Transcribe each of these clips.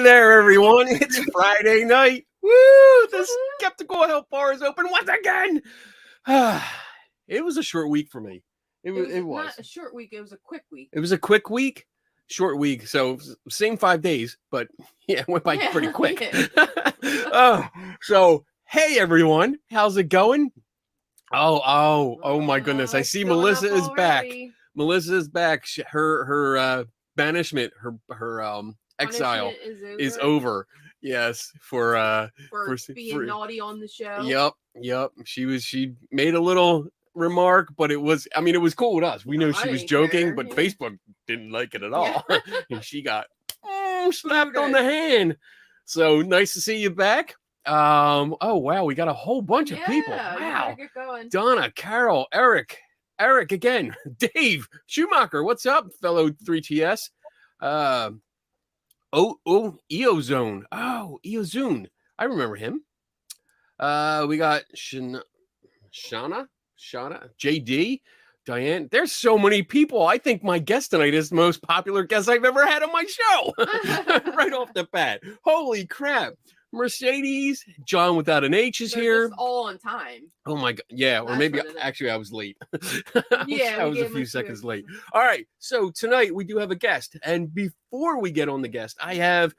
Hey there, everyone. It's Friday night. Woo! The Skeptical Help Bar is open once again. It was a short week for me. It was not a short week. It was a quick week. It was a quick week, short week. So same 5 days, but yeah, it went by pretty quick. So hey, everyone. How's it going? Oh my goodness. I see Melissa is back. Melissa is back. Her banishment, her exile is over. Yes, for being naughty on the show. Yep. She made a little remark, but it was cool with us. We know she was joking, but Facebook didn't like it at all. And she got slapped on the hand. So nice to see you back. Oh wow, we got a whole bunch of people. Wow. Get going. Donna, Carol, Eric again, Dave, Schumacher, what's up, fellow 3TS? Eozone. Oh, Eozone. I remember him. We got Shauna, JD, Diane. There's so many people. I think my guest tonight is the most popular guest I've ever had on my show. Right off the bat. Holy crap. Mercedes, John without an H is here. All on time. Oh my god. Yeah, or maybe actually I was late. I was a few seconds late. All right. So tonight we do have a guest. And before we get on the guest, I have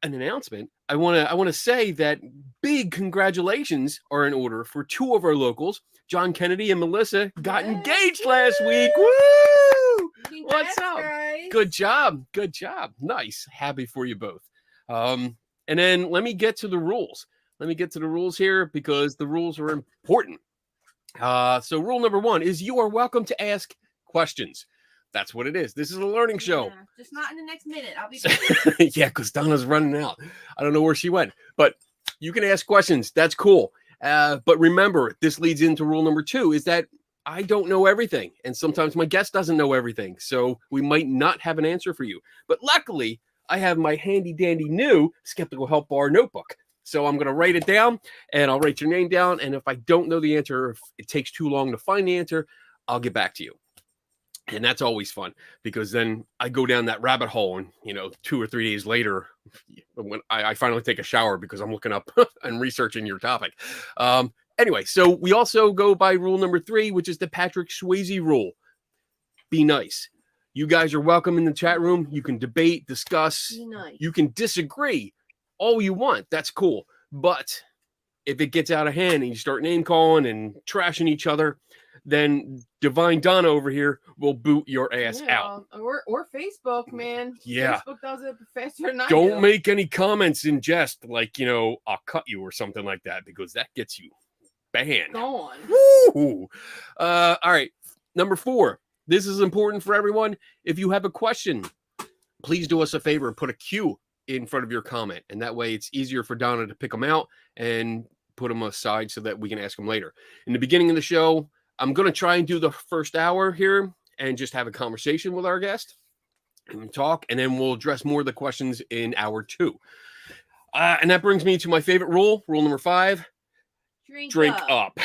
an announcement. I want to say that big congratulations are in order for two of our locals. John Kennedy and Melissa got engaged last week. Woo! What's up? Guys. Good job. Nice. Happy for you both. And then let me get to the rules. Here because the rules are important. So rule number 1 is you are welcome to ask questions. That's what it is. This is a learning show. Just not in the next minute. I'll be back. Yeah, because Donna's running out. I don't know where she went. But you can ask questions. That's cool. But remember, this leads into rule number 2 is that I don't know everything. And sometimes my guest doesn't know everything. So we might not have an answer for you. But luckily, I have my handy dandy new Skeptical Help Bar notebook. So I'm going to write it down and I'll write your name down. And if I don't know the answer, if it takes too long to find the answer, I'll get back to you. And that's always fun because then I go down that rabbit hole and, 2 or 3 days later, when I finally take a shower because I'm looking up and researching your topic. Anyway, so we also go by rule number 3, which is the Patrick Swayze rule. Be nice. You guys are welcome in the chat room. You can debate, discuss. Be nice. You can disagree all you want. That's cool. But if it gets out of hand and you start name calling and trashing each other, then Divine Donna over here will boot your ass out. Or Facebook, man. Yeah. Facebook does it faster than I do. Don't make any comments in jest like, I'll cut you or something like that because that gets you banned. Gone. Woo! All right. Number 4. This is important for everyone. If you have a question, please do us a favor and put a Q in front of your comment. And that way it's easier for Donna to pick them out and put them aside so that we can ask them later. In the beginning of the show, I'm going to try and do the first hour here and just have a conversation with our guest and talk. And then we'll address more of the questions in hour 2. And that brings me to my favorite rule number 5. Drink up.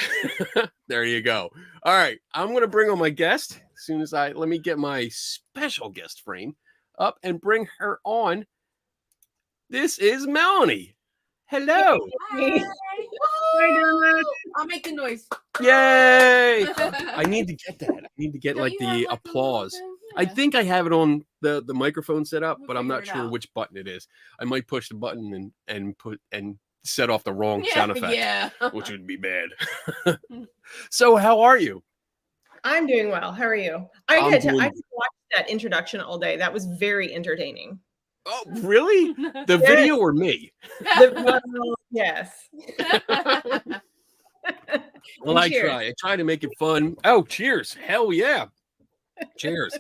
There you go. All right. I'm going to bring on my guest as soon as let me get my special guest frame up and bring her on. This is Melanie. Hello. Hi. I'll make the noise. Yay. I need to get that. I need to get the applause. I think I have it on the microphone set up, but I'm not sure which button it is. I might push the button and set off the wrong sound effect, which would be bad. So how are you? I'm doing well. How are you? I watched that introduction all day. That was very entertaining. Oh, really? The video or me? Yes. Well, I try to make it fun. Oh, cheers. Hell yeah. Cheers.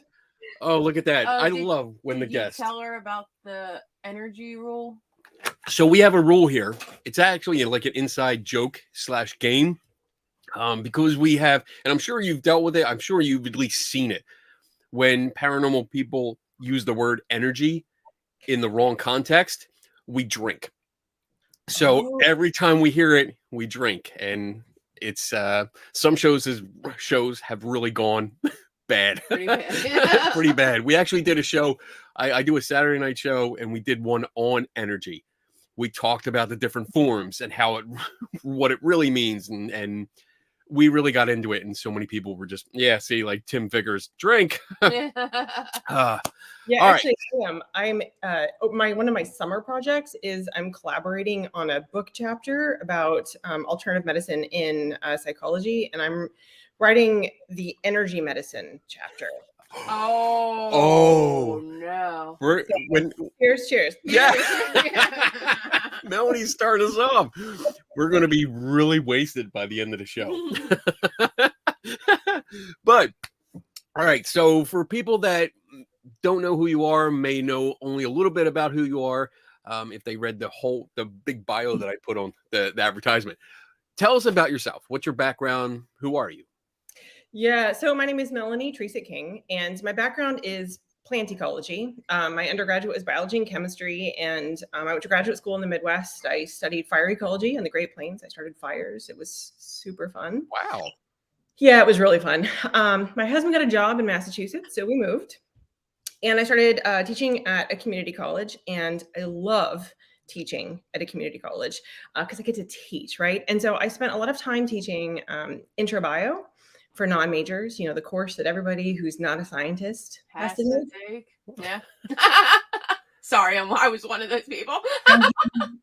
Oh, look at that. I love when the guests tell her about the energy rule. So we have a rule here. It's actually like an inside joke / game. Because we have, and I'm sure you've dealt with it. I'm sure you've at least seen it. When paranormal people use the word energy in the wrong context, we drink. So every time we hear it, we drink. And it's some shows have really gone bad. Pretty bad. Pretty bad. We actually did a show. I do a Saturday night show, and we did one on energy. We talked about the different forms and how what it really means, and we really got into it. And so many people were just, see, like Tim Figures, drink. Yeah, All actually, I'm one of my summer projects is I'm collaborating on a book chapter about alternative medicine in psychology, and I'm writing the energy medicine chapter. Oh no! Cheers! Yeah, Melanie started us off. We're going to be really wasted by the end of the show. But all right, so for people that don't know who you are, may know only a little bit about who you are, if they read the big bio that I put on the advertisement, tell us about yourself. What's your background? Who are you? Yeah, so my name is Melanie Trecek-King, and my background is plant ecology. My undergraduate was biology and chemistry, and I went to graduate school in the Midwest. I studied fire ecology in the Great Plains. I started fires. It was super fun. Wow. Yeah, it was really fun. My husband got a job in Massachusetts, so we moved. And I started teaching at a community college, and I love teaching at a community college because I get to teach, right? And so I spent a lot of time teaching intro bio for non-majors, the course that everybody who's not a scientist has to take. Yeah. Sorry, I was one of those people.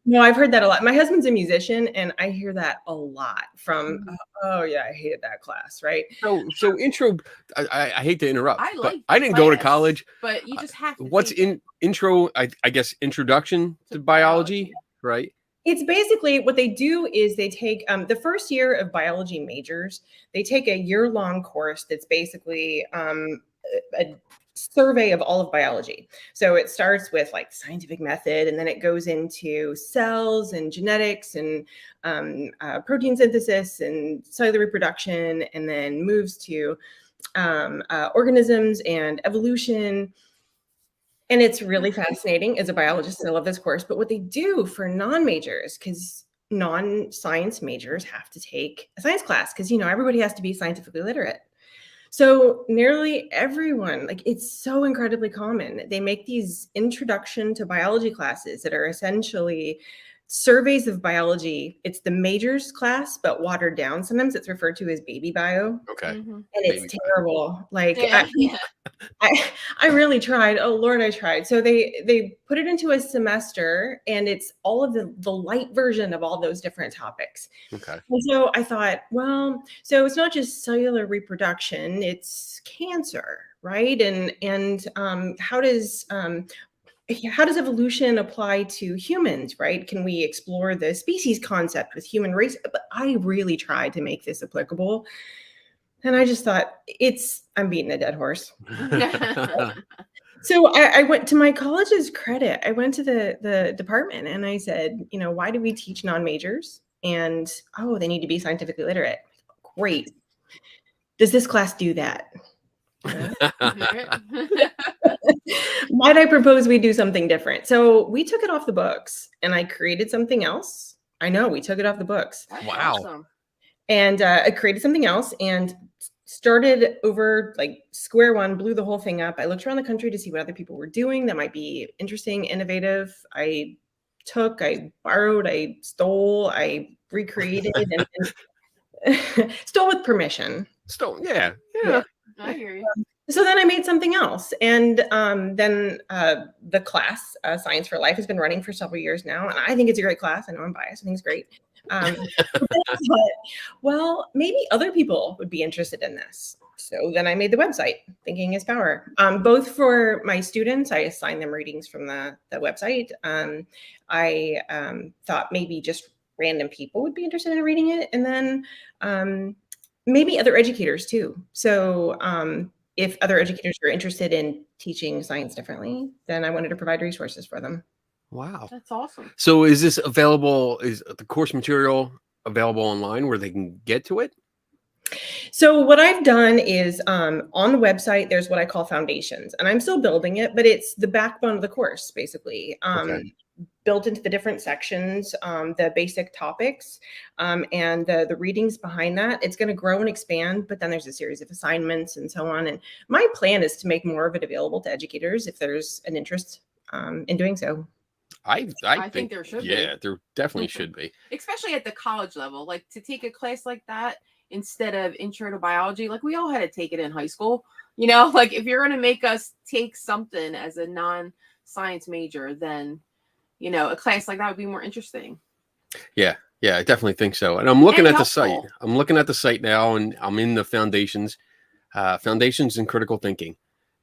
No, I've heard that a lot. My husband's a musician, and I hear that a lot from, oh yeah, I hated that class, right? So intro, I hate to interrupt, but I didn't go to college. But you just have to. What's in intro? I guess introduction to biology, right? It's basically what they do is they take the first year of biology majors, they take a year-long course that's basically a survey of all of biology. So it starts with like scientific method, and then it goes into cells and genetics and protein synthesis and cellular reproduction, and then moves to organisms and evolution. And it's really fascinating as a biologist. I love this course. But what they do for non-majors, because non-science majors have to take a science class, because everybody has to be scientifically literate. So nearly everyone, it's so incredibly common. They make these introduction to biology classes that are essentially surveys of biology. It's the majors class, but watered down. Sometimes it's referred to as baby bio. Okay. And it's terrible. I really tried. Oh Lord, I tried. So they put it into a semester, and it's all of the light version of all those different topics. Okay. And so I thought, well, so it's not just cellular reproduction, it's cancer, right? And how does evolution apply to humans, right? Can we explore the species concept with human race? But I really tried to make this applicable. And I just thought, I'm beating a dead horse. So I went to my college's credit. I went to the department and I said, why do we teach non-majors? And, they need to be scientifically literate. Great. Does this class do that? Might I propose we do something different? So we took it off the books, and I created something else. I know, we took it off the books. Wow. Awesome. And I created something else and started over square one, blew the whole thing up. I looked around the country to see what other people were doing that might be interesting, innovative. I borrowed, I stole, I recreated, and stole with permission. Stole, yeah. I hear you. So then I made something else. And then the class, Science for Life, has been running for several years now. And I think it's a great class. I know I'm biased. I think it's great. But, well, maybe other people would be interested in this. So then I made the website, Thinking is Power. Both for my students, I assign them readings from the website. I thought maybe just random people would be interested in reading it. And then maybe other educators too. So if other educators are interested in teaching science differently, then I wanted to provide resources for them. Wow. That's awesome. So is this available? Is the course material available online where they can get to it? So what I've done is on the website, there's what I call foundations, and I'm still building it, but it's the backbone of the course, basically. Okay. built into the different sections, the basic topics, and the readings behind that. It's going to grow and expand, but then there's a series of assignments and so on. And my plan is to make more of it available to educators if there's an interest in doing so. I think there should be. Yeah, there definitely should be. Especially at the college level, like to take a class like that instead of intro to biology, like we all had to take it in high school. You know, like if you're going to make us take something as a non-science major, then, you know, a class like that would be more interesting. Yeah, I definitely think so. And I'm looking at the site. helpful. I'm looking at the site now, and I'm in the foundations in critical thinking.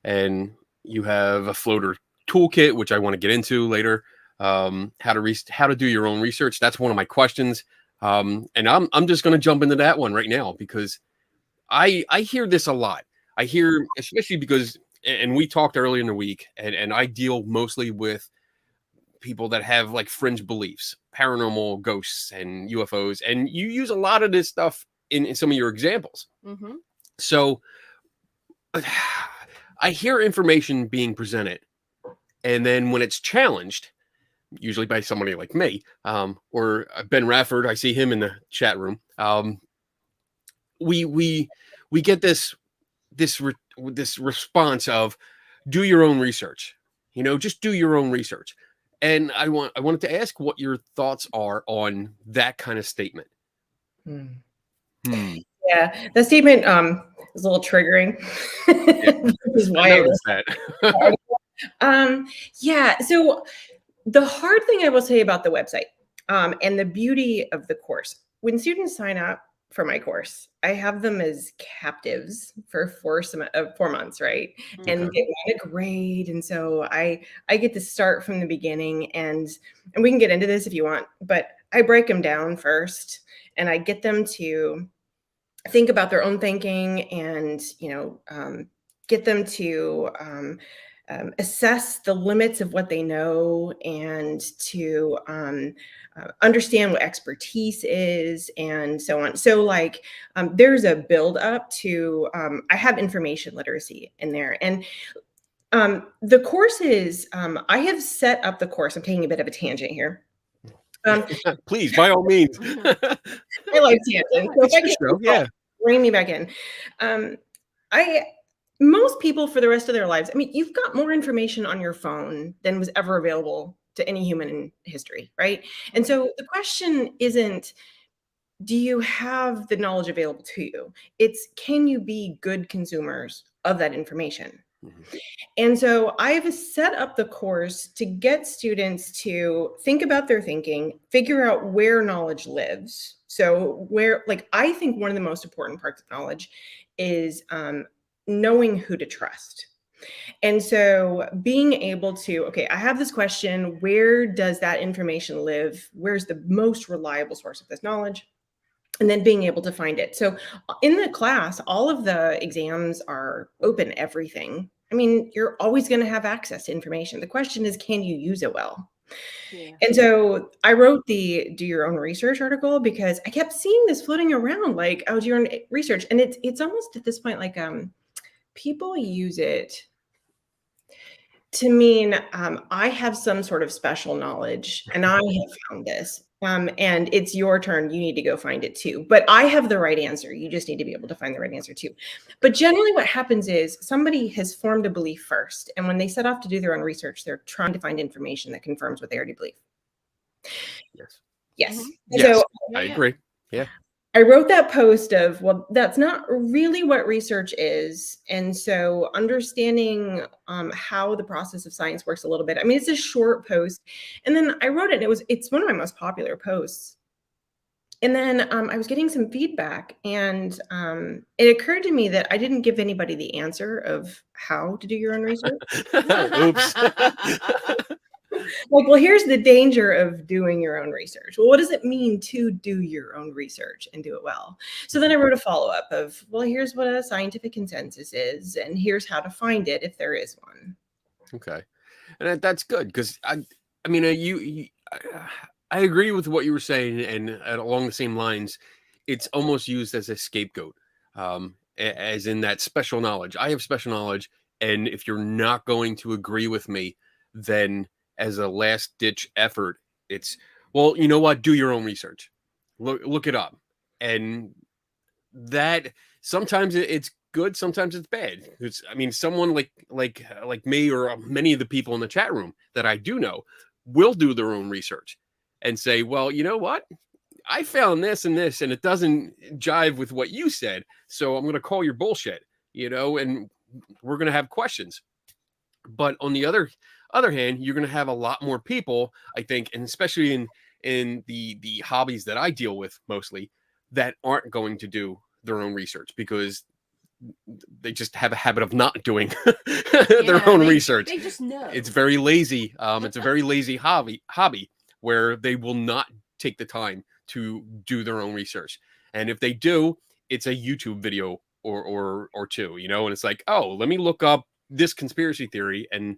And you have a floater toolkit, which I want to get into later. How to do your own research. That's one of my questions. And I'm just going to jump into that one right now, because I hear this a lot. I hear, especially because, and we talked earlier in the week, and I deal mostly with people that have like fringe beliefs, paranormal ghosts and UFOs, and you use a lot of this stuff in some of your examples. Mm-hmm. So I hear information being presented, and then when it's challenged, usually by somebody like me, or Ben Rafford, I see him in the chat room. We get this response of, do your own research. You know, just do your own research. And I wanted to ask what your thoughts are on that kind of statement. Yeah, the statement is a little triggering. Which is why I noticed that. Yeah. So the hard thing I will say about the website, and the beauty of the course, when students sign up for my course, I have them as captives for 4 months, right? Okay. And they want a grade, and so I get to start from the beginning, and we can get into this if you want, but I break them down first, and I get them to think about their own thinking, and get them to assess the limits of what they know, and to understand what expertise is, and so on. So like there's a build up to, I have information literacy in there. And the course is, I have set up the course. I'm taking a bit of a tangent here. Please, by all means. I like tangents. So if I can, bring me back in. Most people for the rest of their lives, I mean, you've got more information on your phone than was ever available to any human in history, right? And so the question isn't, do you have the knowledge available to you? It's, can you be good consumers of that information? Mm-hmm. And so I've set up the course to get students to think about their thinking, figure out where knowledge lives. So where, like, I think one of the most important parts of knowledge is knowing who to trust. And so being able to, okay, I have this question, where does that information live? Where's the most reliable source of this knowledge? And then being able to find it. So in the class, all of the exams are open, everything. I mean, you're always going to have access to information. The question is, can you use it well? Yeah. And so I wrote the do your own research article because I kept seeing this floating around, like, oh, do your own research. And it's almost at this point, like, people use it to mean I have some sort of special knowledge, and I have found this, and it's your turn. You need to go find it too. But I have the right answer. You just need to be able to find the right answer too. But generally what happens is somebody has formed a belief first, and when they set off to do their own research, they're trying to find information that confirms what they already believe. Yes. Mm-hmm. Yes, so, I agree. Yeah. I wrote that post of, well, that's not really what research is. And so understanding how the process of science works a little bit. I mean, it's a short post. And then I wrote it, and it's one of my most popular posts. And then I was getting some feedback, and it occurred to me that I didn't give anybody the answer of how to do your own research. Oops. Like, well, here's the danger of doing your own research. Well, what does it mean to do your own research and do it well? So then I wrote a follow-up of, well, here's what a scientific consensus is, and here's how to find it if there is one. Okay. And that's good, because I mean, I agree with what you were saying, and along the same lines, it's almost used as a scapegoat, as in that special knowledge. I have special knowledge, and if you're not going to agree with me, then as a last ditch effort, it's, well, you know what? Do your own research. Look it up. And that sometimes it's good, sometimes it's bad. I mean, someone like me or many of the people in the chat room that I do know will do their own research and say, well, you know what? I found this and this, and it doesn't jive with what you said. So I'm going to call your bullshit, and we're going to have questions. But on the other hand, you're going to have a lot more people, I think, and especially in the hobbies that I deal with mostly, that aren't going to do their own research because they just have a habit of not doing their own research. They just know. It's very lazy. It's a very lazy hobby where they will not take the time to do their own research. And if they do, it's a YouTube video or two, and it's like, oh, let me look up this conspiracy theory. And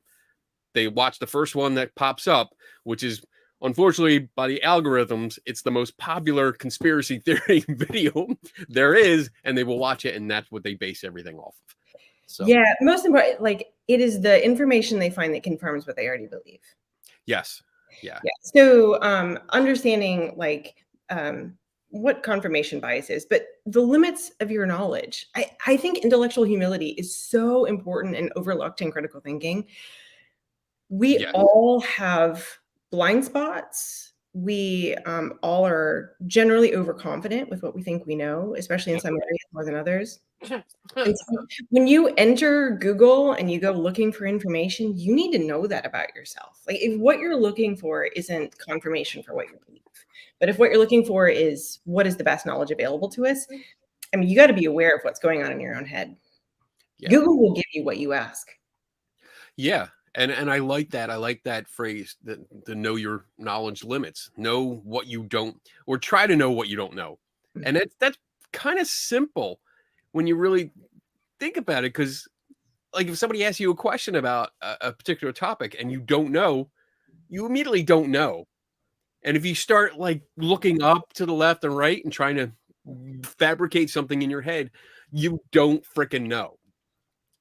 they watch the first one that pops up, which is, unfortunately, by the algorithms, it's the most popular conspiracy theory video there is, and they will watch it, and that's what they base everything off of. So yeah, most important, it is the information they find that confirms what they already believe. Yes. Yeah. So understanding what confirmation bias is, but the limits of your knowledge. I think intellectual humility is so important and overlooked in critical thinking. We all have blind spots. We all are generally overconfident with what we think we know, especially in some areas more than others. And so when you enter Google and you go looking for information, you need to know that about yourself. If what you're looking for isn't confirmation for what you believe, but if what you're looking for is what is the best knowledge available to us, I mean, you got to be aware of what's going on in your own head. Yeah. Google will give you what you ask. Yeah. And I like that. I like that phrase, the know your knowledge limits. Know what you don't, or try to know what you don't know. And that's kind of simple when you really think about it. Because if somebody asks you a question about a particular topic and you don't know, you immediately don't know. And if you start looking up to the left and right and trying to fabricate something in your head, you don't freaking know.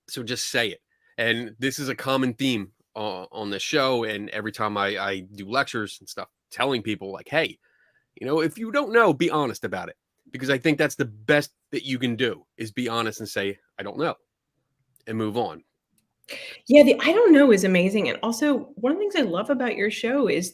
So just say it. And this is a common theme on the show. And every time I do lectures and stuff, telling people hey, if you don't know, be honest about it. Because I think that's the best that you can do is be honest and say, I don't know, and move on. Yeah, the I don't know is amazing. And also one of the things I love about your show is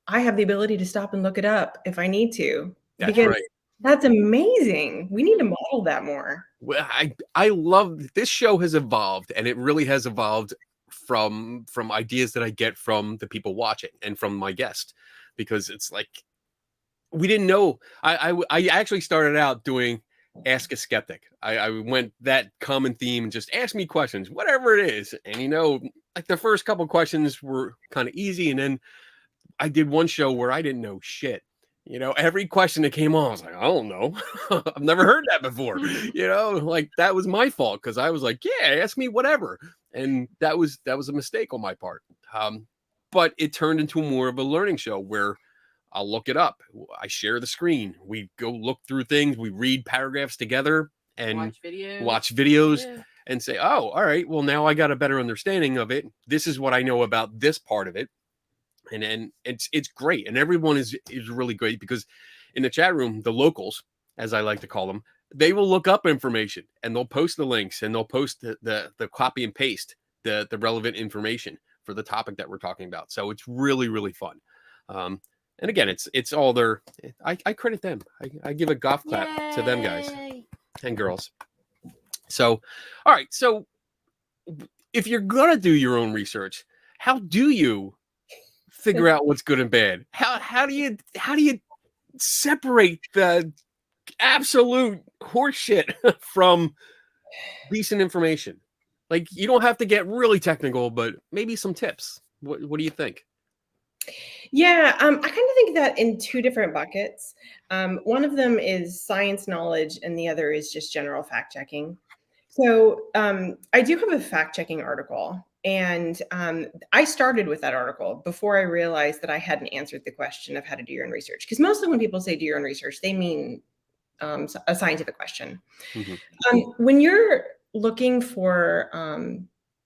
I have the ability to stop and look it up if I need to. That's right. That's amazing. We need to model that more. Well, I love this show has evolved, and it really has evolved from ideas that I get from the people watching and from my guest, because it's we didn't know. I actually started out doing Ask a Skeptic. I went that common theme and just ask me questions, whatever it is. And the first couple of questions were kind of easy, and then I did one show where I didn't know shit. Every question that came on, I was like, I don't know. I've never heard that before. That was my fault because I was like, yeah, ask me whatever. And that was a mistake on my part. But it turned into more of a learning show where I'll look it up. I share the screen. We go look through things. We read paragraphs together and watch videos and say, oh, all right, well, now I got a better understanding of it. This is what I know about this part of it. And it's great. And everyone is really great because in the chat room, the locals, as I like to call them, they will look up information and they'll post the links and they'll post the copy and paste the relevant information for the topic that we're talking about. So it's really, really fun. And again, it's all their, I credit them. I give a golf clap to them guys and girls. So, all right. So if you're going to do your own research, how do you figure out what's good and bad? How do you separate the absolute horseshit from decent information? You don't have to get really technical, but maybe some tips. What do you think? Yeah, I kind of think that in two different buckets. One of them is science knowledge, and the other is just general fact checking. So I do have a fact checking article. And I started with that article before I realized that I hadn't answered the question of how to do your own research. Because mostly when people say do your own research, they mean a scientific question. Mm-hmm. When you're looking for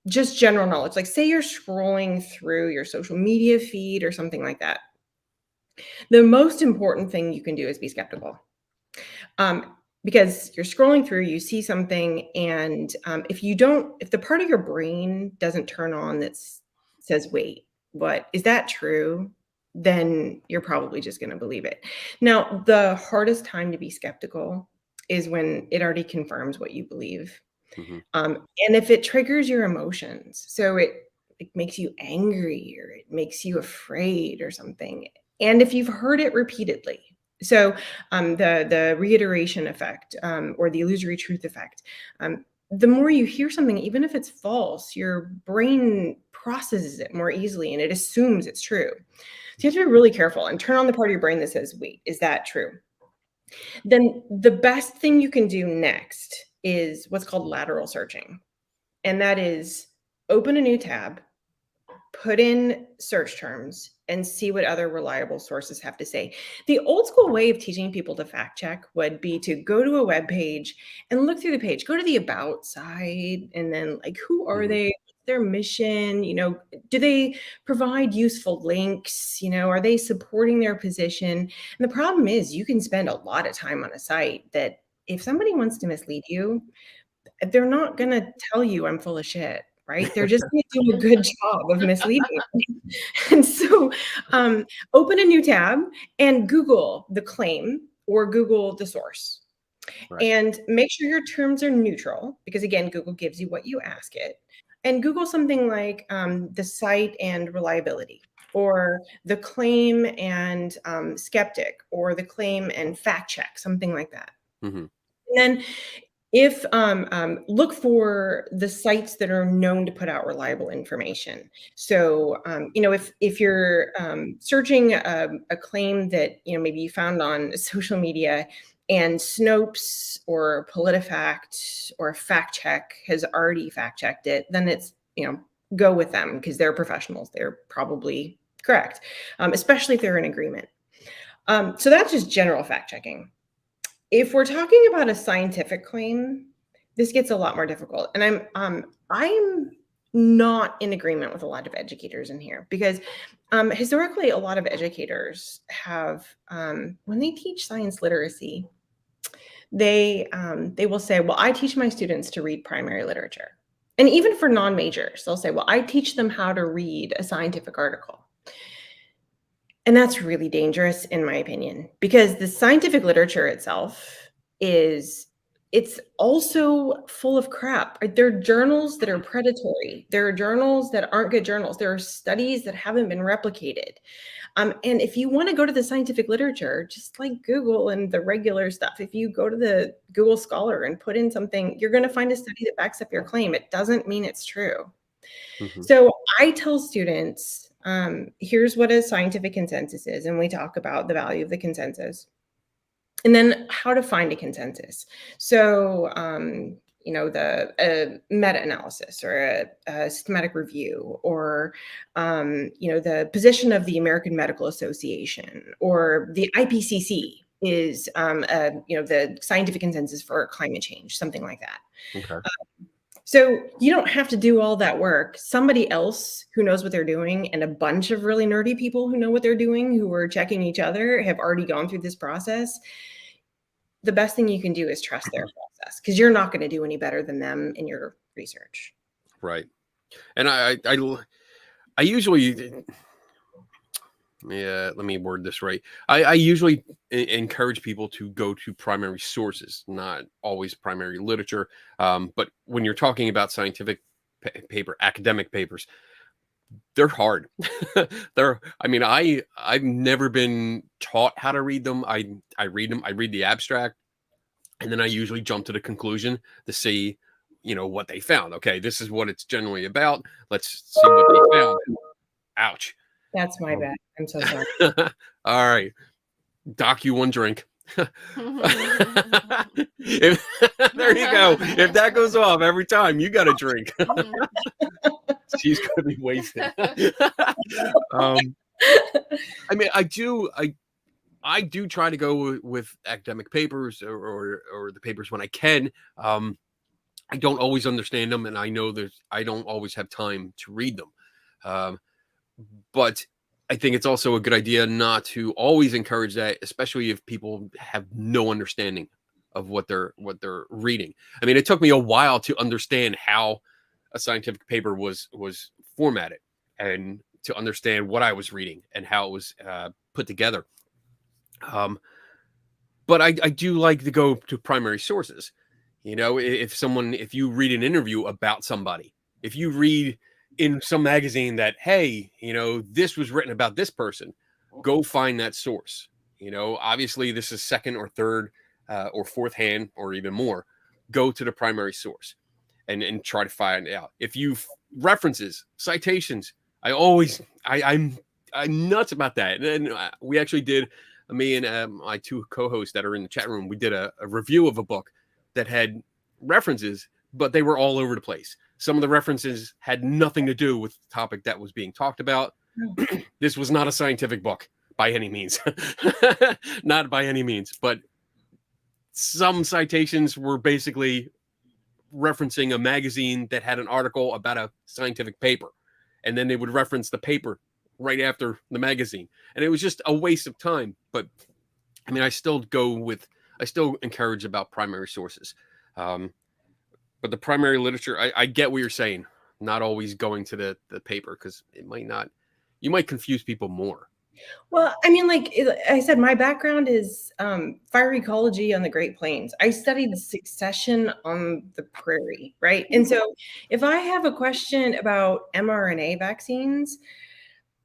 just general knowledge. Like say you're scrolling through your social media feed or something like that. The most important thing you can do is be skeptical. Because you're scrolling through, you see something, and if the part of your brain doesn't turn on that says, wait, what is that true? Then you're probably just going to believe it. Now, the hardest time to be skeptical is when it already confirms what you believe. And if it triggers your emotions, so it makes you angry or it makes you afraid or something. And if you've heard it repeatedly, so the reiteration effect or the illusory truth effect, the more you hear something, even if it's false, your brain processes it more easily and it assumes it's true. So you have to be really careful and turn on the part of your brain that says, wait, is that true? Then the best thing you can do next is what's called lateral searching. And that is open a new tab, put in search terms, and see what other reliable sources have to say. The old school way of teaching people to fact check would be to go to a web page and look through the page, go to the about side, and then like, who are they? What's their mission? You know, do they provide useful links? You know, are they supporting their position? And the problem is you can spend a lot of time on a site that if somebody wants to mislead you, they're not going to tell you I'm full of shit. Right? They're just going to do a good job of misleading. And so open a new tab and Google the claim or Google the source. Right. And make sure your terms are neutral because, again, Google gives you what you ask it. And Google something like the site and reliability or the claim and skeptic or the claim and fact check, something like that. And then if look for the sites that are known to put out reliable information. So, you know, if you're searching a claim that, you know, maybe you found on social media and Snopes or PolitiFact or Fact Check has already fact checked it, then it's, you know, go with them because they're professionals. They're probably correct, especially if they're in agreement. So that's just general fact checking. If we're talking about a scientific claim, this gets a lot more difficult. And I'm not in agreement with a lot of educators in here because historically, a lot of educators have, when they teach science literacy, they will say, well, I teach my students to read primary literature. And even for non-majors, they'll say, well, I teach them how to read a scientific article. And that's really dangerous, in my opinion, because the scientific literature itself it's also full of crap. There are journals that are predatory. There are journals that aren't good journals. There are studies that haven't been replicated. And if you want to go to the scientific literature, just like Google and the regular stuff, if you go to the Google Scholar and put in something, you're going to find a study that backs up your claim. It doesn't mean it's true. So I tell students, here's what a scientific consensus is. And we talk about the value of the consensus and then how to find a consensus. So, you know, the meta-analysis or a systematic review or, you know, the position of the American Medical Association or the IPCC is, you know, the scientific consensus for climate change, something like that. Okay. So you don't have to do all that work. Somebody else who knows what they're doing and a bunch of really nerdy people who know what they're doing, who are checking each other, have already gone through this process. The best thing you can do is trust their process because you're not going to do any better than them in your research. Right. And I usually, let me word this right. I usually encourage people to go to primary sources, not always primary literature. But when you're talking about scientific paper, academic papers, they're hard. I've never been taught how to read them. I read them. I read the abstract, and then I usually jump to the conclusion to see, you know, what they found. Okay, this is what it's generally about. Let's see what they found. Ouch. That's my bad. I'm so sorry. All right. Doc, you one drink. There you go. If that goes off every time, you got a drink. She's going to be wasted. I mean, I do try to go with academic papers or the papers when I can. I don't always understand them, and I know that I don't always have time to read them. But I think it's also a good idea not to always encourage that, especially if people have no understanding of what they're reading. I mean, it took me a while to understand how a scientific paper was formatted, and to understand what I was reading and how it was put together. But I do like to go to primary sources. You know, if you read an interview about somebody, if you read in some magazine that, hey, you know, this was written about this person, go find that source. You know, obviously this is second or third or fourth hand or even more. Go to the primary source and try to find out. If you references, citations, I'm nuts about that. And we actually did, me and my two co-hosts that are in the chat room, we did a review of a book that had references, but they were all over the place. Some of the references had nothing to do with the topic that was being talked about. This was not a scientific book by any means. Not by any means, but some citations were basically referencing a magazine that had an article about a scientific paper. And then they would reference the paper right after the magazine. And it was just a waste of time. But I mean, I still encourage about primary sources. But the primary literature, I get what you're saying. Not always going to the paper, because you might confuse people more. Well, I mean, like I said, my background is fire ecology on the Great Plains. I studied the succession on the prairie, right? And so if I have a question about mRNA vaccines,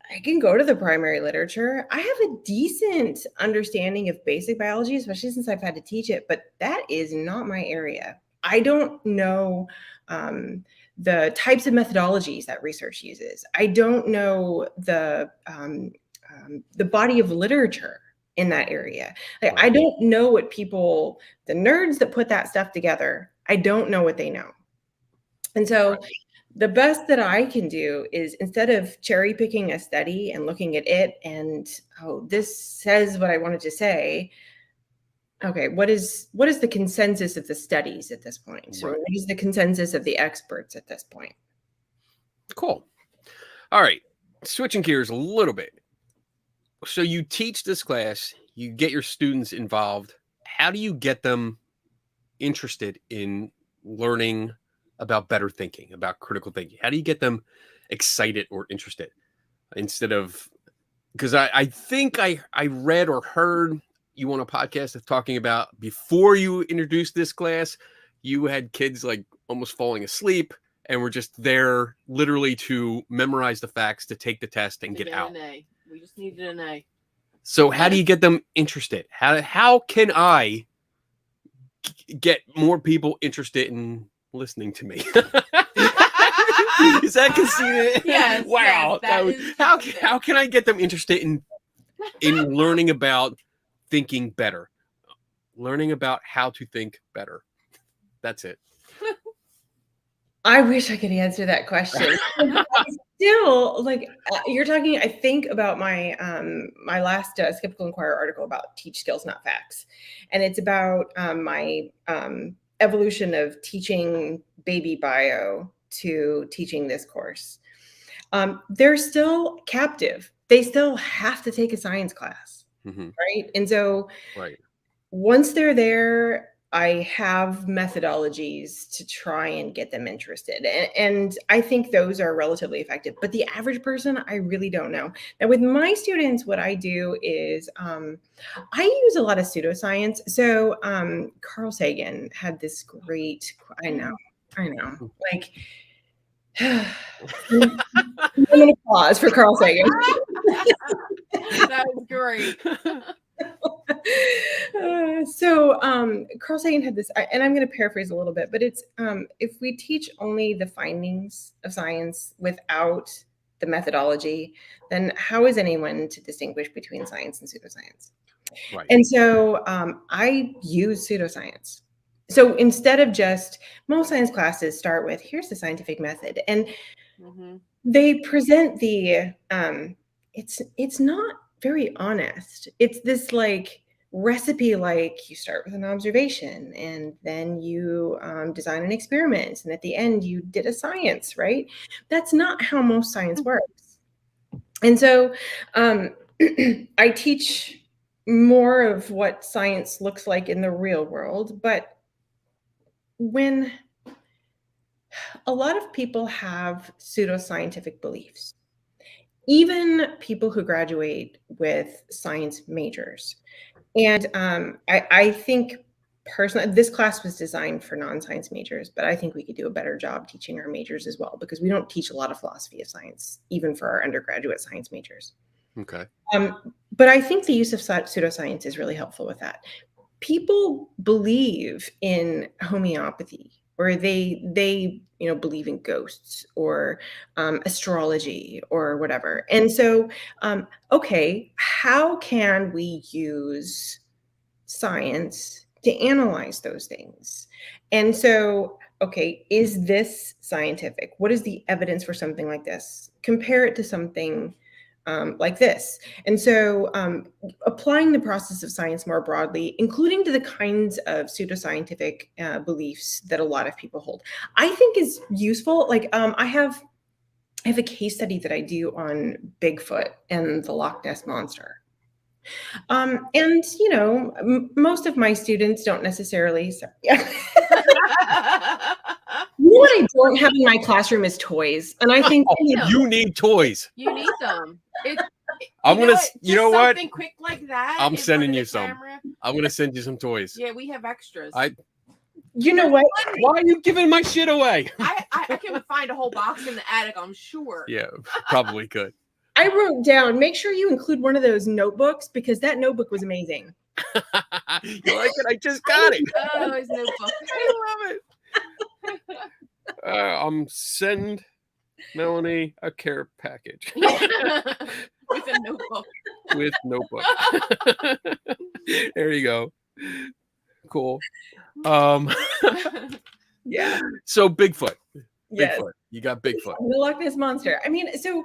I can go to the primary literature. I have a decent understanding of basic biology, especially since I've had to teach it, but that is not my area. I don't know the types of methodologies that research uses. I don't know the body of literature in that area. Like, I don't know what the nerds that put that stuff together, I don't know what they know. And so the best that I can do is, instead of cherry picking a study and looking at it and, oh, this says what I wanted to say. Okay, what is the consensus of the studies at this point? So what is the consensus of the experts at this point? Cool. All right, switching gears a little bit. So you teach this class, you get your students involved. How do you get them interested in learning about better thinking, about critical thinking? How do you get them excited or interested? Instead of, because I think I read or heard you on a podcast of talking about, before you introduced this class, you had kids like almost falling asleep and were just there literally to memorize the facts, to take the test and get out. We just needed an A. So how do you get them interested? How can I get more people interested in listening to me? Is that conceited? Yes. Wow. Yes, how can I get them interested in learning about thinking better, learning about how to think better? That's it. I wish I could answer that question. Still, like, you're talking, I think about my my last Skeptical Inquirer article about teach skills, not facts. And it's about my evolution of teaching baby bio to teaching this course. They're still captive. They still have to take a science class, right? And so once they're there, I have methodologies to try and get them interested. And I think those are relatively effective. But the average person, I really don't know. Now, with my students, what I do is I use a lot of pseudoscience. So Carl Sagan had this great, I know, like, I'm going to pause for Carl Sagan. That was great. So Carl Sagan had this, and I'm going to paraphrase a little bit, but it's if we teach only the findings of science without the methodology, then how is anyone to distinguish between science and pseudoscience? Right. And so I use pseudoscience. So instead of just, most science classes start with, here's the scientific method, and they present the it's not very honest. It's this like recipe like you start with an observation and then you design an experiment, and at the end you did a science, right? That's not how most science works. And so I teach more of what science looks like in the real world, but when a lot of people have pseudoscientific beliefs, even people who graduate with science majors. And I think personally, this class was designed for non-science majors, but I think we could do a better job teaching our majors as well, because we don't teach a lot of philosophy of science, even for our undergraduate science majors. Okay. But I think the use of pseudoscience is really helpful with that. People believe in homeopathy, or they believe in ghosts, or astrology, or whatever. And so, okay, how can we use science to analyze those things? And so, okay, is this scientific? What is the evidence for something like this? Compare it to something like this. And so applying the process of science more broadly, including to the kinds of pseudoscientific beliefs that a lot of people hold, I think is useful. Like I have a case study that I do on Bigfoot and the Loch Ness Monster. And, most of my students don't necessarily. You know what I don't have in my classroom is toys. And I think you need toys. You need them. I'm going to, you know what? Something quick like that. I'm sending you some. I'm going to send you some toys. Yeah, we have extras. You know what? Why are you giving my shit away? I can find a whole box in the attic, I'm sure. Yeah, probably could. I wrote down, make sure you include one of those notebooks, because that notebook was amazing. You like it? I just got it. Oh, his notebook. I love it. I'm sending Melanie a care package. With a notebook. With notebook. There you go. Cool. Yeah. So Bigfoot. Yes. Bigfoot. You got Bigfoot. The Loch Ness Monster. I mean, so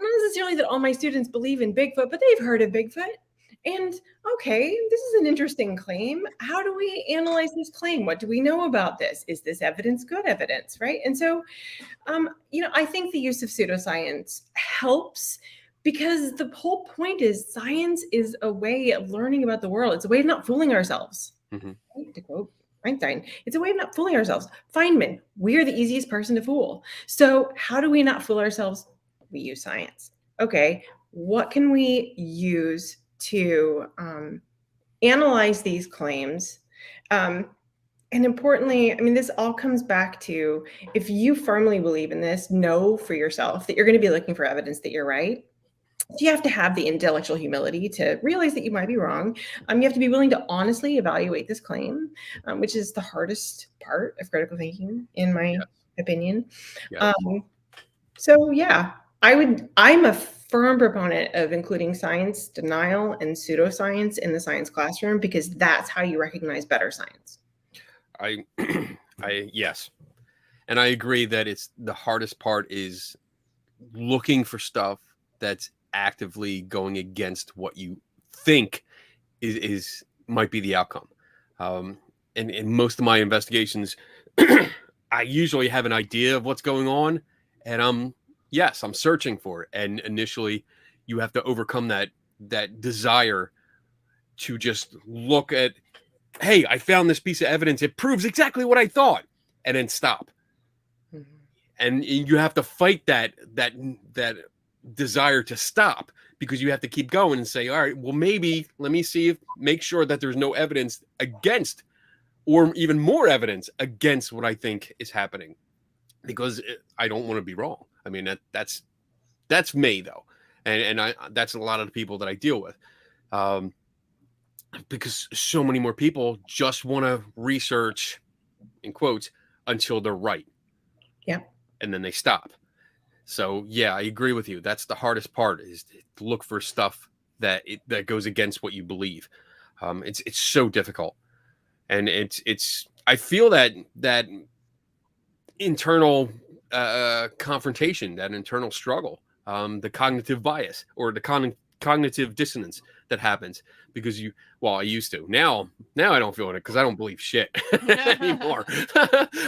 not necessarily that all my students believe in Bigfoot, but they've heard of Bigfoot. And okay, this is an interesting claim. How do we analyze this claim? What do we know about this? Is this evidence good evidence, right? And so, I think the use of pseudoscience helps, because the whole point is science is a way of learning about the world. It's a way of not fooling ourselves. Mm-hmm. Right? To quote Einstein, it's a way of not fooling ourselves. Feynman, we're the easiest person to fool. So how do we not fool ourselves? We use science. Okay, what can we use to analyze these claims? And importantly, I mean, this all comes back to, if you firmly believe in this, know for yourself that you're going to be looking for evidence that you're right. You have to have the intellectual humility to realize that you might be wrong. You have to be willing to honestly evaluate this claim, which is the hardest part of critical thinking, in my opinion. Yes. So yeah, I'm a firm proponent of including science denial and pseudoscience in the science classroom, because that's how you recognize better science. Yes. And I agree that it's the hardest part is looking for stuff that's actively going against what you think is might be the outcome. And in most of my investigations, I usually have an idea of what's going on, and I'm searching for it. And initially, you have to overcome that desire to just look at, hey, I found this piece of evidence. It proves exactly what I thought, and then stop. Mm-hmm. And you have to fight that desire to stop, because you have to keep going and say, all right, well, maybe let me make sure that there's no evidence against, or even more evidence against what I think is happening, because I don't want to be wrong. I mean, that's me though. And that's a lot of the people that I deal with. Because so many more people just want to research, in quotes, until they're right. Yeah. And then they stop. So yeah, I agree with you. That's the hardest part, is to look for stuff that goes against what you believe. It's so difficult, and I feel that internal confrontation, that internal struggle, the cognitive bias, or the cognitive dissonance that happens because I used to. Now I don't feel it because I don't believe shit anymore.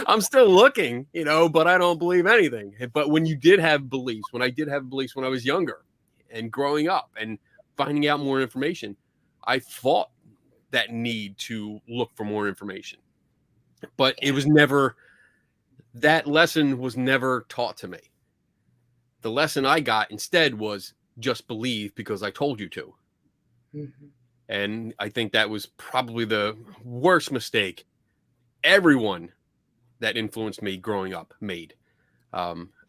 I'm still looking, but I don't believe anything. But when I did have beliefs when I was younger and growing up and finding out more information, I fought that need to look for more information. But it was never, that lesson was never taught to me. The lesson I got instead was just believe because I told you to. Mm-hmm. And I think that was probably the worst mistake everyone that influenced me growing up made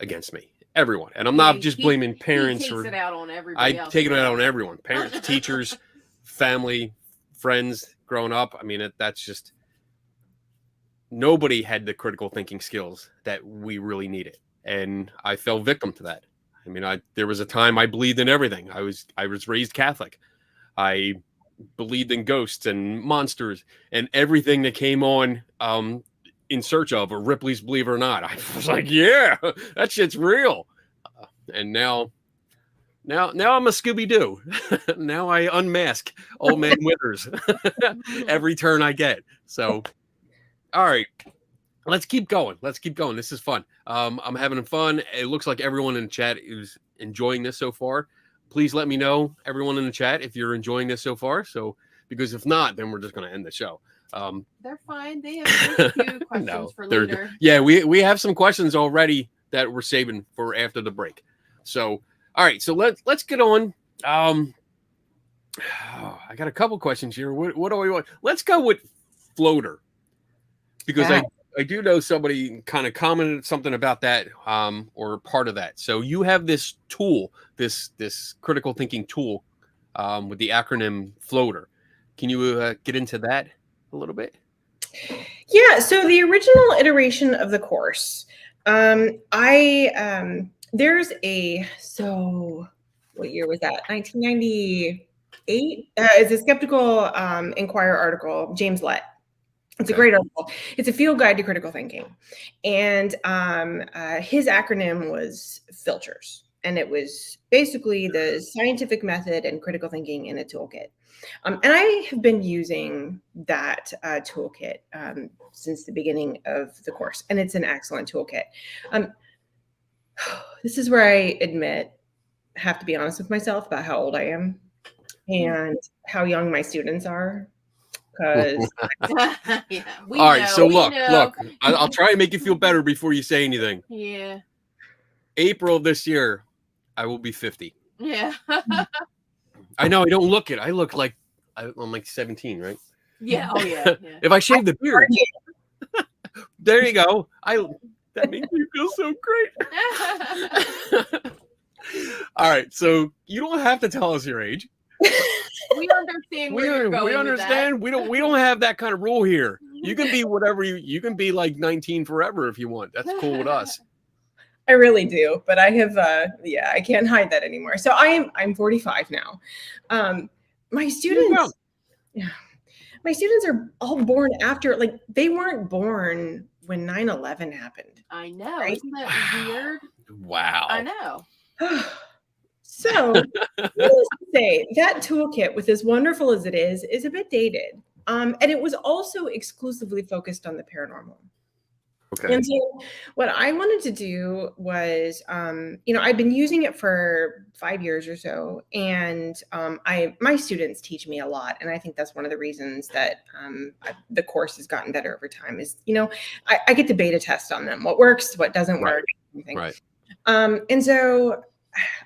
against me. Everyone. And I'm not just blaming parents. He takes it out on everybody else. I take it out on everyone. Parents, teachers, family, friends growing up. I mean, that's just, nobody had the critical thinking skills that we really needed. And I fell victim to that. I mean, there was a time I believed in everything. I was raised Catholic. I believed in ghosts and monsters and everything that came on In Search of, or Ripley's Believe It or Not. I was like, yeah, that shit's real. And now I'm a Scooby-Doo. Now I unmask Old Man Withers every turn I get. So, all right, let's keep going. This is fun. I'm having fun. It looks like everyone in the chat is enjoying this so far. Please let me know, everyone in the chat, if you're enjoying this so far. So, because if not, then we're just going to end the show. They're fine. They have a few questions for later. Yeah, we have some questions already that we're saving for after the break. So, all right, so let's get on. I got a couple questions here. What do we want? Let's go with floater, because I do know somebody kind of commented something about that, or part of that. So you have this tool, this critical thinking tool, with the acronym floater. Can you get into that a little bit? Yeah. So the original iteration of the course, what year was that? 1998. It's a Skeptical Inquirer article, James Lett. It's a great article. It's a field guide to critical thinking. And his acronym was filters. And it was basically the scientific method and critical thinking in a toolkit. And I have been using that toolkit since the beginning of the course. And it's an excellent toolkit. This is where I have to be honest with myself about how old I am and how young my students are. Because yeah, all right, so look, I'll try and make you feel better before you say anything. Yeah. April of this year, I will be 50. Yeah. I know I don't look it. I look like I'm like 17, right? Yeah. Oh yeah. If I shave the beard, there you go. That makes me feel so great. All right, so you don't have to tell us your age. We understand where you're going. We understand. With that. We don't have that kind of rule here. You can be whatever you can be, like 19 forever if you want. That's cool with us. I really do, but I have I can't hide that anymore. So I'm 45 now. My students are all born after, like, they weren't born when 9/11 happened. I know. Right? Isn't that weird? Wow. I know. So, needless to say, that toolkit, with as wonderful as it is a bit dated. And it was also exclusively focused on the paranormal. Okay. And so what I wanted to do was, I've been using it for 5 years or so, and my students teach me a lot, and I think that's one of the reasons that the course has gotten better over time. Is I get to beta test on them, what works, what doesn't work. Right. And so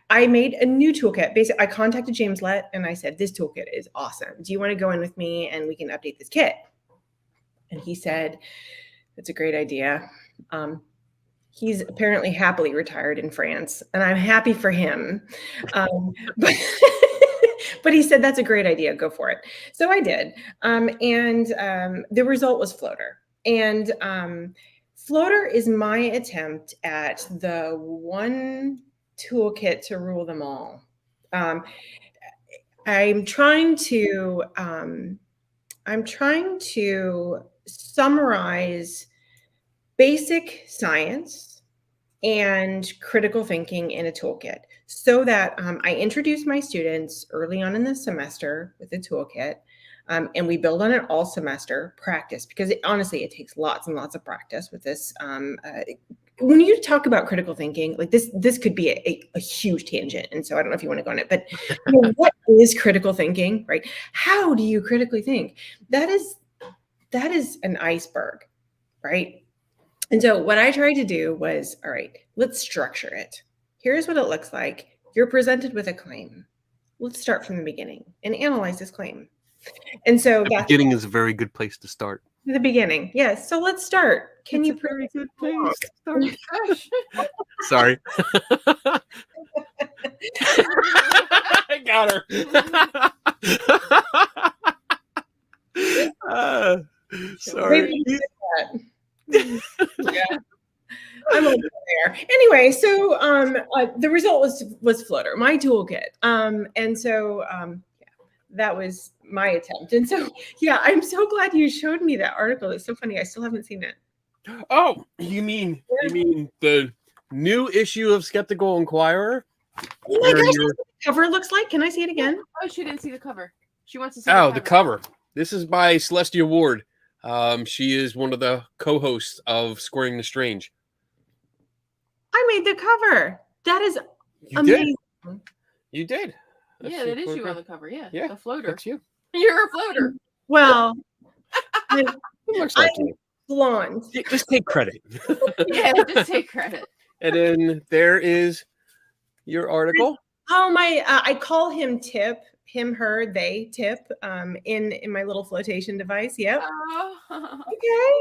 I made a new toolkit. Basically, I contacted James Lett and I said, this toolkit is awesome. Do you want to go in with me and we can update this kit? And he said, that's a great idea. He's apparently happily retired in France, and I'm happy for him. But he said, that's a great idea. Go for it. So I did. The result was Floater. And Floater is my attempt at the one toolkit to rule them all. I'm trying to summarize basic science and critical thinking in a toolkit. so that I introduce my students early on in the semester with the toolkit. And we build on it all semester, practice, because honestly, it takes lots and lots of practice with this. When you talk about critical thinking, like this could be a huge tangent. And so I don't know if you want to go on it, but what is critical thinking, right? How do you critically think? That is an iceberg, right? And so what I tried to do was, all right, let's structure it. Here's what it looks like. You're presented with a claim. Let's start from the beginning and analyze this claim. And so the beginning is a very good place to start. The beginning, yes. So let's start. Can it's you a very good place to start? Sorry. I got her. Sorry. Yeah. I'm over there. Anyway, so the result was Floater, my toolkit. And so that was my attempt. And so, yeah, I'm so glad you showed me that article. It's so funny. I still haven't seen it. Oh, you mean the new issue of Skeptical Inquirer? Oh my gosh, what the cover looks like. Can I see it again? Oh, she didn't see the cover. She wants to see the cover. This is by Celestia Ward. She is one of the co-hosts of Squaring the Strange. I made the cover. That is amazing. You did. Yeah, that is you on the cover. Yeah, the floater. That's you. You're a floater. Well, it looks like you. Blonde. Just take credit. Yeah, just take credit. And then there is your article. Oh my! I call him Tip. Him, her, they, Tip. In my little flotation device. Yep. Okay.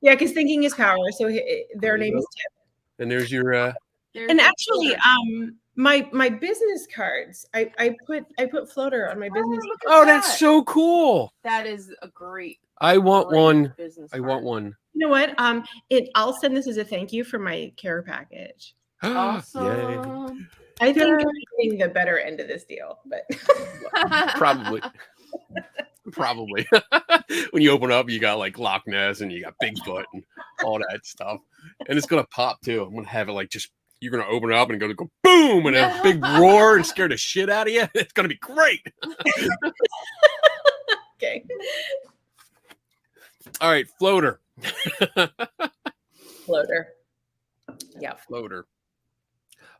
Yeah, because thinking is power. So their name is Tip. And there's your. And actually, my business cards. I put Floater on my business. Oh, that's so cool. That is a great. I want one. I want one. You know what? I'll send this as a thank you for my care package. Awesome. Yay. I think I'm getting the better end of this deal, but probably. When you open up, you got like Loch Ness and you got Bigfoot and all that stuff, and it's gonna pop too. I'm gonna have it like just. You're going to open it up and go boom and a big roar and scare the shit out of you. It's going to be great. Okay. All right. Floater. Floater. Yeah. Floater.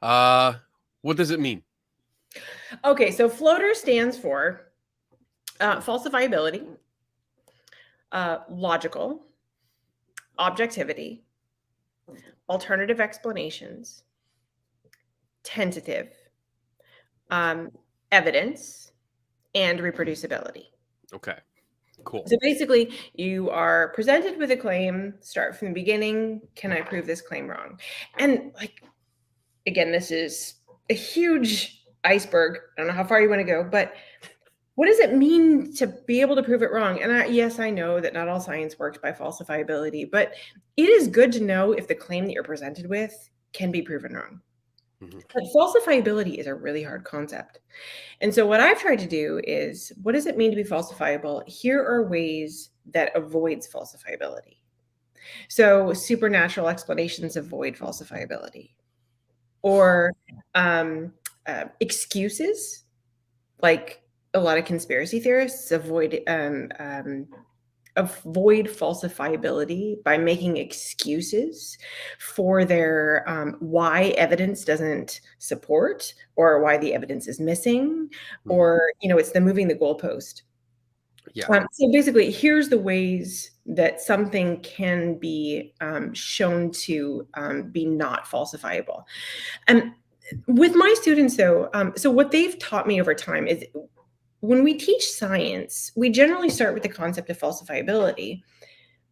What does it mean? Okay. So Floater stands for falsifiability, logical, objectivity, alternative explanations, tentative, evidence, and reproducibility. Okay, cool. So basically, you are presented with a claim, start from the beginning. Can I prove this claim wrong? And like, again, this is a huge iceberg. I don't know how far you want to go, but what does it mean to be able to prove it wrong? And yes, I know that not all science works by falsifiability, but it is good to know if the claim that you're presented with can be proven wrong. Mm-hmm. But falsifiability is a really hard concept. And so what I've tried to do is, what does it mean to be falsifiable? Here are ways that avoids falsifiability. So supernatural explanations avoid falsifiability. Or excuses, like a lot of conspiracy theorists avoid falsifiability by making excuses for their why evidence doesn't support, or why the evidence is missing, or it's the moving the goalpost. Yeah. So basically, here's the ways that something can be shown to be not falsifiable. And with my students, though, so what they've taught me over time is, when we teach science, we generally start with the concept of falsifiability,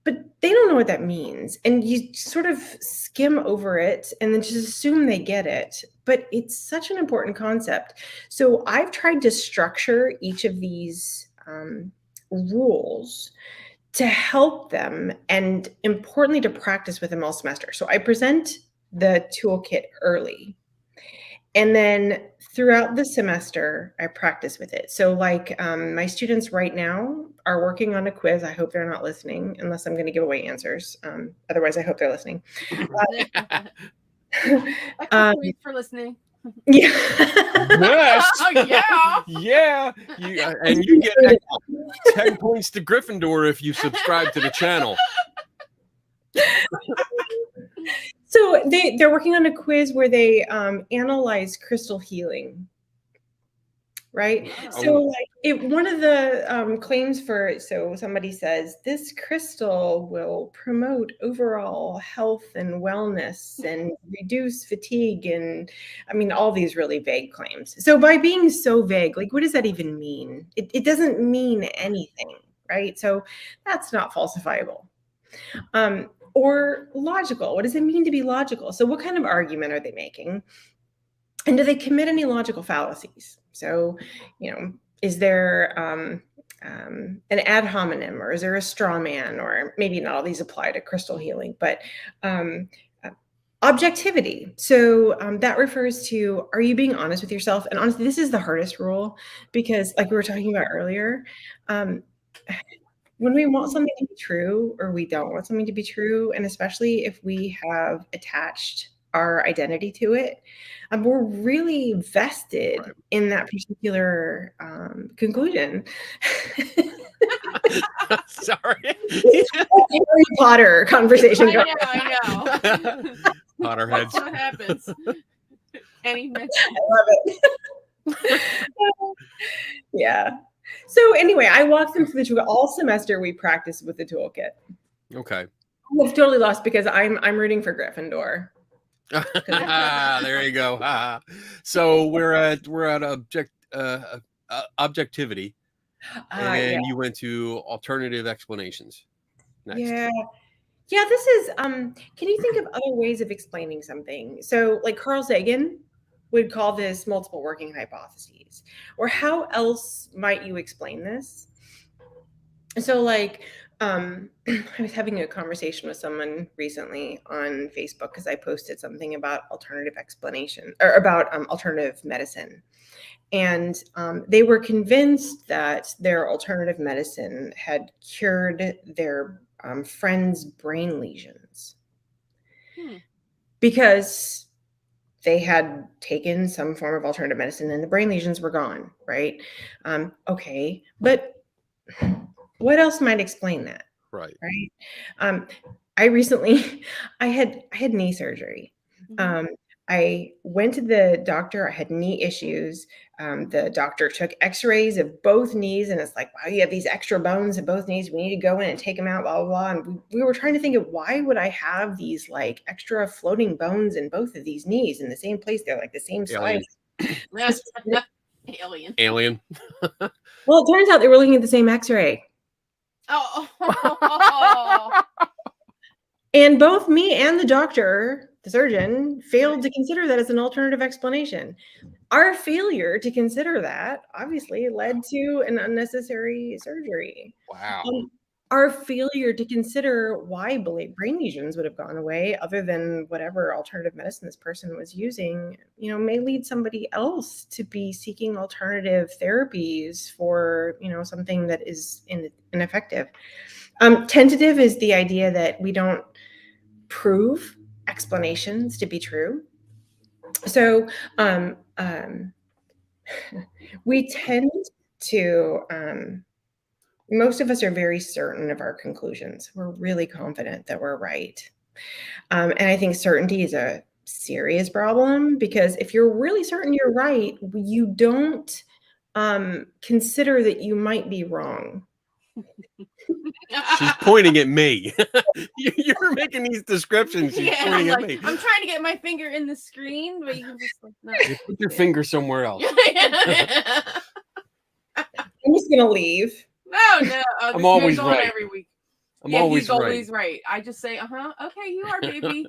but they don't know what that means. And you sort of skim over it and then just assume they get it. But it's such an important concept. So I've tried to structure each of these rules to help them, and importantly, to practice with them all semester. So I present the toolkit early. And then throughout the semester, I practice with it. So like my students right now are working on a quiz. I hope they're not listening, unless I'm going to give away answers. Otherwise, I hope they're listening. I can't wait for listening. Yeah. Yes. Yeah. Yeah. And you get 10 points to Gryffindor if you subscribe to the channel. So they're working on a quiz where they analyze crystal healing. Right. So like one of the claims so somebody says this crystal will promote overall health and wellness and reduce fatigue. And I mean, all these really vague claims. So by being so vague, like, what does that even mean? It doesn't mean anything. Right. So that's not falsifiable. Or logical. What does it mean to be logical? So what kind of argument are they making? And do they commit any logical fallacies? So, is there an ad hominem, or is there a straw man, or maybe not all these apply to crystal healing, but objectivity. So that refers to, are you being honest with yourself? And honestly, this is the hardest rule because, like we were talking about earlier, when we want something to be true or we don't want something to be true, and especially if we have attached our identity to it, we're really vested in that particular conclusion. Sorry. Harry Potter conversation. I know. Potterheads. That's what happens. Any mention. I love it. Yeah. So anyway, I walked them through the toolkit. All semester we practiced with the toolkit. Okay. I've totally lost because I'm rooting for Gryffindor. There you go. So we're at objectivity, and you went to alternative explanations. Next. Yeah. This is. Can you think of other ways of explaining something? So, like Carl Sagan would call this multiple working hypotheses, or how else might you explain this? So, like. I was having a conversation with someone recently on Facebook because I posted something about alternative explanation or about alternative medicine. And they were convinced that their alternative medicine had cured their friend's brain lesions because they had taken some form of alternative medicine and the brain lesions were gone, right? Okay, but what else might explain that? Right. I recently, I had knee surgery. I went to the doctor. I had knee issues. The doctor took x-rays of both knees, and it's like, wow, you have these extra bones in both knees. We need to go in and take them out, blah, blah, blah. And we were trying to think of why would I have these like extra floating bones in both of these knees in the same place? They're like the same size. Alien. Well, it turns out they were looking at the same x-ray. Oh. And both me and the doctor, the surgeon, failed to consider that as an alternative explanation. Our failure to consider that obviously led to an unnecessary surgery. Wow. Our failure to consider why brain lesions would have gone away, other than whatever alternative medicine this person was using, may lead somebody else to be seeking alternative therapies for, something that is ineffective. Tentative is the idea that we don't prove explanations to be true. So we tend to, most of us are very certain of our conclusions. We're really confident that we're right. And I think certainty is a serious problem because if you're really certain you're right, you don't consider that you might be wrong. She's pointing at me. You're making these descriptions. She's pointing at me. I'm trying to get my finger in the screen, but you can just no. You put your finger somewhere else. I'm just gonna leave. No. I'm always right. Every week. I'm always right. Always right. I just say, okay, you are, baby.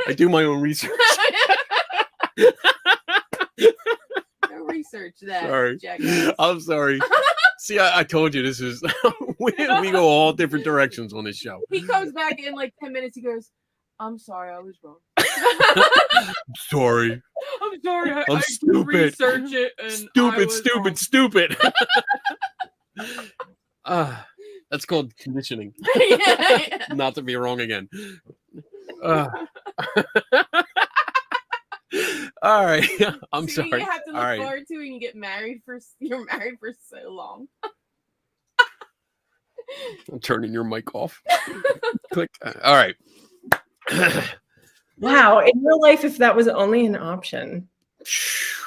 I do my own research. Go research that. Sorry. Jackass. I'm sorry. See, I told you this is we go all different directions on this show. He comes back in like 10 minutes. He goes, "I'm sorry, I was wrong." Sorry. I'm sorry. I'm stupid. Research it and stupid. That's called conditioning. Not to be wrong again. All right. I'm So sorry. you have to All look right. forward to when you get married you're married for so long. I'm turning your mic off. Click. All right. Wow. In real life, if that was only an option.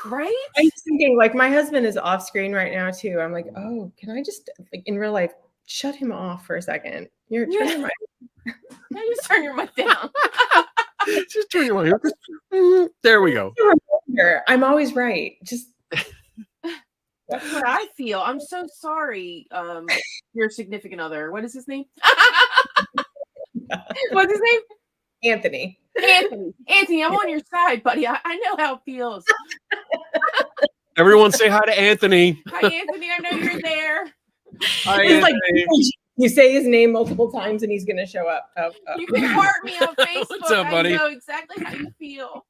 Right? I'm just thinking, like, my husband is off screen right now too. I'm like, oh, can I just, like, in real life, shut him off for a second? Turn your mic. I just turn your mic down. Just turn your mic. There we go. I'm always right. Just That's what I feel. I'm so sorry. Your significant other. What is his name? What's his name? Anthony. Anthony, I'm on your side, buddy. I know how it feels. Everyone say hi to Anthony. Hi, Anthony. I know you're there. Hi, It's like Anthony. you say his name multiple times and he's going to show up. You can heart me on Facebook. What's up, buddy? I know exactly how you feel.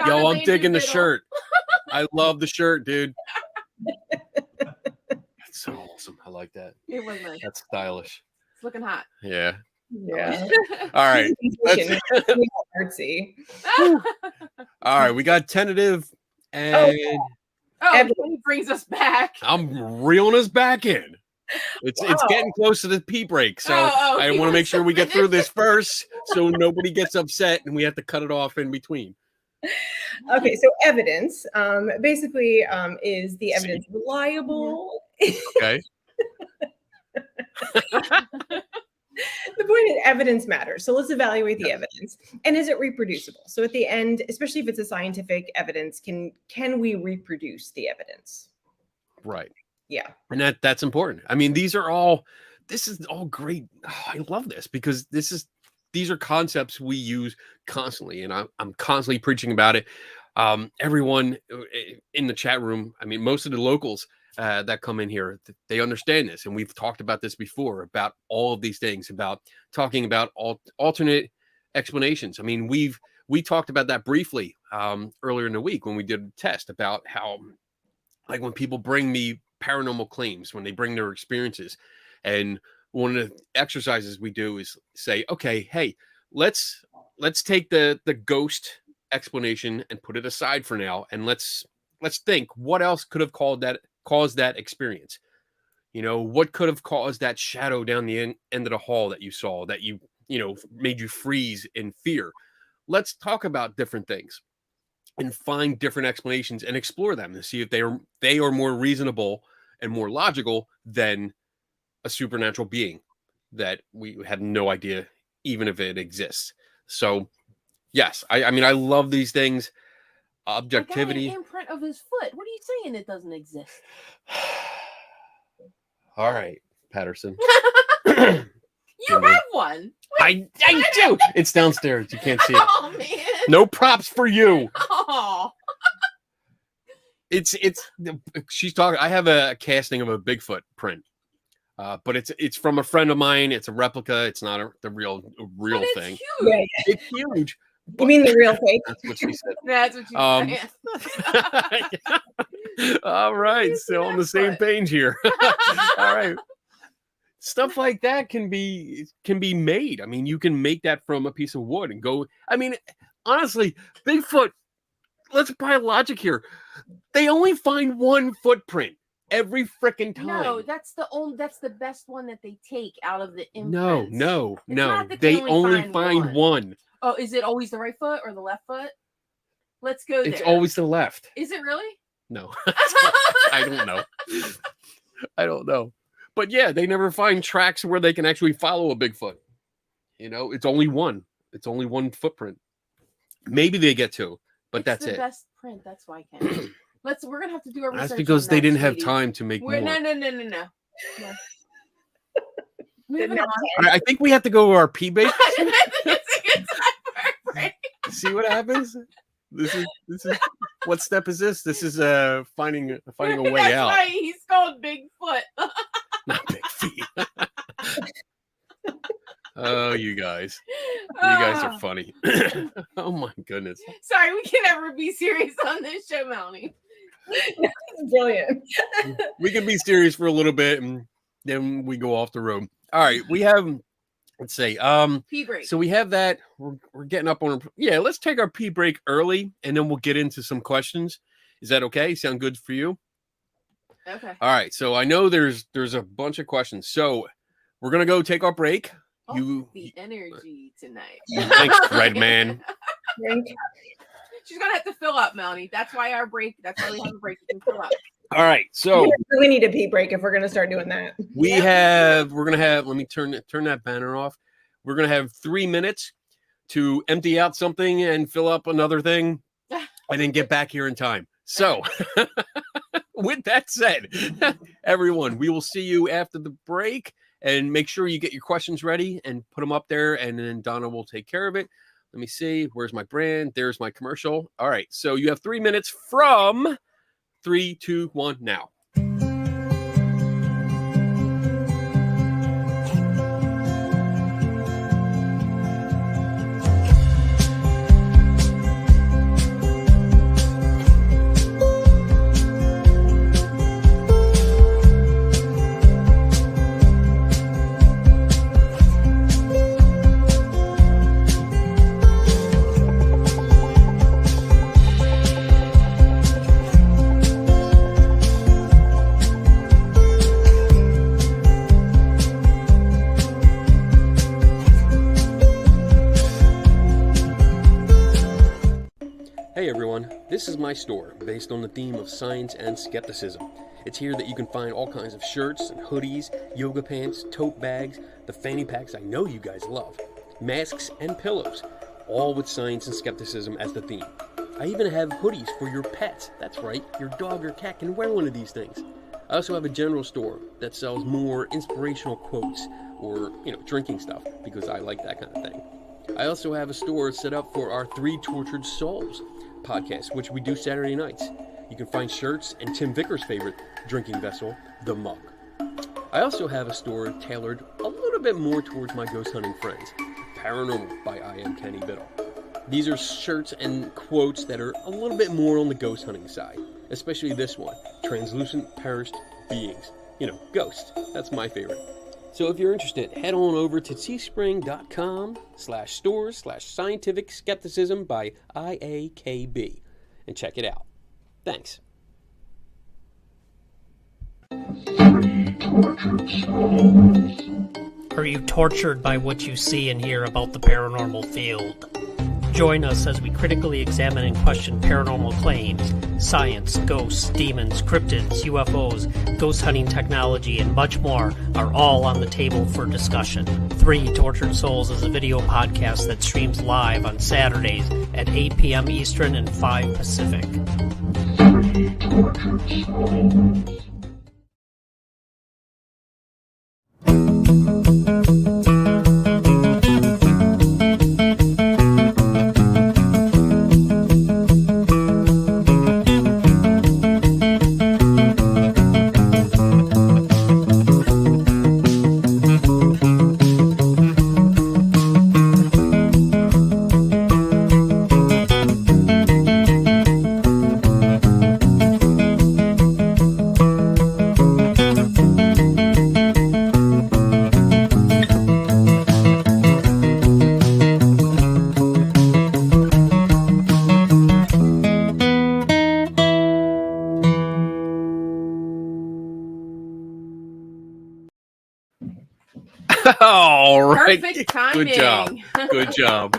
Yo, I'm digging the Middle. shirt. I love the shirt, dude. That's so awesome. I like that. It was nice. That's stylish. It's looking hot. Yeah. Yeah. All right. Artsy. All right. We got tentative, and He brings us back. I'm reeling us back in. It's getting close to the pee break, so I want to make sure we get through this first, so nobody gets upset and we have to cut it off in between. Okay, so evidence basically is the evidence reliable? Okay. The point is evidence matters. So let's evaluate the evidence. And is it reproducible? So at the end, especially if it's a scientific evidence, can we reproduce the evidence? Right. Yeah. And that's important. I mean, this is all great. Oh, I love this because these are concepts we use constantly, and I'm constantly preaching about it. Everyone in the chat room, I mean, most of the locals that come in here, they understand this, and we've talked about this before about all of these things, about talking about alternate explanations. I mean, we talked about that briefly earlier in the week when we did a test about how, like, when people bring me paranormal claims, when they bring their experiences, and one of the exercises we do is say, okay, hey, let's take the ghost explanation and put it aside for now, and let's think what else could have caused that experience. You know, what could have caused that shadow down the end of the hall that you saw, that you know made you freeze in fear. Let's talk about different things and find different explanations and explore them to see if they are more reasonable and more logical than a supernatural being that we have no idea even if it exists. So yes, I mean, I love these things. Objectivity. I got an imprint of his foot. What are you saying it doesn't exist? All right, Patterson. You have one. I do. It's downstairs. You can't see it. Oh man. No props for you. Oh. It's she's talking. I have a casting of a Bigfoot print, but it's from a friend of mine. It's a replica. It's not the real thing. Huge. Yeah, It's huge. you mean the real fake? That's what she said. That's what you said. All right, still on the same page here. All right. Stuff like that can be made. I mean, you can make that from a piece of wood and go. I mean, honestly, Bigfoot, let's apply logic here. They only find one footprint every freaking time. No, that's the best one that they take out of the imprints. No. not that They they only only find find one. Oh, is it always the right foot or the left foot? Let's go there. It's always the left. Is it really? No. I don't know. I don't know. But yeah, they never find tracks where they can actually follow a Bigfoot. You know, it's only one. It's only one footprint. Maybe they get two, but It's that's the it. best print. That's why I can't. We're gonna have to do our research. That's because on they that, didn't have sweetie. time to make more. No. Moving on. All right, I think we have to go to our P base. It's a good time for a break. See what happens. This is what step is this? This is finding a way That's out. Right. He's called Bigfoot. Not big feet. Oh, you guys are funny. Oh my goodness. Sorry, we can never be serious on this show, Melanie. Brilliant. We can be serious for a little bit and then we go off the road. All right, we have Let's see. Pee break. So we have that. We're getting up on. Yeah, let's take our pee break early, and then we'll get into some questions. Is that okay? Sound good for you? Okay. All right. So I know there's a bunch of questions. So we're gonna go take our break. The energy tonight. Thanks, Red Man. She's gonna have to fill up, Melanie. That's why our break. That's why we have a break. You can fill up. All right. So we need a pee break if we're gonna start doing that. We're gonna have. Let me turn that banner off. We're gonna have 3 minutes to empty out something and fill up another thing, and then get back here in time. So, with that said, everyone, we will see you after the break. And make sure you get your questions ready and put them up there, and then Donna will take care of it. Let me see. Where's my brand? There's my commercial. All right. So you have 3 minutes from 3, 2, 1 now. Hey everyone, this is my store based on the theme of science and skepticism. It's here that you can find all kinds of shirts and hoodies, yoga pants, tote bags, the fanny packs I know you guys love, masks and pillows, all with science and skepticism as the theme. I even have hoodies for your pets. That's right, your dog or cat can wear one of these things. I also have a general store that sells more inspirational quotes or, drinking stuff because I like that kind of thing. I also have a store set up for our Three Tortured Souls podcast, which we do Saturday nights. You can find shirts and Tim Vicker's favorite drinking vessel, the mug. I also have a store tailored a little bit more towards my ghost hunting friends, Paranormal by I Am Kenny Biddle. These are shirts and quotes that are a little bit more on the ghost hunting side, especially this one, Translucent Perished Beings. Ghosts. That's my favorite. So if you're interested, head on over to teespring.com/stores/scientific skepticism by IAKB and check it out. Thanks. Are you tortured by what you see and hear about the paranormal field? Join us as we critically examine and question paranormal claims, science, ghosts, demons, cryptids, UFOs, ghost hunting technology, and much more are all on the table for discussion. Three Tortured Souls is a video podcast that streams live on Saturdays at 8 p.m. Eastern and 5 Pacific. Three Tortured Souls. All right. Perfect timing. Good job.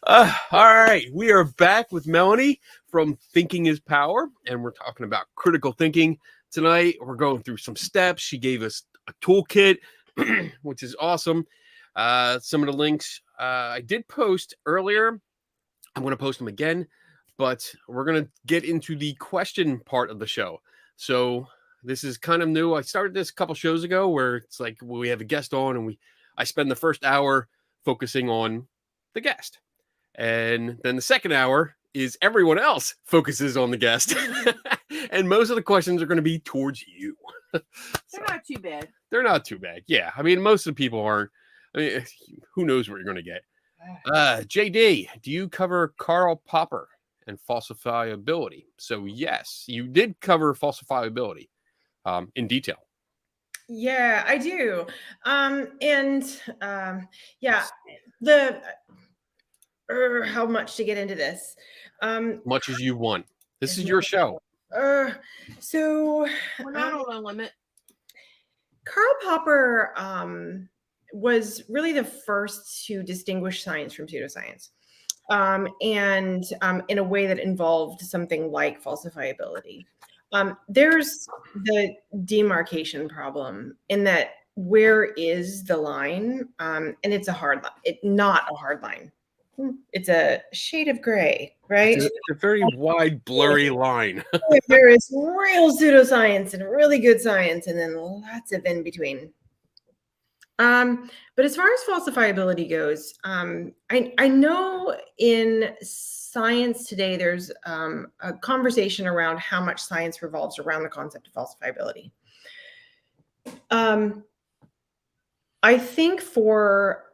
All right. We are back with Melanie from Thinking is Power, and we're talking about critical thinking tonight. We're going through some steps. She gave us a toolkit, which is awesome. Some of the links I did post earlier. I'm going to post them again, but we're going to get into the question part of the show. So this is kind of new. I started this a couple shows ago where it's like we have a guest on and I spend the first hour focusing on the guest. And then the second hour is everyone else focuses on the guest. And most of the questions are going to be towards you. They're not too bad. They're not too bad. Yeah. I mean, most of the people aren't. I mean, who knows what you're going to get. JD, do you cover Karl Popper and falsifiability? So yes, you did cover falsifiability in detail. Yeah, I do. Yeah, the how much to get into this? Much as you want. This is your show. So We're not on a limit. Karl Popper was really the first to distinguish science from pseudoscience, and in a way that involved something like falsifiability. There's the demarcation problem in that where is the line? And it's a hard line. Not a hard line. It's a shade of gray, right? It's a very wide, blurry line. There is real pseudoscience and really good science, and then lots of in between. But as far as falsifiability goes, I know in science today, there's a conversation around how much science revolves around the concept of falsifiability. I think for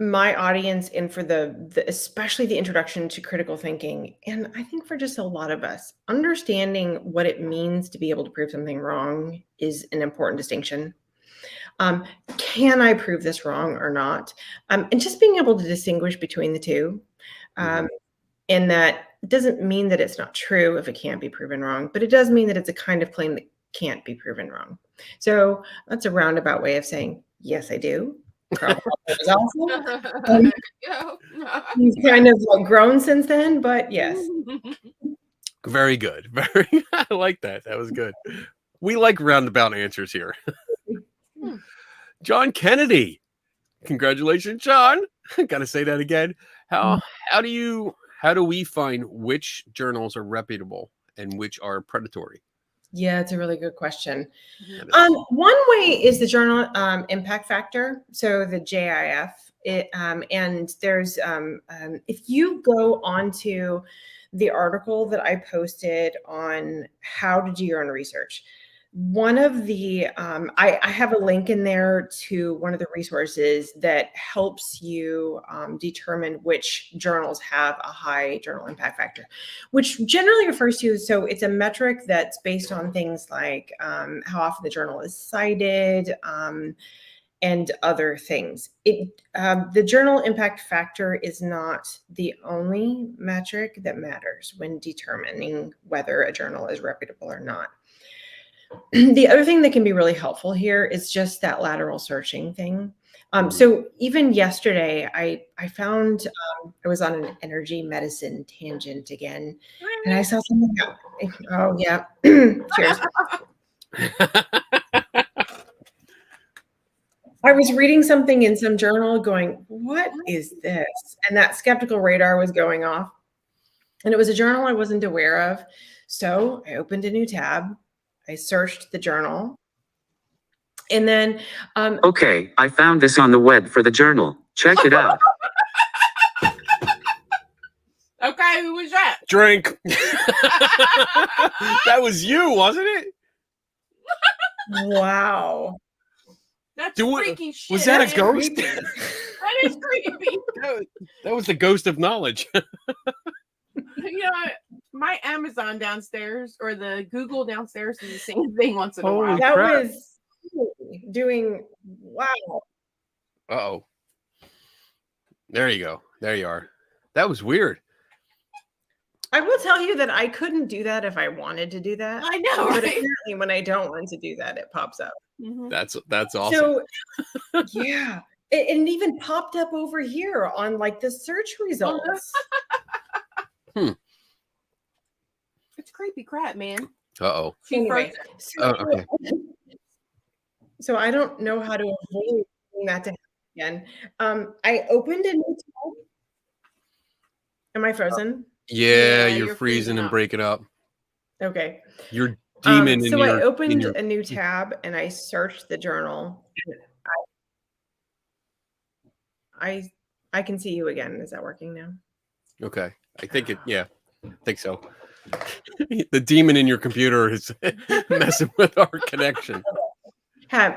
my audience and for the especially the introduction to critical thinking, and I think for just a lot of us, understanding what it means to be able to prove something wrong is an important distinction. Can I prove this wrong or not? And just being able to distinguish between the two. And that doesn't mean that it's not true if it can't be proven wrong, but it does mean that it's a kind of claim that can't be proven wrong. So that's a roundabout way of saying, yes, I do. Is awesome. He's kind of like grown since then, but yes. Very good. I like that. That was good. We like roundabout answers here. John Kennedy. Congratulations, John. Gotta say that again. How do we find which journals are reputable and which are predatory? Yeah, it's a really good question. One way is the journal impact factor, so the JIF. And there's if you go onto the article that I posted on how to do your own research, one of the I have a link in there to one of the resources that helps you determine which journals have a high journal impact factor, which generally refers to, so it's a metric that's based on things like how often the journal is cited and other things. The journal impact factor is not the only metric that matters when determining whether a journal is reputable or not. The other thing that can be really helpful here is just that lateral searching thing. So even yesterday, I found I was on an energy medicine tangent again, and I saw something. Oh yeah, cheers. I was reading something in some journal, going, "What is this?" And that skeptical radar was going off, and it was a journal I wasn't aware of. So I opened a new tab. I searched the journal, and then okay, I found this on the web for the journal. Check it out. Okay, who was that? Drink. That was you, wasn't it? Wow. That's freaky shit. Was that a ghost? That is creepy. That was the ghost of knowledge. You know, my Amazon downstairs or the Google downstairs is the same thing once in a while. That was doing wow. Uh-oh. There you go. There you are. That was weird. I will tell you that I couldn't do that if I wanted to do that. I know, But right? apparently when I don't want to do that, it pops up. That's awesome. So yeah. It even popped up over here on like the search results. It's creepy crap, man. Uh-oh. Anyway, Okay. so I don't know how to avoid doing that to happen again. I opened a new tab. Am I frozen? Yeah, Yeah, you're you're freezing and up. breaking up. Okay. You're demon in so your I opened in your a new tab and I searched the journal. I can see you again. Is that working now? Okay. I think I think so. The demon in your computer is messing with our connection. Okay.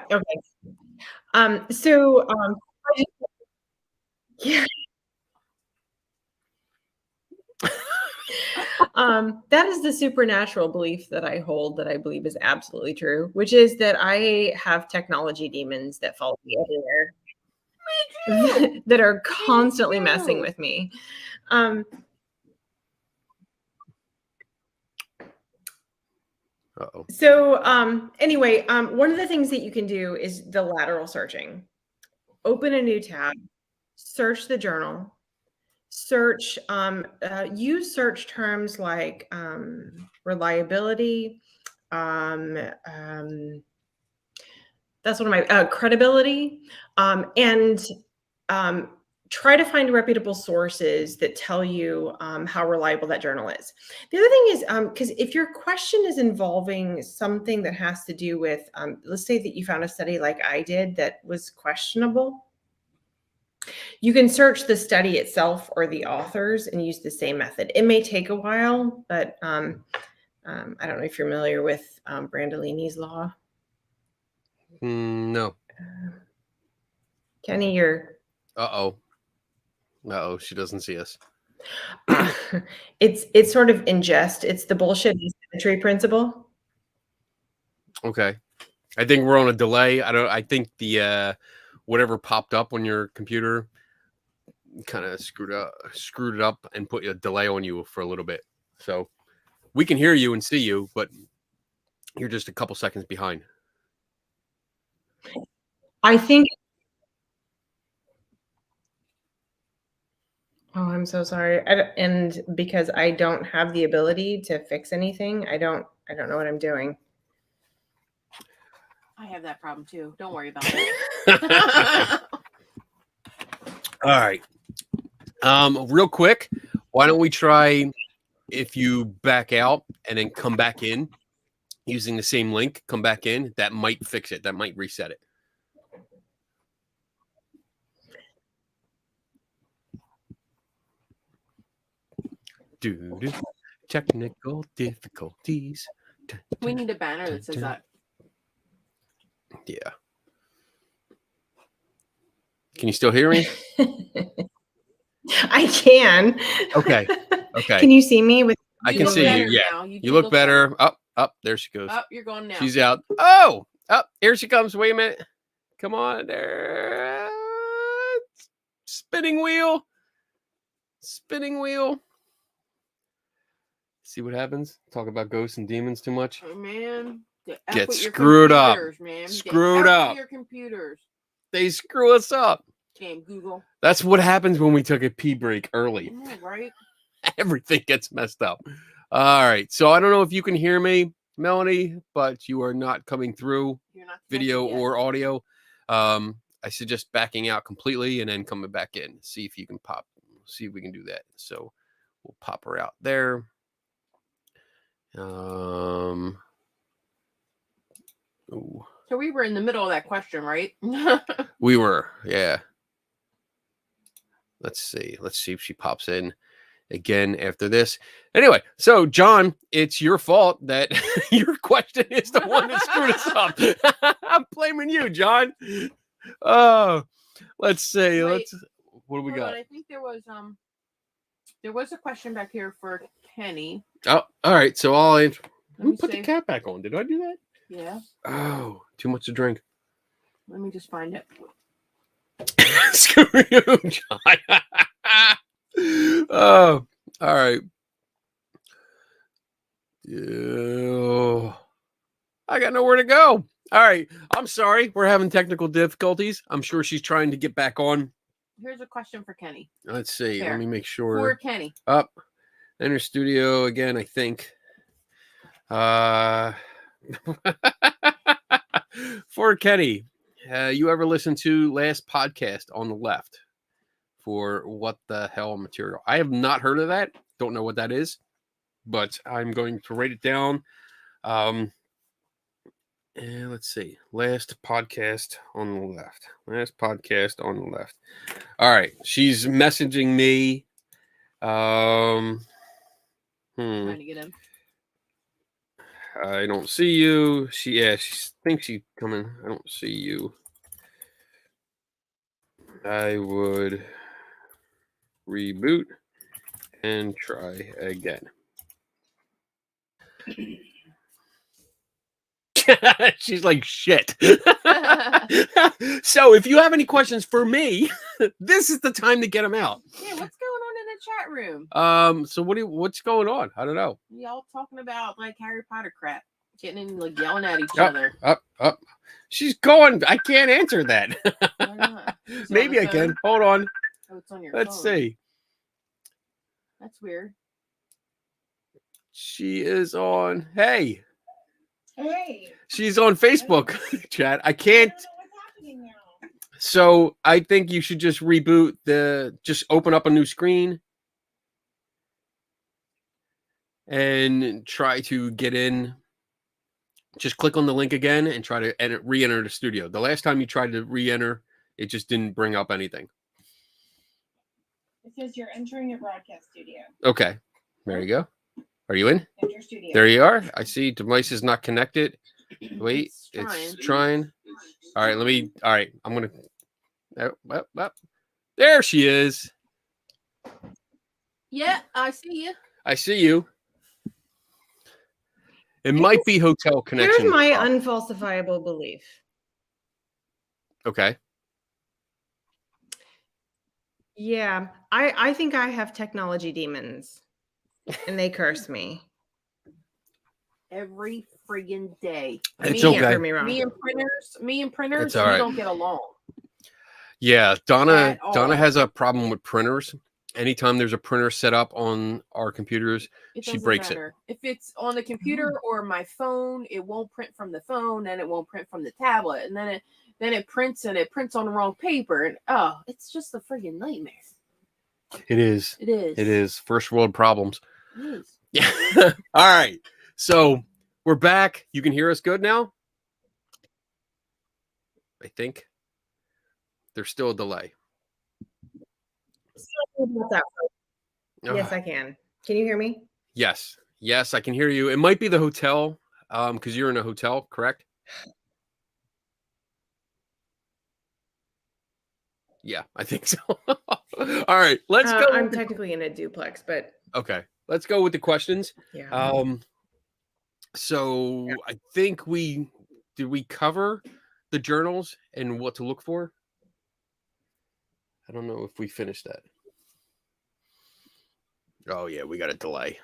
That is the supernatural belief that I hold, that I believe is absolutely true, which is that I have technology demons that follow me everywhere, that are constantly messing with me. Uh-oh. So anyway, one of the things that you can do is the lateral searching. Open a new tab, search the journal, search, use search terms like reliability, that's one of my credibility, and try to find reputable sources that tell you how reliable that journal is. The other thing is, because if your question is involving something that has to do with, let's say that you found a study like I did that was questionable, you can search the study itself or the authors and use the same method. It may take a while, but I don't know if you're familiar with Brandolini's law. No. Kenny, you're... Uh-oh. Uh-oh, she doesn't see us. It's sort of in jest. It's the bullshit asymmetry principle. Okay. I think we're on a delay. I think the whatever popped up on your computer kind of screwed it up and put a delay on you for a little bit. So we can hear you and see you, but you're just a couple seconds behind. I think... Oh, I'm so sorry. And because I don't have the ability to fix anything, I don't know what I'm doing. I have that problem too. Don't worry about it. All right. Real quick, why don't we try if you back out and then come back in using the same link, come back in, that might fix it. That might reset it. Dude, technical difficulties. We need a banner that says that. Yeah. Can you still hear me? I can. Okay. Okay. Can you see me? I can see you. Yeah. Now. You look better. Up. There she goes. Up, you're going now. She's out. Oh, up. Here she comes. Wait a minute. Come on there. Spinning wheel. Spinning wheel. See what happens? Talk about ghosts and demons too much. Oh, man. Get screwed up. Man. Screwed up. Your computers. They screw us up. Damn Google. That's what happens when we took a pee break early. Yeah, right? Everything gets messed up. All right. So I don't know if you can hear me, Melanie, but you are not coming through You're not video or audio. I suggest backing out completely and then coming back in. See if you can pop. See if we can do that. So we'll pop her out there. Ooh. So we were in the middle of that question, right? We were, yeah. Let's see if she pops in again after this. Anyway, so John, it's your fault that your question is the one that screwed us up. I'm blaming you, John. Oh, let's see. Wait, what do we got? On, I think there was a question back here for Kenny. Oh, all right. So I'll answer. Let me Put see. the cap back on. Did I do that? Yeah. Oh, too much to drink. Let me just find it. Screw you, John. Oh, all right. I got nowhere to go. All right. I'm sorry. We're having technical difficulties. I'm sure she's trying to get back on. Here's a question for Kenny. Let's see. Here. Let me make sure. For Kenny. Up. Enter studio again, I think. For Kenny, you ever listen to last podcast on the left for what the hell material? I have not heard of that. Don't know what that is, but I'm going to write it down. And let's see. Last podcast on the left. Last podcast on the left. All right. She's messaging me. Trying to get in. I don't see you. She thinks she's coming. I don't see you. I would reboot and try again. She's like, shit. So if you have any questions for me, this is the time to get them out. Yeah, what's going on in the chat room? So what's going on? I don't know. Y'all talking about like Harry Potter crap, getting in, like yelling at each other. Up. She's going. I can't answer that. Why not? It's on Maybe the I can. phone? Hold on. Oh, it's on your Let's phone. see. That's weird. She is on. Hey. Hey. She's on Facebook chat. I can't. I don't know what's happening now. So I think you should just reboot just open up a new screen and try to get in. Just click on the link again and try to re-enter the studio. The last time you tried to re-enter, it just didn't bring up anything. It says you're entering a broadcast studio. Okay. There you go. Are you in? Enter studio. There you are. I see device is not connected. Wait, it's trying. All right, I'm going to. There she is. Yeah, I see you. I see you. It might be hotel connection. Here's my unfalsifiable belief. Okay. Yeah, I think I have technology demons, and they curse me. Every friggin' day. It's You okay. can't prove me wrong. Me and printers, It's all we right. don't get along. Yeah, Donna At all. has a problem with printers. Anytime there's a printer set up on our computers, It she doesn't breaks matter. If it's on the computer or my phone, it won't print from the phone, and it won't print from the tablet, and then it prints and it prints on the wrong paper, and it's just a friggin' nightmare. it is. It is. It is first world problems. It is. Yeah. All right. So we're back. You can hear us good now? I think. There's still a delay. Yes, I can. Can you hear me? Yes. Yes, I can hear you. It might be the hotel, because you're in a hotel, correct? Yeah, I think so. All right, let's go. I'm technically in a duplex, but Okay, let's go with the questions. yeah. So I think did we cover the journals and what to look for? I don't know if we finished that. Oh yeah, we got a delay.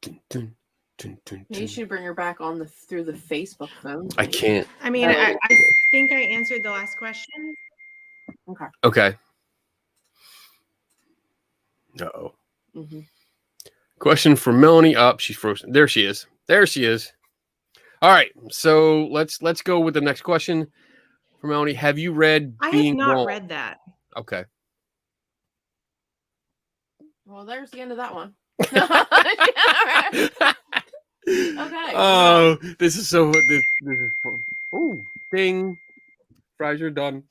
You should bring her back on through the Facebook phone. I can't. I mean, I think I answered the last question. Okay. Uh-oh. Mm-hmm. Question for Melanie. Up, she's frozen. There she is. There she is. All right. So let's go with the next question for Melanie. Have you read I Being have not Wrong? read that. Okay. Well, there's the end of that one. Okay. Oh, this is so. This is fun. Ooh, ding. Fries are done.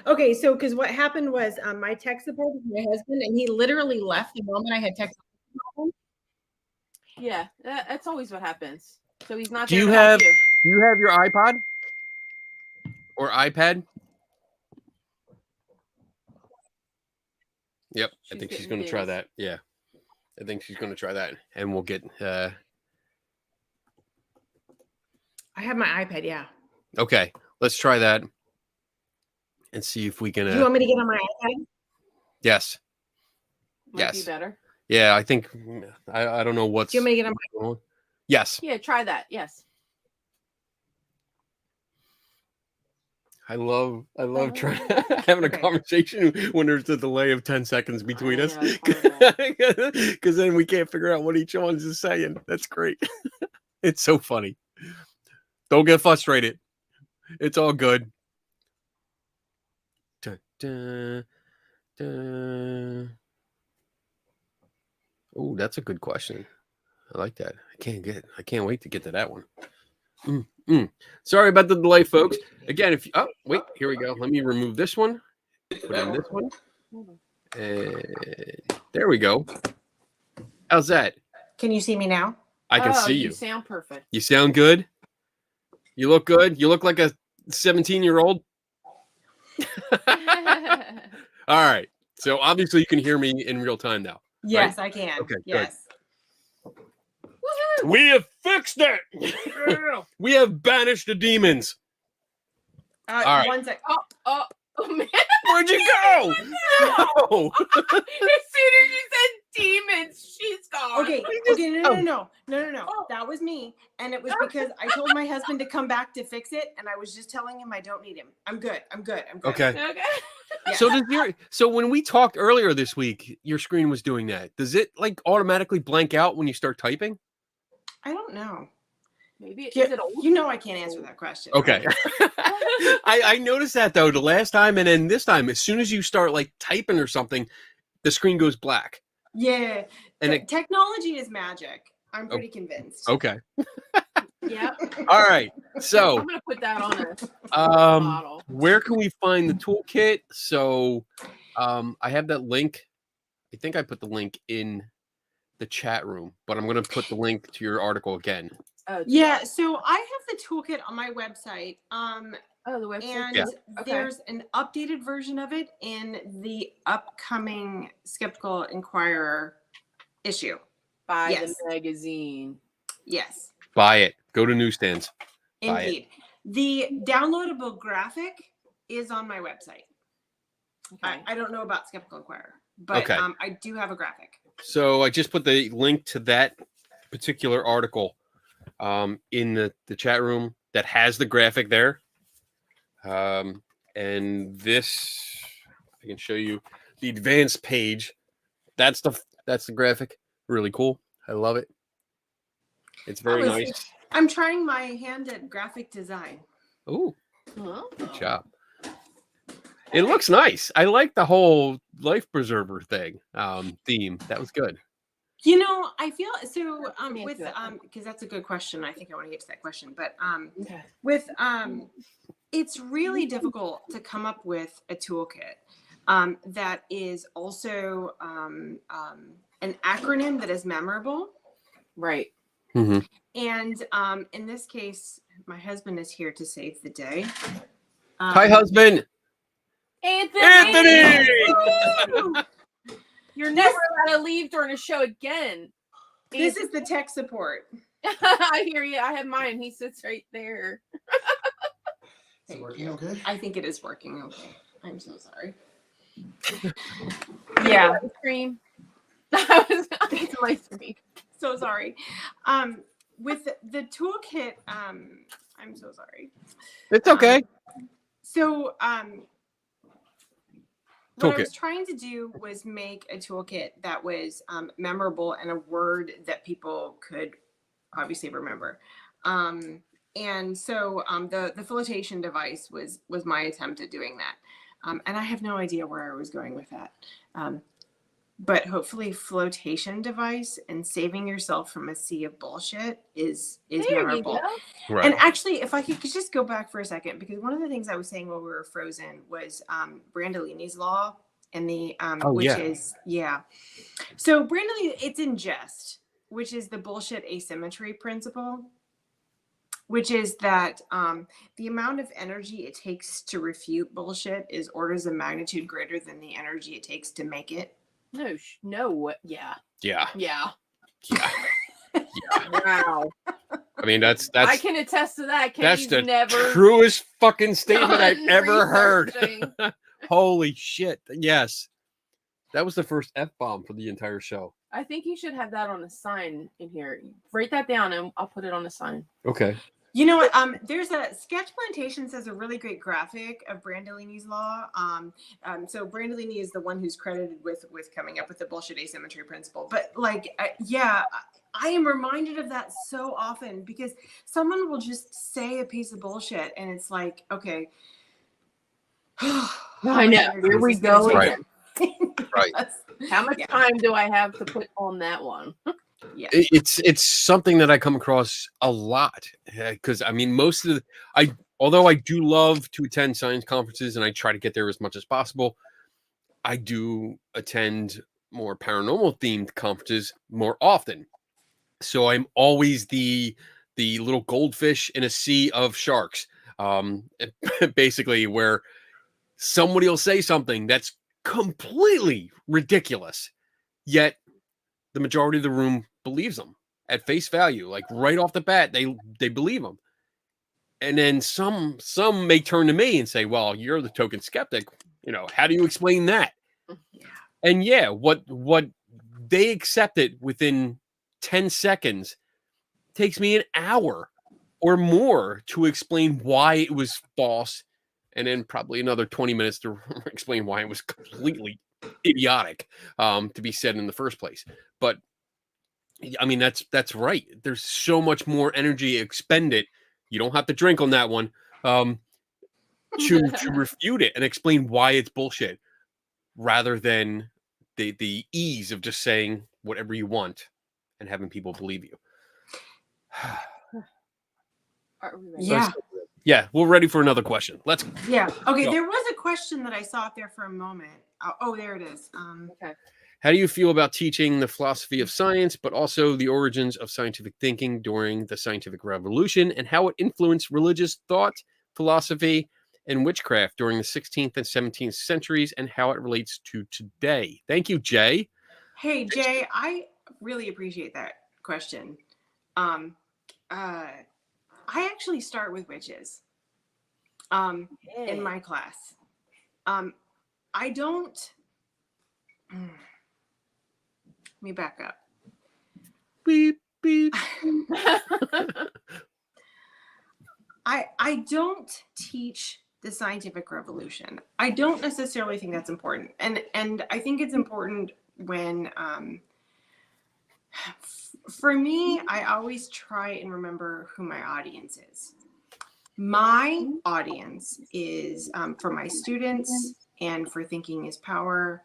Okay, so because what happened was my tech support was my husband, and he literally left the moment I had tech support. Yeah, that's always what happens. So he's not. Do there you to help have your iPod or iPad? Yep, I think she's going to try that. Yeah, I think she's going to try that, and we'll get. I have my iPad. Yeah. Okay, let's try that and see if we can. Do you want me to get on my iPad? Yes. Might be better. Yeah, I think I don't know what's. Do you want me to get on my? Yes. Yeah, try that. Yes. I love trying having a conversation when there's a delay of 10 seconds between us, because then we can't figure out what each one's is saying. That's great. It's so funny. Don't get frustrated. It's all good. Dun, dun, dun. Oh, that's a good question. I like that. I can't wait to get to that one. Sorry about the delay, folks. Again, wait, here we go. Let me remove this one. Put in this one. And there we go. How's that? Can you see me now? I can see you. You sound perfect. You sound good. You look good. You look like a 17-year-old. All right. So obviously you can hear me in real time now. Yes, I can. Okay, good. Yes. Woohoo! We have fixed it. We have banished the demons. All right. One sec. Oh man! Where'd you go? No. As soon as you said demons, she's gone. Okay. No. That was me, and it was because I told my husband to come back to fix it, and I was just telling him I don't need him. I'm good. Okay. Okay. Yeah. So when we talked earlier this week, your screen was doing that. Does it like automatically blank out when you start typing? I don't know. Maybe Yeah, is it old? you know I can't answer that question. Okay. I noticed that though the last time and then this time, as soon as you start like typing or something, the screen goes black. Yeah. And technology is magic. I'm pretty convinced. Okay. Yeah. All right. So I'm gonna put that on a model. where can we find the toolkit? So I have that link. I think I put the link in the chat room, but I'm going to put the link to your article again. Yeah, so I have the toolkit on my website. The website. And Yeah. there's an updated version of it in the upcoming Skeptical Inquirer issue. Buy Yes. the magazine. Yes, Buy it. Go to newsstands. Buy it. indeed. The downloadable graphic is on my website. Okay. I don't know about Skeptical Inquirer, but Okay. I do have a graphic. So I just put the link to that particular article in the chat room that has the graphic there. And this, I can show you the advanced page. That's the graphic. Really cool. I love it. It's very nice. I'm trying my hand at graphic design. Ooh, Oh. good job. It looks nice. I like the whole life preserver thing theme. That was good. You know, I feel so Let me with answer that. because that's a good question. I think I want to get to that question, but Okay. with it's really difficult to come up with a toolkit that is also an acronym that is memorable. Right. Mm-hmm. And in this case, my husband is here to save the day. Hi, husband. Anthony! Woo! You're never allowed to leave during a show again. This is the tech support. I hear you. I have mine. He sits right there. Is it working okay? I think it is working okay. I'm so sorry. Yeah. Ice cream. I need some ice cream. So sorry. With the toolkit, I'm so sorry. It's okay. So what I Toolkit. was trying to do was make a toolkit that was memorable and a word that people could obviously remember. And so the flotation device was my attempt at doing that. And I have no idea where I was going with that. But hopefully flotation device and saving yourself from a sea of bullshit is memorable. Right. And actually, if I could just go back for a second, because one of the things I was saying while we were frozen was Brandolini's law and the So Brandolini, it's in jest, which is the bullshit asymmetry principle, which is that the amount of energy it takes to refute bullshit is orders of magnitude greater than the energy it takes to make it. No. Yeah. Yeah. Yeah. Yeah. Wow. I mean, that's I can attest to that. that's the never truest fucking statement I've done ever heard. researching. Holy shit. Yes. That was the first F-bomb for the entire show. I think you should have that on a sign in here. Write that down and I'll put it on the sign. Okay. You know what? There's a Sketch Plantations has a really great graphic of Brandolini's law. So Brandolini is the one who's credited with coming up with the bullshit asymmetry principle. But I am reminded of that so often because someone will just say a piece of bullshit and it's like, okay. I know. Here we go. Right. Right. How much time do I have to put on that one? Yeah. It's something that I come across a lot because I mean although I do love to attend science conferences and I try to get there as much as possible, I do attend more paranormal themed conferences more often. So I'm always the little goldfish in a sea of sharks. Basically where somebody will say something that's completely ridiculous. Yet the majority of the room believes them at face value, like right off the bat, they believe them. And then some may turn to me and say, well, you're the token skeptic. How do you explain that? Yeah. And yeah, what they accept it within 10 seconds takes me an hour or more to explain why it was false, and then probably another 20 minutes to explain why it was completely idiotic to be said in the first place. But I mean, that's right. There's so much more energy expended. You don't have to drink on that one to refute it and explain why it's bullshit, rather than the ease of just saying whatever you want and having people believe you. Are we ready? Yeah. Yeah, we're ready for another question. Let's Yeah. Okay. go. There was a question that I saw up there for a moment. Oh, there it is. Okay. How do you feel about teaching the philosophy of science, but also the origins of scientific thinking during the scientific revolution, and how it influenced religious thought, philosophy, and witchcraft during the 16th and 17th centuries, and how it relates to today? Thank you, Jay. Hey, Jay, I really appreciate that question. I actually start with witches in my class. I don't. Let me back up. Beep, beep. I don't teach the scientific revolution. I don't necessarily think that's important, and I think it's important when for me, I always try and remember who my audience is. My audience is for my students and for Thinking is Power,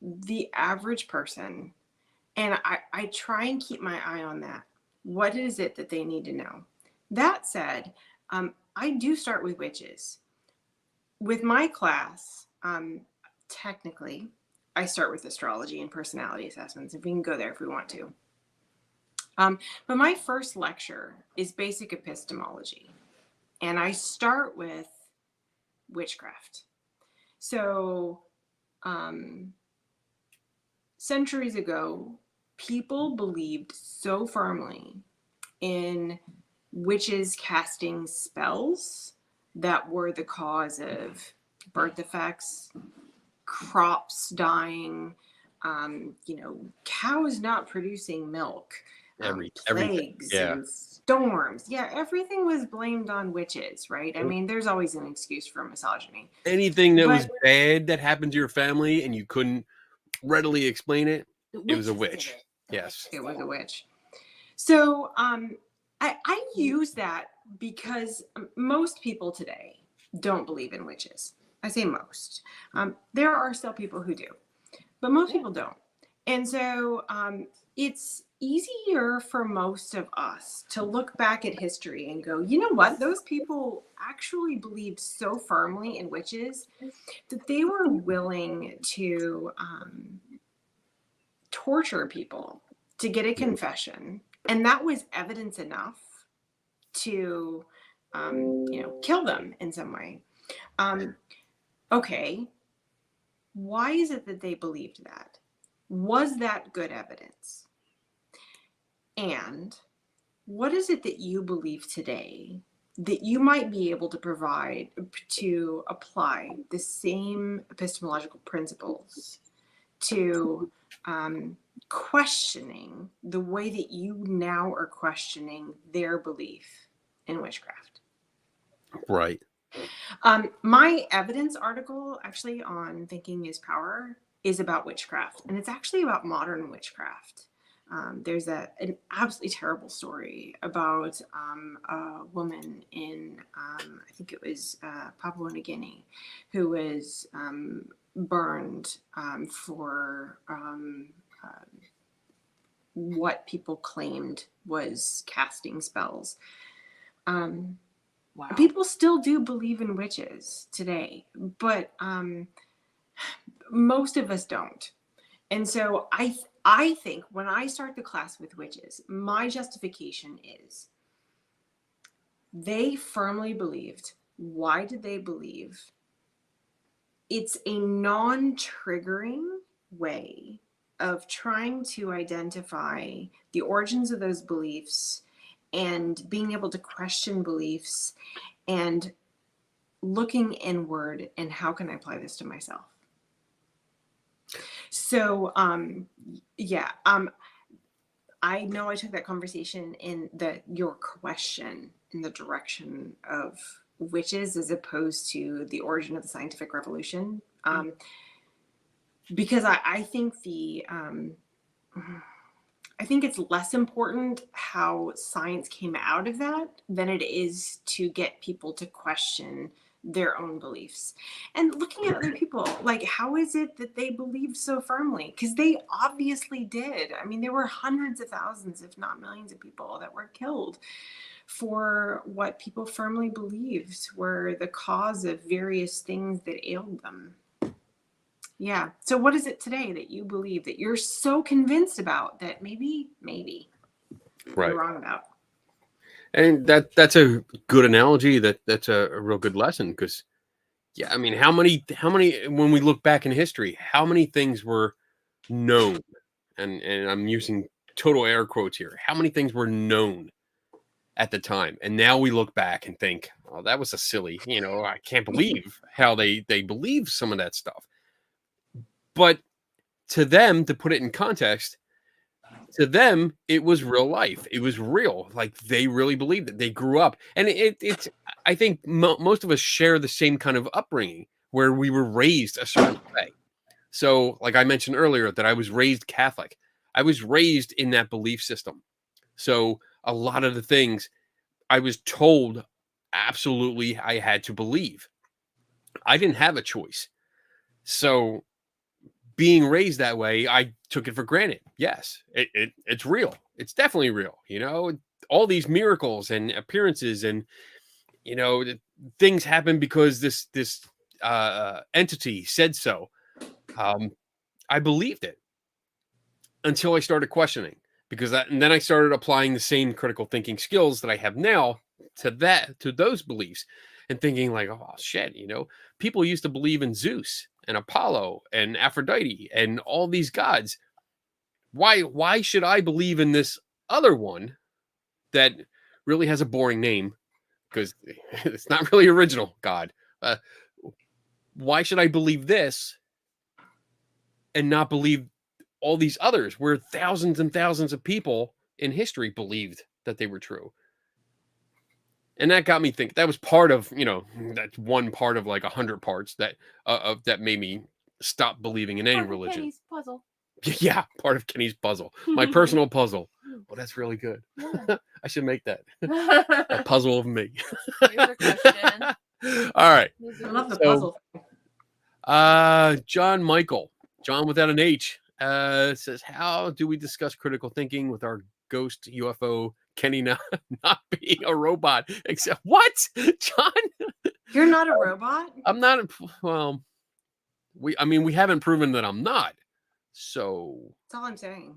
the average person. And I try and keep my eye on that. What is it that they need to know? That said, I do start with witches. With my class, technically, I start with astrology and personality assessments, if we can go there if we want to. But my first lecture is basic epistemology, and I start with witchcraft. So centuries ago, people believed so firmly in witches casting spells that were the cause of birth defects, crops dying, cows not producing milk, plagues and storms. Yeah, everything was blamed on witches, right? I mean, there's always an excuse for misogyny. Anything that was bad that happened to your family and you couldn't readily explain it, it was a witch. Yes. It was a witch. So I use that because most people today don't believe in witches. I say most. There are still people who do, but most people don't. And so it's easier for most of us to look back at history and go, you know what? Those people actually believed so firmly in witches that they were willing to torture people to get a confession. And that was evidence enough to, kill them in some way. Okay, why is it that they believed that? Was that good evidence? And what is it that you believe today that you might be able to provide to apply the same epistemological principles to questioning the way that you now are questioning their belief in witchcraft? Right. My evidence article actually on Thinking is Power is about witchcraft, and it's actually about modern witchcraft. There's an absolutely terrible story about a woman in, I think it was Papua New Guinea, who was burned for what people claimed was casting spells. Wow. People still do believe in witches today, but most of us don't. And so I think when I start the class with witches, my justification is they firmly believed. Why did they believe? it's a non-triggering way of trying to identify the origins of those beliefs and being able to question beliefs and looking inward and how can I apply this to myself? So, I know I took that conversation in your question in the direction of witches as opposed to the origin of the scientific revolution. Because I think I think it's less important how science came out of that than it is to get people to question their own beliefs and looking at other people. Like, how is it that they believed so firmly? Because they obviously did. I mean, there were hundreds of thousands, if not millions of people that were killed for what people firmly believed were the cause of various things that ailed them. Yeah. So what is it today that you believe that you're so convinced about that maybe Right. you're wrong about? And that's a good analogy. That's a real good lesson because, yeah, I mean, how many when we look back in history, how many things were known, and I'm using total air quotes here. How many things were known at the time, and now we look back and think, oh, that was a silly. I can't believe how they believe some of that stuff. But to them, to put it in context, to them, it was real life. It was real. Like they really believed it. They grew up. And it's, I think most of us share the same kind of upbringing where we were raised a certain way. So like I mentioned earlier that I was raised Catholic. I was raised in that belief system. So a lot of the things I was told absolutely I had to believe. I didn't have a choice. So being raised that way, I took it for granted. Yes, it's real. It's definitely real. All these miracles and appearances and, things happen because this entity said so. I believed it until I started questioning and then I started applying the same critical thinking skills that I have now to those beliefs and thinking like, oh shit, people used to believe in Zeus and Apollo and Aphrodite and all these gods. Why should I believe in this other one that really has a boring name because it's not really original God? Why should I believe this and not believe all these others where thousands and thousands of people in history believed that they were true? And that got me thinking. That was part of, that's one part of like 100 parts that made me stop believing in any religion. Kenny's puzzle. Yeah, part of Kenny's puzzle. My personal puzzle. Well, that's really good. Yeah. I should make that. A puzzle of me. Here's a question. All right. I love the puzzle. John without an H, says, how do we discuss critical thinking with our ghost UFO Kenny not being a robot? Except what? John? You're not a robot? I'm not. Well, we haven't proven that I'm not. So that's all I'm saying.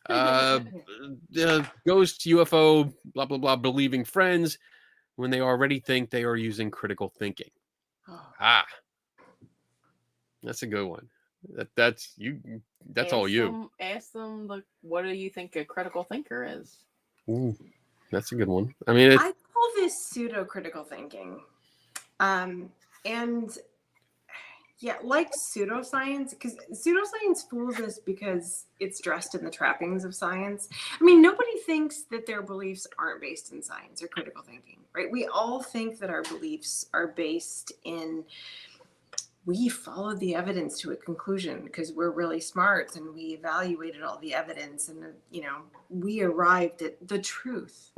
The ghost UFO blah blah blah believing friends when they already think they are using critical thinking. That's a good one. That's you. That's all you. Ask them like, what do you think a critical thinker is? Ooh, that's a good one. I mean, I call this pseudo-critical thinking, and yeah, like pseudoscience, because pseudoscience fools us because it's dressed in the trappings of science. I mean, nobody thinks that their beliefs aren't based in science or critical thinking, right? We all think that our beliefs are based in, we followed the evidence to a conclusion because we're really smart and we evaluated all the evidence and, we arrived at the truth.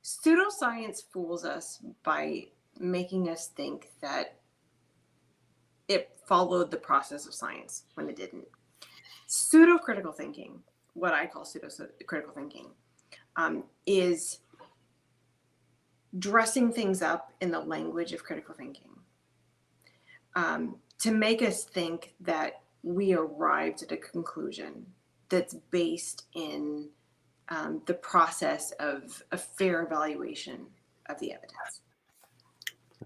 Pseudoscience fools us by making us think that it followed the process of science when it didn't. Pseudo-critical thinking, what I call pseudo-critical thinking, is dressing things up in the language of critical thinking to make us think that we arrived at a conclusion that's based in the process of a fair evaluation of the evidence.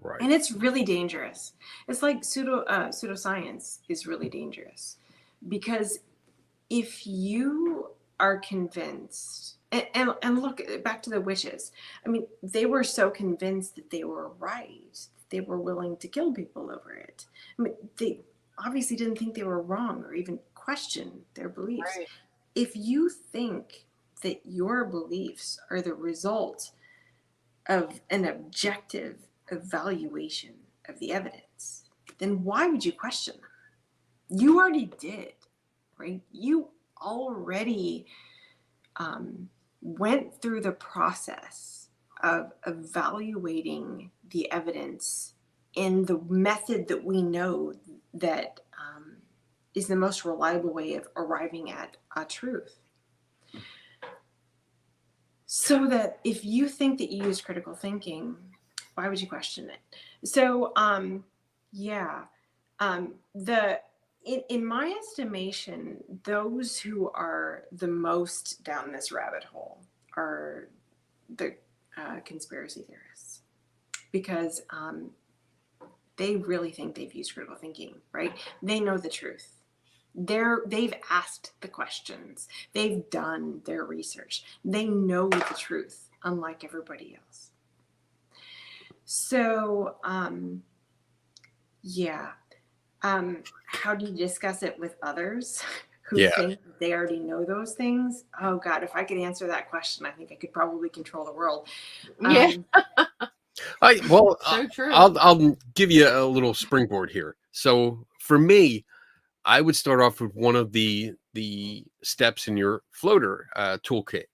Right. And it's really dangerous. It's like pseudoscience is really dangerous, because if you are convinced, and look back to the witches. I mean, they were so convinced that they were right, they were willing to kill people over it. I mean, they obviously didn't think they were wrong or even question their beliefs. Right. If you think that your beliefs are the result of an objective evaluation of the evidence, then why would you question them? You already did, right? You already went through the process of evaluating the evidence in the method that we know that is the most reliable way of arriving at a truth. So that if you think that you use critical thinking, why would you question it? So, in my estimation, those who are the most down this rabbit hole are the conspiracy theorists, because they really think they've used critical thinking, right? They know the truth. They've asked the questions. They've done their research. They know the truth, unlike everybody else. So, how do you discuss it with others who think they already know those things? Oh God, if I could answer that question, I think I could probably control the world. Yeah. So true. I'll give you a little springboard here. So for me, I would start off with one of the steps in your floater toolkit,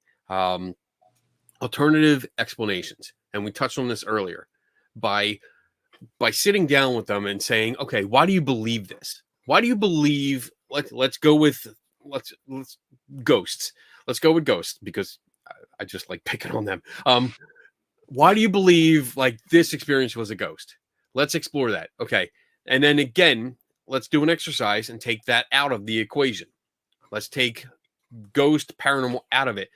alternative explanations, and we touched on this earlier. By sitting down with them and saying, okay, why do you believe this? Why do you believe? Let's go with ghosts. Let's go with ghosts, because I just like picking on them. Why do you believe like this experience was a ghost? Let's explore that. Okay, and then again, let's do an exercise and take that out of the equation. Let's take ghost, paranormal out of it.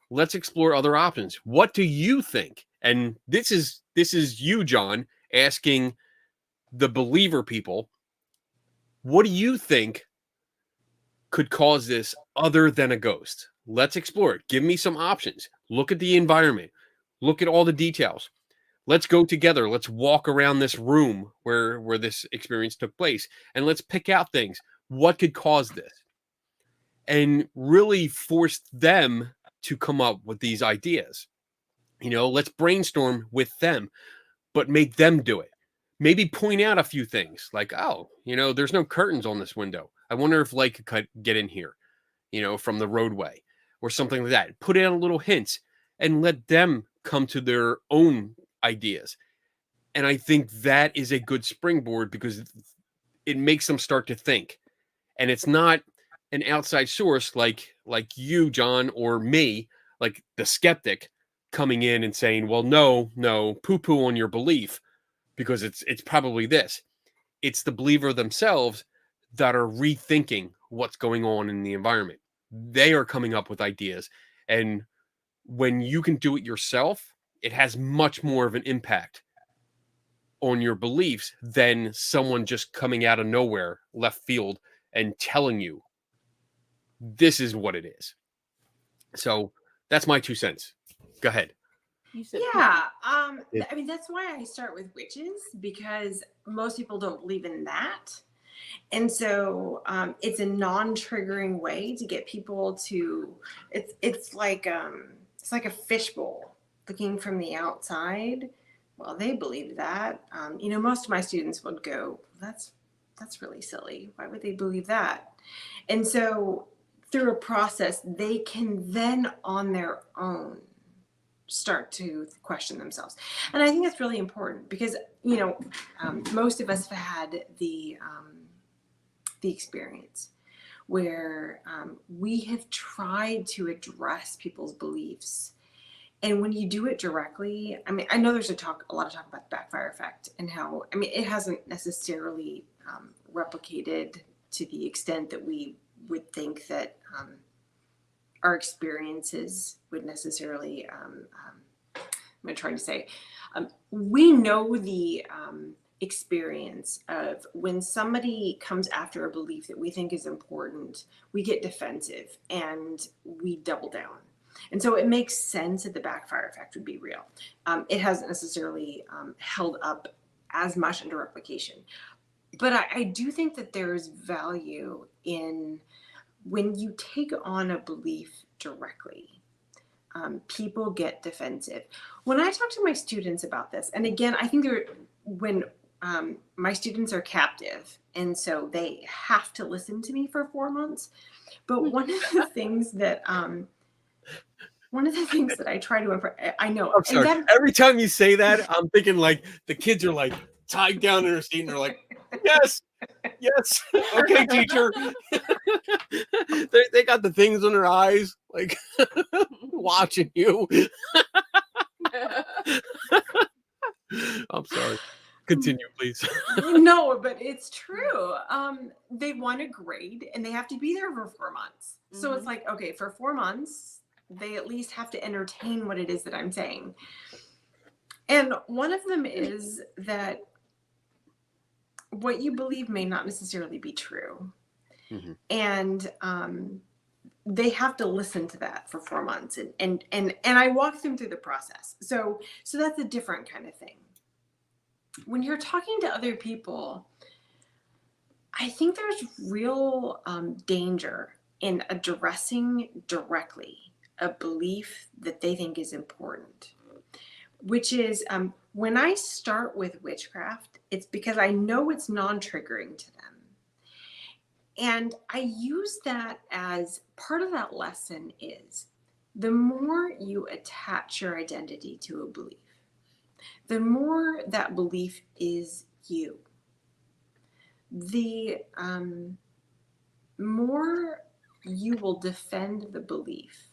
Let's explore other options. What do you think? And this is you, John, asking the believer people, what do you think could cause this other than a ghost? Let's explore it. Give me some options. Look at the environment. Look at all the details. Let's go together. Let's walk around this room where this experience took place, and let's pick out things. What could cause this? And really force them to come up with these ideas. Let's brainstorm with them, but make them do it. Maybe point out a few things like, oh, there's no curtains on this window. I wonder if light could get in here, from the roadway or something like that. Put in little hints and let them come to their own ideas. And I think that is a good springboard, because it makes them start to think. And it's not an outside source like you, John, or me, like the skeptic coming in and saying, well, no, poo-poo on your belief, because it's probably this. It's the believer themselves that are rethinking what's going on in the environment. They are coming up with ideas. And when you can do it yourself, it has much more of an impact on your beliefs than someone just coming out of nowhere, left field, and telling you this is what it is. So that's my 2 cents. Go ahead. I mean, that's why I start with witches, because most people don't believe in that. And so it's a non-triggering way to get people to, it's like a fishbowl looking from the outside. Well, they believe that. Most of my students would go, that's really silly. Why would they believe that? And so through a process, they can then on their own start to question themselves. And I think that's really important, because, most of us have had the experience where we have tried to address people's beliefs. And when you do it directly, I mean, I know there's a lot of talk about the backfire effect and how, I mean, it hasn't necessarily replicated to the extent that we would think that our experiences would necessarily going to try to say. We know the experience of when somebody comes after a belief that we think is important, we get defensive and we double down. And so it makes sense that the backfire effect would be real. It hasn't necessarily held up as much under replication. But I do think that there's value in when you take on a belief directly, people get defensive. When I talk to my students about this, and again, I think when my students are captive, and so they have to listen to me for 4 months. But one of the things that I try to, I know. I'm sorry. Every time you say that, I'm thinking like the kids are like tied down in their seat and they're like, yes, okay, teacher. they got the things in their eyes, like watching you. I'm sorry. Continue, please. No, but it's true. They want a grade and they have to be there for 4 months. Mm-hmm. So it's like, okay, for 4 months, they at least have to entertain what it is that I'm saying. And one of them is that what you believe may not necessarily be true. Mm-hmm. And they have to listen to that for 4 months. And I walk them through the process. So that's a different kind of thing. When you're talking to other people, I think there's real danger in addressing directly a belief that they think is important, which is when I start with witchcraft, it's because I know it's non-triggering to them. And I use that as part of that lesson is the more you attach your identity to a belief, the more that belief is you, the more you will defend the belief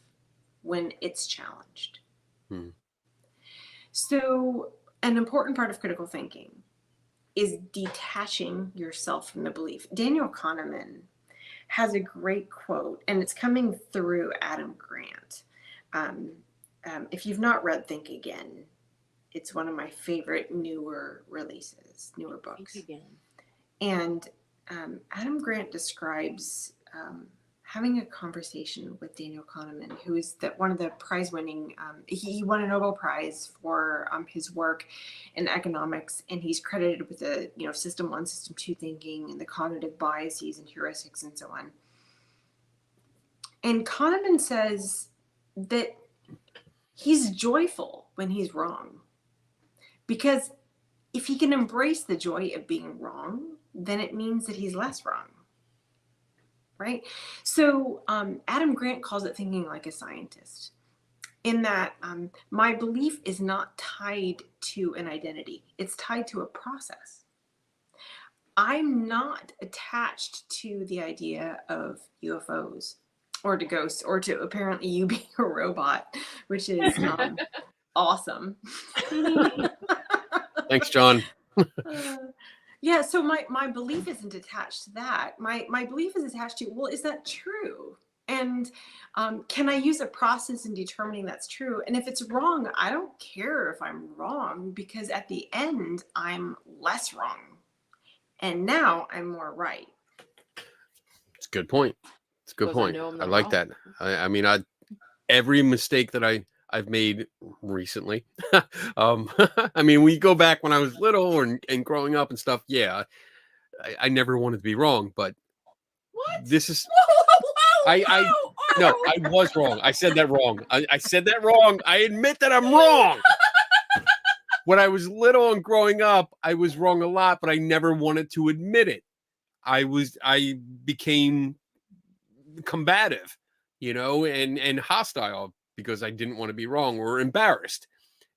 when it's challenged. Hmm. So an important part of critical thinking is detaching yourself from the belief. Daniel Kahneman has a great quote, and it's coming through Adam Grant. If you've not read Think Again, it's one of my favorite newer releases, newer books. Think Again. And Adam Grant describes having a conversation with Daniel Kahneman, who is one of the prize-winning, he won a Nobel Prize for his work in economics, and he's credited with the system 1, system 2 thinking, and the cognitive biases and heuristics and so on. And Kahneman says that he's joyful when he's wrong, because if he can embrace the joy of being wrong, then it means that he's less wrong. Right? So Adam Grant calls it thinking like a scientist, in that my belief is not tied to an identity. It's tied to a process. I'm not attached to the idea of UFOs or to ghosts or to apparently you being a robot, which is awesome. Thanks, John. Yeah, so my belief isn't attached to that. My belief is attached to, well, is that true? And can I use a process in determining that's true? And if it's wrong, I don't care if I'm wrong, because at the end, I'm less wrong. And now I'm more right. It's a good point. It's a good point. I like that. I mean, every mistake that I've made recently. I mean, we go back when I was little and growing up and stuff. Yeah, I never wanted to be wrong, but what? This is. I was wrong. I said that wrong. I said that wrong. I admit that I'm wrong. When I was little and growing up, I was wrong a lot, but I never wanted to admit it. I became combative, and hostile, because I didn't want to be wrong or embarrassed,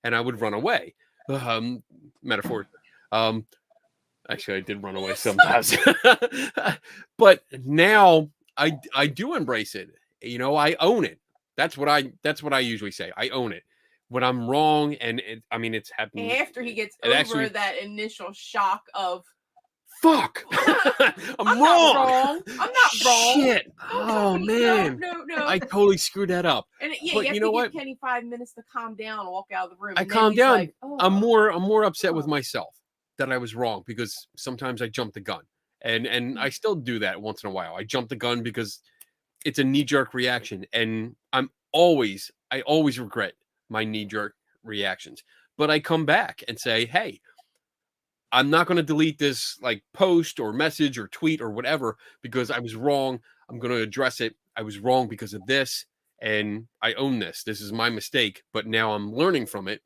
and I would run away. Metaphorically. Actually, I did run away sometimes. But now I do embrace it. I own it. That's what I usually say. I own it. When I'm wrong, and it's happening after he gets over that initial shock of fuck. I'm wrong. I'm not wrong. Shit. Oh man. No. I totally screwed that up. And yeah, But you have you know to what? give Kenny 5 minutes to calm down and walk out of the room. I And then calmed he's down. like, oh. I'm more upset with myself that I was wrong because sometimes I jump the gun. And I still do that once in a while. I jump the gun because it's a knee-jerk reaction. And I always regret my knee-jerk reactions. But I come back and say, hey, I'm not going to delete this like post or message or tweet or whatever because I was wrong. I'm going to address it. I was wrong because of this. And I own this. This is my mistake. But now I'm learning from it.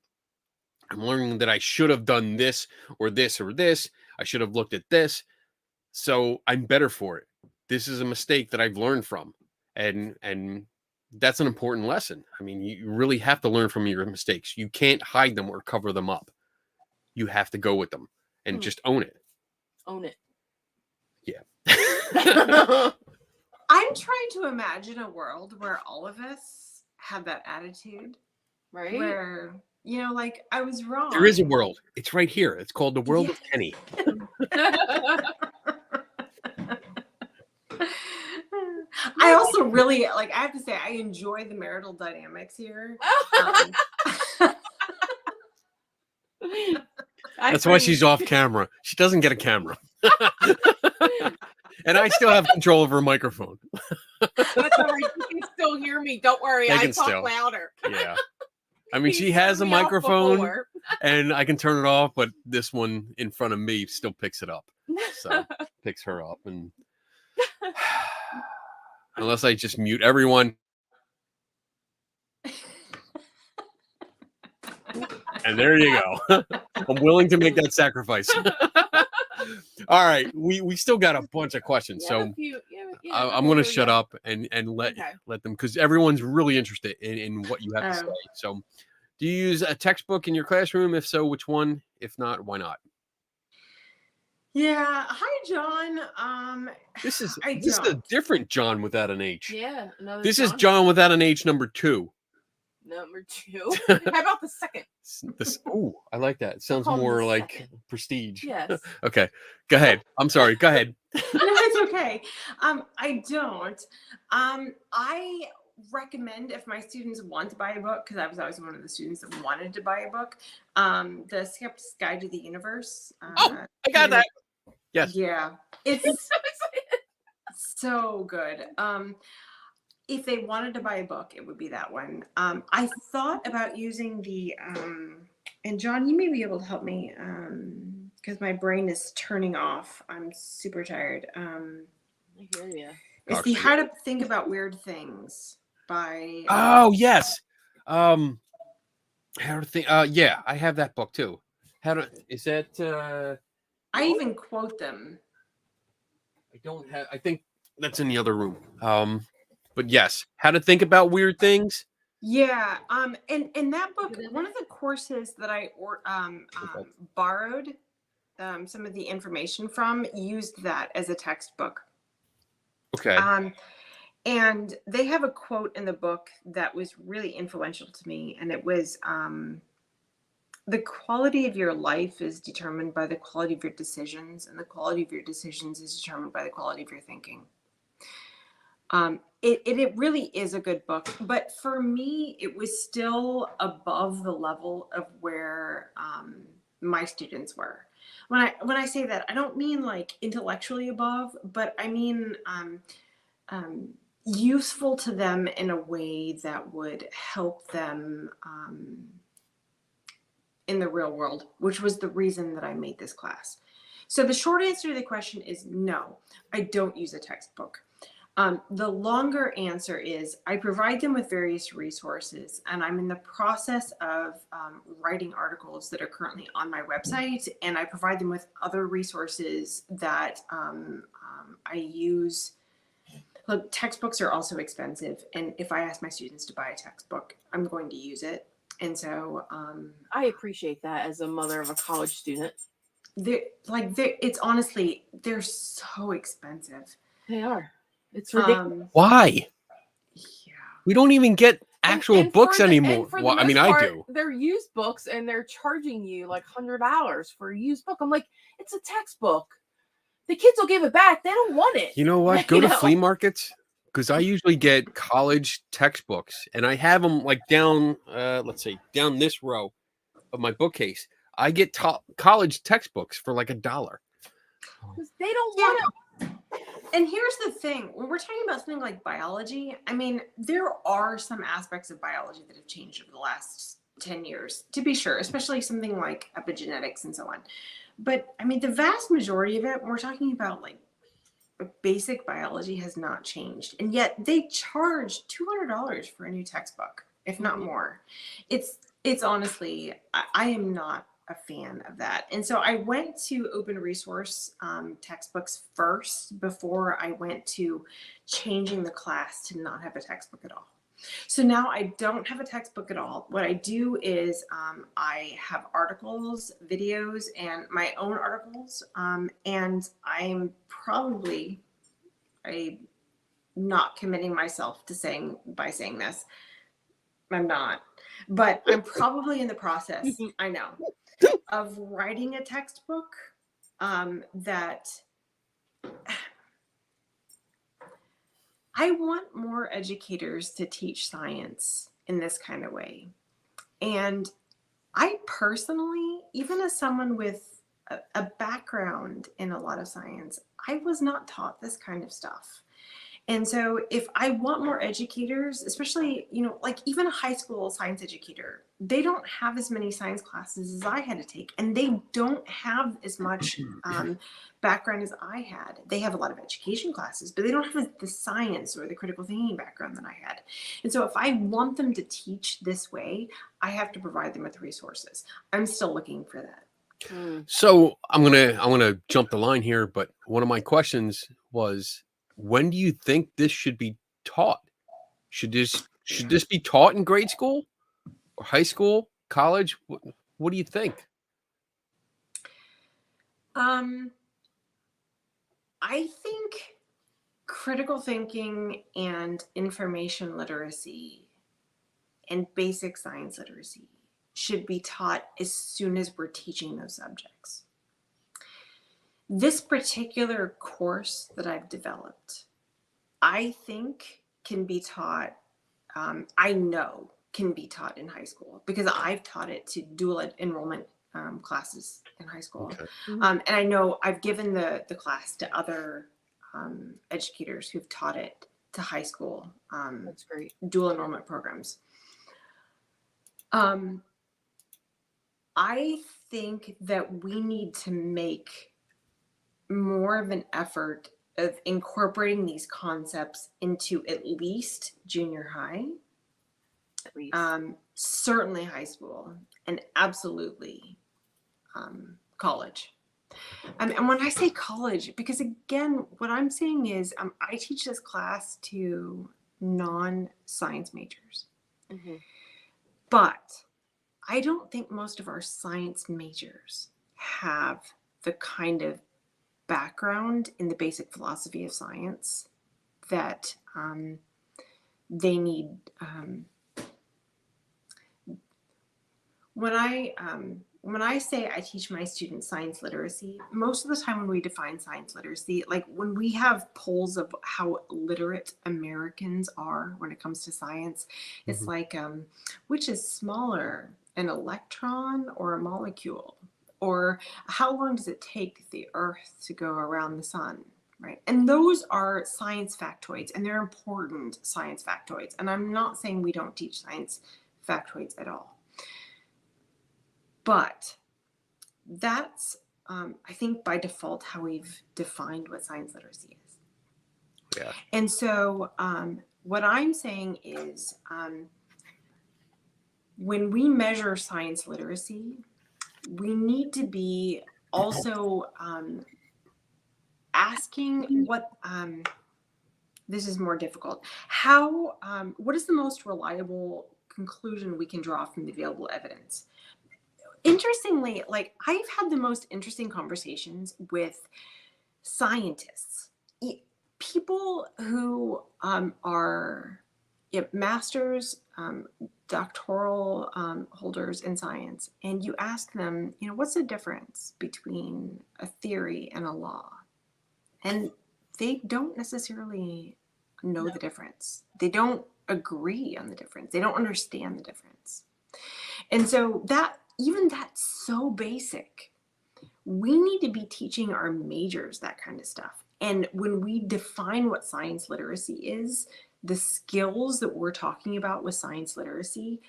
I'm learning that I should have done this or this or this. I should have looked at this. So I'm better for it. This is a mistake that I've learned from. And that's an important lesson. I mean, you really have to learn from your mistakes. You can't hide them or cover them up. You have to go with them and just own it. Own it. Yeah. I'm trying to imagine a world where all of us have that attitude. Right? Where, you know, like, I was wrong. There is a world. It's right here. It's called the world of Kenny. I also really, like, I have to say, I enjoy the marital dynamics here. That's why she's off camera. She doesn't get a camera. And I still have control of her microphone. That's all right. You can still hear me. Don't worry. They I can talk still. louder. Yeah. I mean, she He's has a turned me off microphone before. and I can turn it off, but this one in front of me still picks it up. So picks her up. And unless I just mute everyone. And there you go. I'm willing to make that sacrifice. All right. We still got a bunch of questions. So I'm going to shut up and let them, because everyone's really interested in what you have to say. So do you use a textbook in your classroom? If so, which one? If not, why not? Yeah. Hi, John. This is a different John without an H. Yeah. This is John without an H number 2. Number 2. How about the second? Oh, I like that. It sounds Call him more the like second. prestige. Yes. Okay. Go ahead. I'm sorry. Go ahead. No, it's okay. I don't. I recommend, if my students want to buy a book, because I was always one of the students that wanted to buy a book, The Skeptic's Guide to the Universe. I got that. Yes. Yeah. It's so good. If they wanted to buy a book, it would be that one. I thought about using the, and John, you may be able to help me, because my brain is turning off. I'm super tired. I hear you. It's the How to Think About Weird Things by. Oh yes. How to think? Yeah, I have that book too. Is that? I even quote them. I don't have. I think that's in the other room. But yes, How to Think About Weird Things. Yeah. And that book, one of the courses that I borrowed some of the information from, used that as a textbook. Okay. And they have a quote in the book that was really influential to me, and it was, the quality of your life is determined by the quality of your decisions, and the quality of your decisions is determined by the quality of your thinking. It really is a good book, but for me, it was still above the level of where my students were. When I say that, I don't mean like intellectually above, but I mean useful to them in a way that would help them in the real world, which was the reason that I made this class. So the short answer to the question is no, I don't use a textbook. The longer answer is I provide them with various resources, and I'm in the process of writing articles that are currently on my website, and I provide them with other resources that I use. Look, textbooks are also expensive, and if I ask my students to buy a textbook, I'm going to use it. And so I appreciate that as a mother of a college student. It's honestly, they're so expensive. They are. It's ridiculous. Why? Yeah. We don't even get actual and books for the- anymore. and for the Well, I mean, most I part, do. They're used books, and they're charging you like $100 for a used book. I'm like, it's a textbook. the kids will give it back. They don't want it. You know what? Go You to know? flea markets, because I usually get college textbooks, and I have them like down, let's see, down this row of my bookcase. I get college textbooks for like $1. 'Cause they don't Yeah. want it. And here's the thing, when we're talking about something like biology, I mean, there are some aspects of biology that have changed over the last 10 years, to be sure, especially something like epigenetics and so on. But I mean, the vast majority of it, when we're talking about like basic biology, has not changed. And yet they charge $200 for a new textbook, if not more. It's honestly, I am not a fan of that. And so I went to open resource textbooks first before I went to changing the class to not have a textbook at all. So now I don't have a textbook at all. What I do is I have articles, videos, and my own articles. And I'm probably not committing myself to saying this. I'm not. But I'm probably in the process, I know, of writing a textbook that I want more educators to teach science in this kind of way. And I personally, even as someone with a background in a lot of science, I was not taught this kind of stuff. And so if I want more educators, especially, you know, like even a high school science educator, they don't have as many science classes as I had to take, and they don't have as much background as I had. They have a lot of education classes, but they don't have the science or the critical thinking background that I had. And so if I want them to teach this way, I have to provide them with resources. I'm still looking for that. So I'm gonna jump the line here, but one of my questions was, when do you think this should be taught? Should this be taught in grade school or high school, college? What do you think? I think critical thinking and information literacy and basic science literacy should be taught as soon as we're teaching those subjects. This particular course that I've developed, I think can be taught, I know can be taught in high school, because I've taught it to dual enrollment classes in high school. Okay. And I know I've given the class to other educators who've taught it to high school That's great. dual enrollment programs. I think that we need to make more of an effort of incorporating these concepts into at least junior high, At least. certainly high school, and absolutely college. And when I say college, because again, what I'm saying is I teach this class to non-science majors, but I don't think most of our science majors have the kind of background in the basic philosophy of science that they need. When I say I teach my students science literacy, most of the time when we define science literacy, like when we have polls of how literate Americans are when it comes to science, it's like, which is smaller, an electron or a molecule? Or how long does it take the Earth to go around the sun, right? And those are science factoids, and they're important science factoids. And I'm not saying we don't teach science factoids at all. But that's, I think, by default, how we've defined what science literacy is. Yeah. And so what I'm saying is when we measure science literacy, we need to be also asking what, this is more difficult, how, what is the most reliable conclusion we can draw from the available evidence? Interestingly, like I've had the most interesting conversations with scientists, people who are masters, doctoral holders in science, and you ask them, you know, what's the difference between a theory and a law? And they don't necessarily know the difference. They don't agree on the difference. They don't understand the difference. And so that's so basic. We need to be teaching our majors that kind of stuff. And when we define what science literacy is, the skills that we're talking about with science literacy,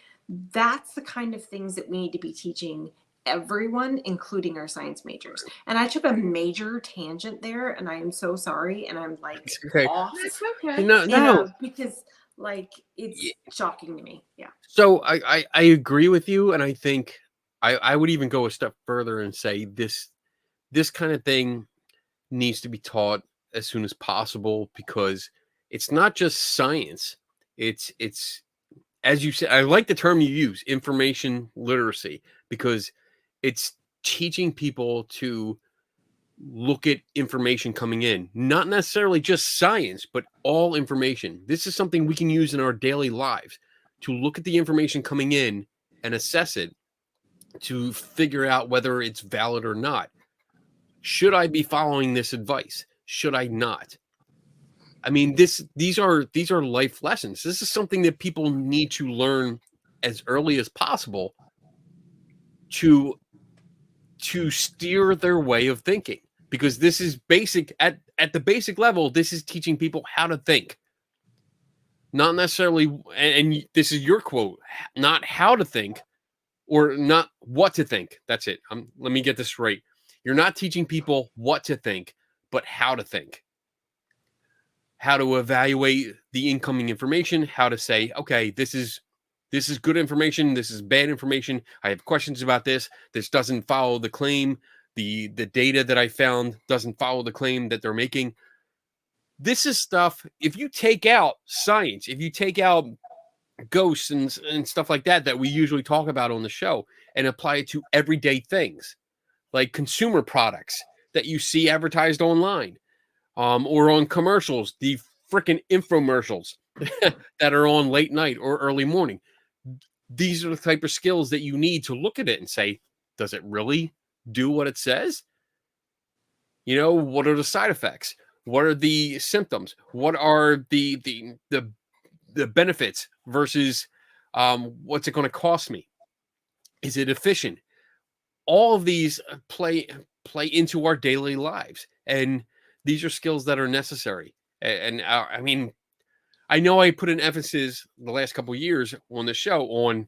that's the kind of things that we need to be teaching everyone, including our science majors. And I took a major tangent there, and I am so sorry. And I'm like okay. off. That's okay. No. Because like it's shocking to me. Yeah. So I agree with you, and I think I would even go a step further and say this kind of thing needs to be taught as soon as possible, because it's not just science. It's as you said, I like the term you use, information literacy, because it's teaching people to look at information coming in, not necessarily just science, but all information. This is something we can use in our daily lives to look at the information coming in and assess it to figure out whether it's valid or not. Should I be following this advice? Should I not? I mean, these are life lessons. This is something that people need to learn as early as possible to steer their way of thinking, because this is basic at the basic level. This is teaching people how to think, not necessarily. And this is your quote, not how to think or not what to think. That's it. Let me get this right. You're not teaching people what to think, but how to think. How to evaluate the incoming information, how to say, okay, this is good information, this is bad information, I have questions about this doesn't follow the claim, the data that I found doesn't follow the claim that they're making. This is stuff, if you take out science, if you take out ghosts and stuff like that we usually talk about on the show, and apply it to everyday things, like consumer products that you see advertised online, or on commercials, the freaking infomercials that are on late night or early morning. These are the type of skills that you need to look at it and say, does it really do what it says? You know, what are the side effects? What are the symptoms? What are the benefits versus what's it going to cost me? Is it efficient? All of these play into our daily lives, and these are skills that are necessary. And I mean, I know I put an emphasis the last couple of years on the show on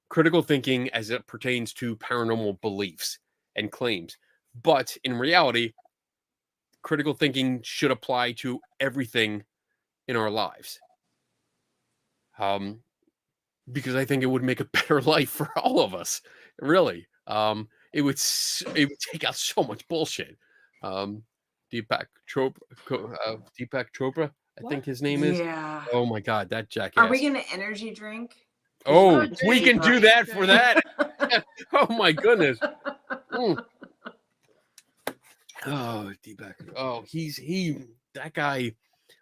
critical thinking as it pertains to paranormal beliefs and claims. But in reality, critical thinking should apply to everything in our lives. Because I think it would make a better life for all of us. Really. It would take out so much bullshit. Deepak Chopra, I think his name is. Yeah. Oh my God, that jackass. Are we gonna energy drink? Oh, we can do that for that. Oh my goodness. Oh, Deepak. Oh, that guy.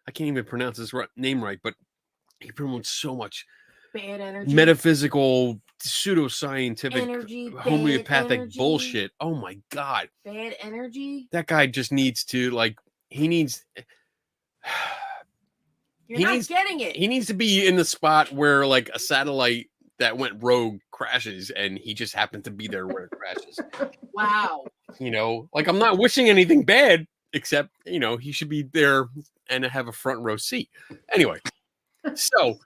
I can't even pronounce his name right, but he promotes so much bad energy, metaphysical, pseudoscientific, energy, homeopathic bullshit. Oh my God. Bad energy. That guy just needs to getting it. He needs to be in the spot where like a satellite that went rogue crashes, and he just happened to be there where it crashes. Wow. You know, like, I'm not wishing anything bad, except, you know, he should be there and have a front row seat. Anyway, so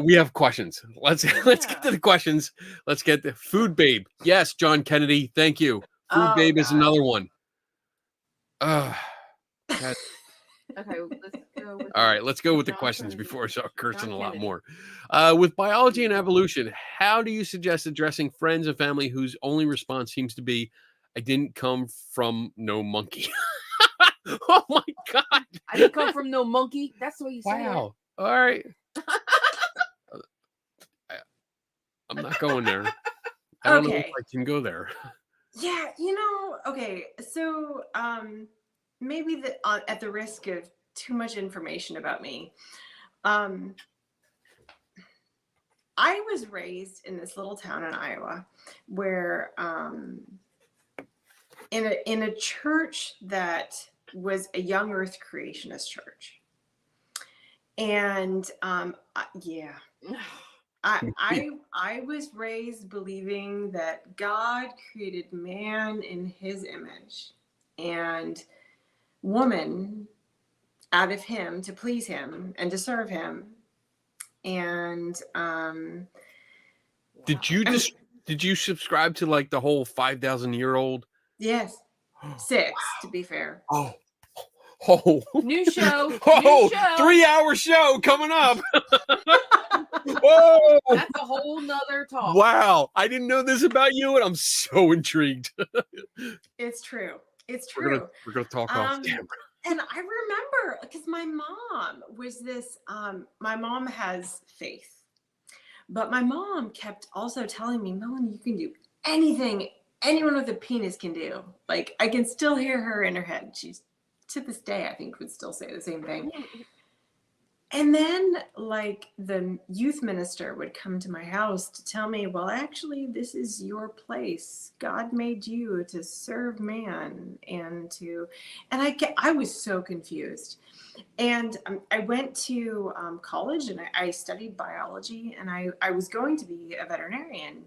we have questions. Let's get to the questions. Let's get the Food Babe. Yes, John Kennedy. Thank you. Food Babe is another one. Okay, let's go. All right, let's go with the questions before I start cursing a lot more. With biology and evolution, how do you suggest addressing friends and family whose only response seems to be, I didn't come from no monkey? Oh my God. I didn't come from no monkey. That's the way you say it. Wow. All right. I'm not going there. I don't know if I can go there. Yeah, okay. So maybe at the risk of too much information about me, I was raised in this little town in Iowa where in a church that was a young earth creationist church. And yeah, I was raised believing that God created man in his image and woman out of him to please him and to serve him. And did you subscribe to like the whole 5,000-year-old? yes, 6 to be fair. Oh, New show. oh, New show. 3-hour show coming up. Whoa! That's a whole nother talk. Wow, I didn't know this about you, and I'm so intrigued. It's true. It's true. We're gonna talk off camera. And I remember because my mom was this. My mom has faith, but my mom kept also telling me, Melanie, you can do anything anyone with a penis can do. Like I can still hear her in her head. She's to this day, I think, would still say the same thing. And then like the youth minister would come to my house to tell me, well, actually, this is your place. God made you to serve man and I was so confused. And I went to college and I studied biology and I was going to be a veterinarian.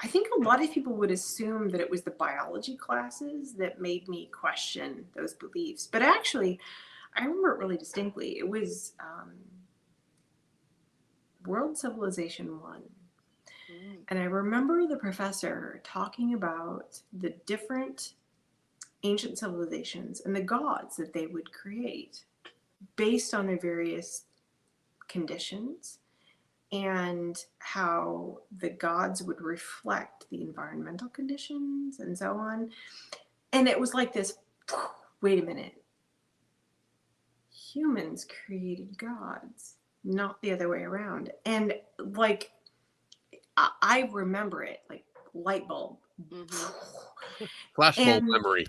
I think a lot of people would assume that it was the biology classes that made me question those beliefs. But actually, I remember it really distinctly. It was World Civilization 1. And I remember the professor talking about the different ancient civilizations and the gods that they would create based on their various conditions and how the gods would reflect the environmental conditions and so on. And it was like this, wait a minute. Humans created gods, not the other way around. And like, I remember it like light bulb. Flashbulb memory.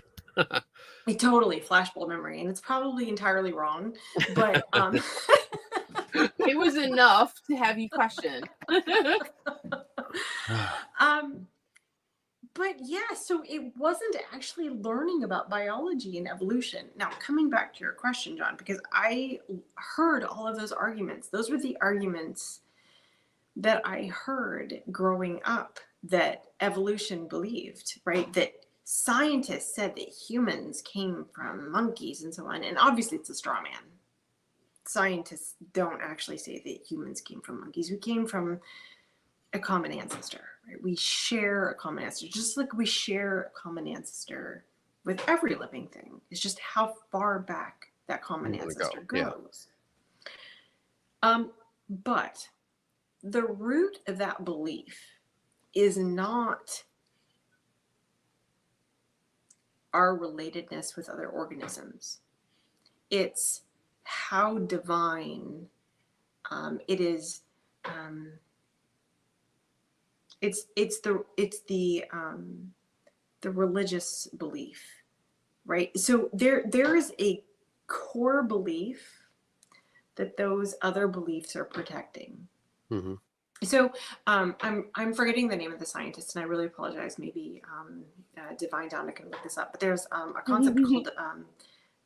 Totally flashbulb memory. And it's probably entirely wrong, but it was enough to have you question. But yeah, so it wasn't actually learning about biology and evolution. Now, coming back to your question, John, because I heard all of those arguments. Those were the arguments that I heard growing up that evolution believed, right? That scientists said that humans came from monkeys and so on. And obviously it's a straw man. Scientists don't actually say that humans came from monkeys. We came from a common ancestor, right? We share a common ancestor, just like we share a common ancestor with every living thing. It's just how far back that common ancestor goes. Yeah. But the root of that belief is not our relatedness with other organisms. It's how divine it is. It's the religious belief, right? So there is a core belief that those other beliefs are protecting. Mm-hmm. So I'm forgetting the name of the scientist, and I really apologize. Maybe Divine Donna can look this up. But there's a concept called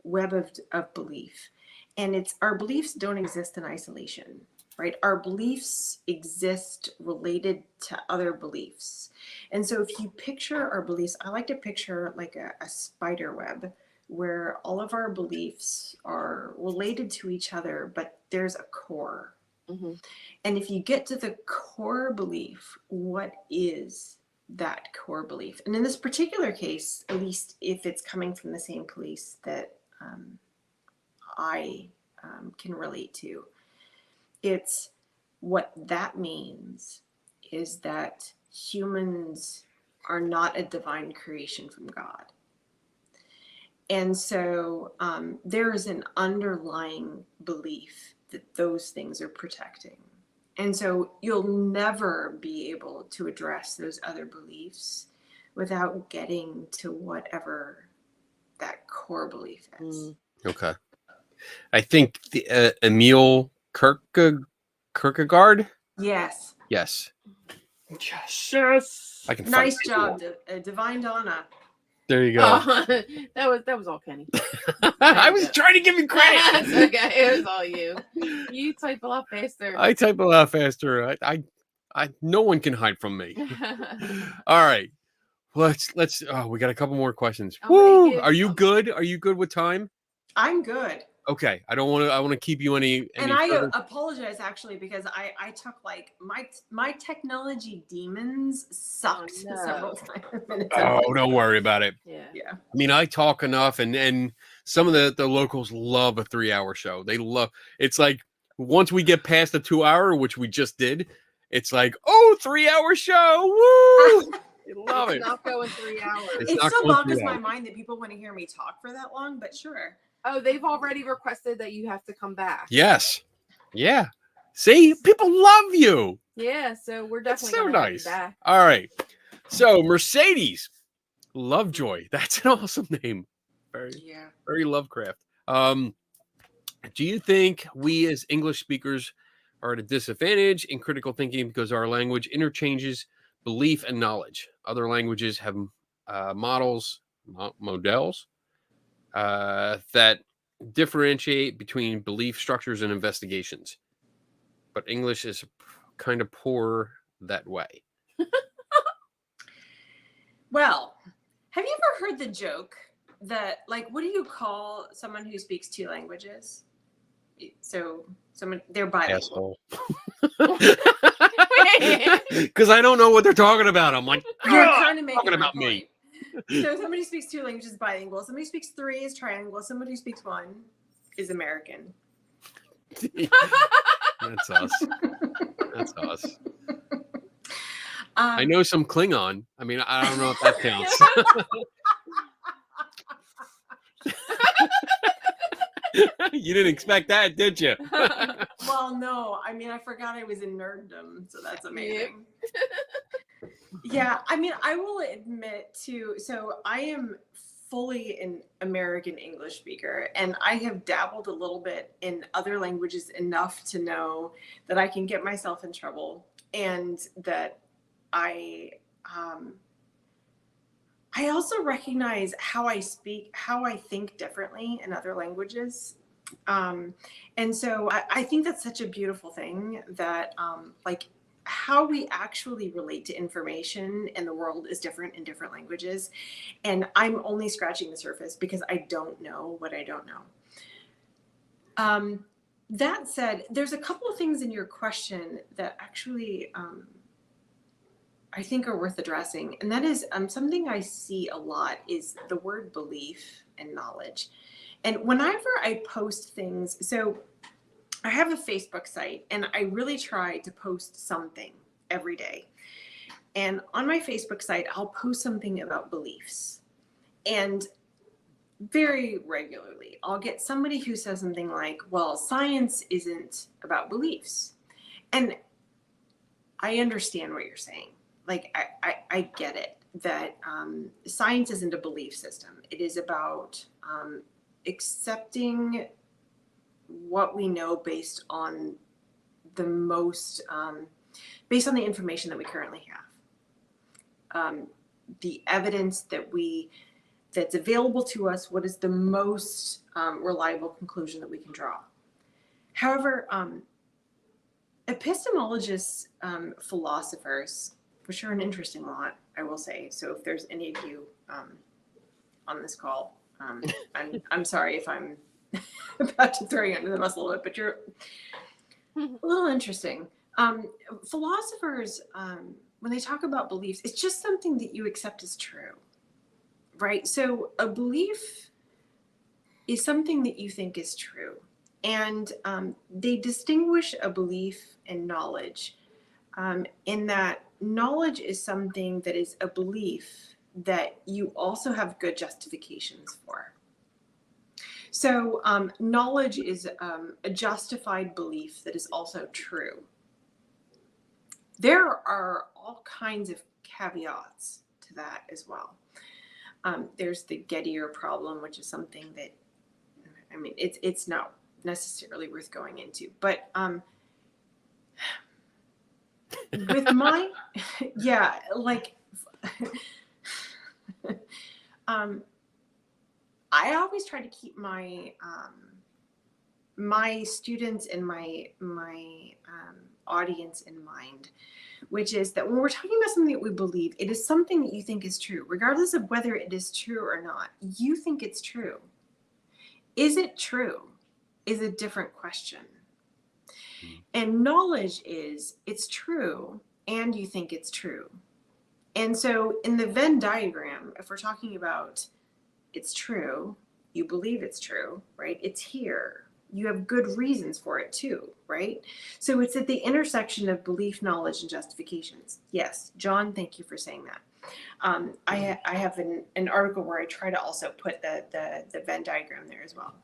web of belief, and it's our beliefs don't exist in isolation. Right? Our beliefs exist related to other beliefs. And so if you picture our beliefs, I like to picture like a spider web where all of our beliefs are related to each other, but there's a core. Mm-hmm. And if you get to the core belief, what is that core belief? And in this particular case, at least if it's coming from the same place that I can relate to, it's what that means is that humans are not a divine creation from God. And so there is an underlying belief that those things are protecting. And so you'll never be able to address those other beliefs without getting to whatever that core belief is. Okay. I think the Emil Kierkegaard. Yes. Yes. Yes. I can. Nice job, Divine Donna. There you go. That was all Kenny. I was trying to give you credit. That's okay. It was all you. You type a lot faster. I type a lot faster. No one can hide from me. All right. Let's we got a couple more questions. Woo! Are you good? Are you good with time? I'm good. Okay. I want to keep you any And I further. apologize actually because I took like my technology demons sucked no. several minutes. Oh, don't worry about it. Yeah. Yeah. I mean, I talk enough, and some of the locals love a 3-hour show. They love. It's like once we get past the 2-hour, which we just did, it's like 3-hour show. Woo! They love it. It's not going 3 hours. It's It not still going boggles 3 my hours. mind that people want to hear me talk for that long, but sure. Oh, they've already requested that you have to come back. Yes. Yeah. See, people love you. Yeah, so we're That's definitely so gonna have you nice. back. All right. So Mercedes Lovejoy. That's an awesome name. Very, Yeah. very Lovecraft. Do you think we as English speakers are at a disadvantage in critical thinking because our language interchanges belief and knowledge? Other languages have models that differentiate between belief structures and investigations, but English is kind of poor that way. Well, have you ever heard the joke that, like, what do you call someone who speaks 2 languages? So they're bilingual. Asshole. Because I don't know what they're talking about. I'm like, You're "Ah, kind of making talking my about me." point. So somebody speaks 2 languages is bilingual. Somebody speaks 3 is triangular. Somebody who speaks 1 is American. That's us. That's us. I Um, know some Klingon. I mean, I don't know if that counts. You didn't expect that, did you? Well, no. I mean, I forgot I was in nerddom, so that's amazing. Yeah, I mean, I will admit too. So I am fully an American English speaker, and I have dabbled a little bit in other languages enough to know that I can get myself in trouble, and that I also recognize how I speak, how I think differently in other languages. And so I think that's such a beautiful thing that like how we actually relate to information in the world is different in different languages. And I'm only scratching the surface because I don't know what I don't know. That said, there's a couple of things in your question that actually I think are worth addressing. And that is something I see a lot is the word belief and knowledge. And whenever I post things, so I have a Facebook site and I really try to post something every day. And on my Facebook site, I'll post something about beliefs. And very regularly, I'll get somebody who says something like, well, science isn't about beliefs. And I understand what you're saying. Like, I get it, that science isn't a belief system. It is about accepting what we know based on the information that we currently have. The evidence that's available to us, what is the most reliable conclusion that we can draw. However, epistemologists, philosophers, which are an interesting lot, I will say. So if there's any of you on this call, I'm sorry if I'm about to throw you under the bus a little bit, but you're a little interesting. Philosophers, when they talk about beliefs, it's just something that you accept as true, right? So a belief is something that you think is true. And they distinguish a belief and knowledge in that knowledge is something that is a belief that you also have good justifications for. So knowledge is a justified belief that is also true. There are all kinds of caveats to that as well. There's the Gettier problem, which is something that, I mean, it's not necessarily worth going into, but with my, yeah, like, I always try to keep my my students and my audience in mind, which is that when we're talking about something that we believe, it is something that you think is true, regardless of whether it is true or not. You think it's true. Is it true? Is a different question. And knowledge is it's true and you think it's true. And so in the Venn diagram, if we're talking about it's true, you believe it's true, right? It's here. You have good reasons for it too, right? So it's at the intersection of belief, knowledge, and justifications. Yes, John, thank you for saying that. I have an article where I try to also put the Venn diagram there as well.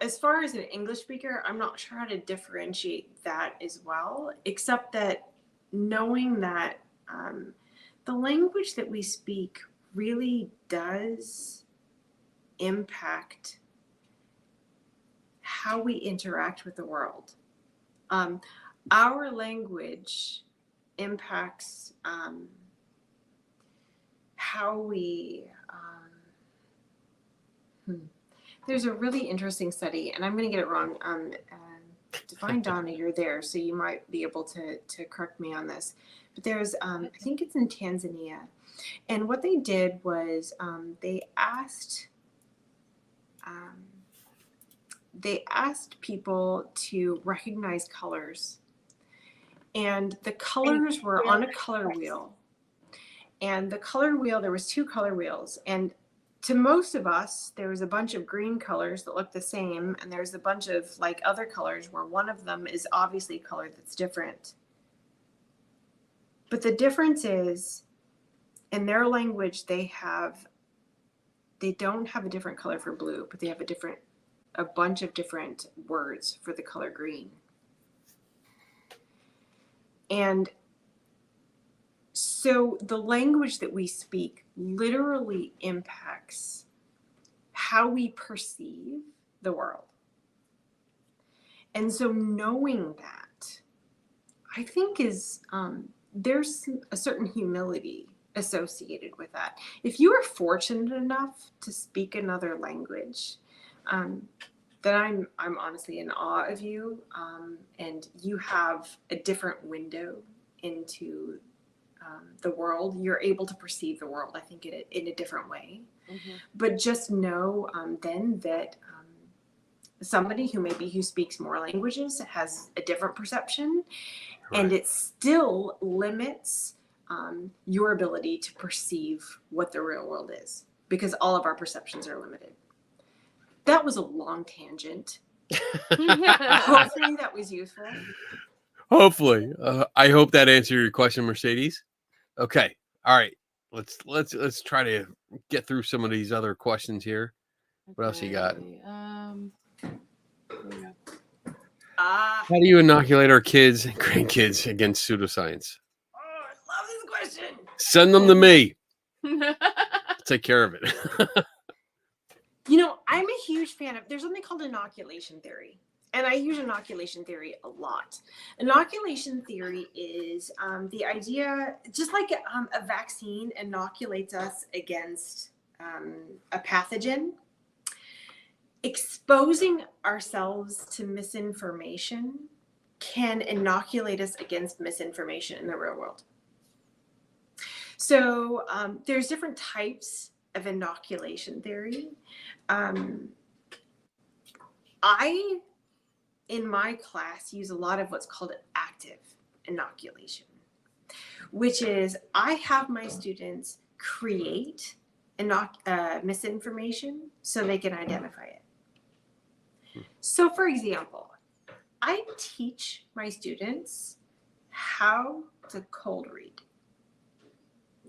As far as an English speaker, I'm not sure how to differentiate that as well, except that knowing that the language that we speak really does impact how we interact with the world. Our language impacts how we there's a really interesting study, and I'm going to get it wrong. Divine Donna, you're there, so you might be able to correct me on this. But there's, I think it's in Tanzania, and what they did was they asked people to recognize colors, and the colors were on a color wheel. And the color wheel, there was 2 color wheels, and to most of us, there was a bunch of green colors that look the same, and there's a bunch of like other colors where one of them is obviously a color that's different. But the difference is, in their language, they don't have a different color for blue, but they have a bunch of different words for the color green. And so the language that we speak literally impacts how we perceive the world. And so knowing that, I think is, there's a certain humility associated with that. If you are fortunate enough to speak another language, then I'm honestly in awe of you, and you have a different window into the world. You're able to perceive the world, I think, in a different way. Mm-hmm. But just know then that somebody who speaks more languages has a different perception, right. And it still limits your ability to perceive what the real world is, because all of our perceptions are limited. That was a long tangent. Hopefully that was useful. Hopefully. I hope that answered your question, Mercedes. Okay. All right. Let's try to get through some of these other questions here. What else you got? How do you inoculate our kids and grandkids against pseudoscience? Oh, I love this question. Send them to me. Take care of it. You know, I'm a huge fan of, there's something called inoculation theory. And I use inoculation theory a lot. Inoculation theory is the idea, just like a vaccine inoculates us against a pathogen, exposing ourselves to misinformation can inoculate us against misinformation in the real world. So there's different types of inoculation theory. In my class, use a lot of what's called active inoculation, which is I have my students create misinformation so they can identify it. So for example, I teach my students how to cold read.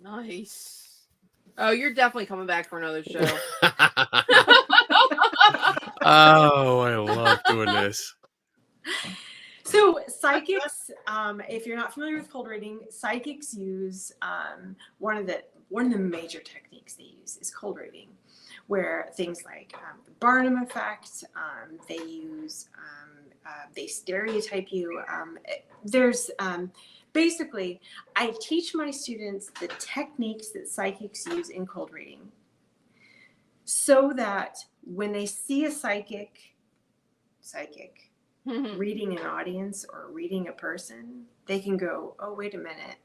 Nice. Oh, you're definitely coming back for another show. Oh, I love doing this. So psychics, if you're not familiar with cold reading, psychics use one of the major techniques they use is cold reading, where things like the Barnum effect, they use they stereotype you. Basically, I teach my students the techniques that psychics use in cold reading, so that when they see a psychic reading an audience or reading a person, they can go, oh, wait a minute,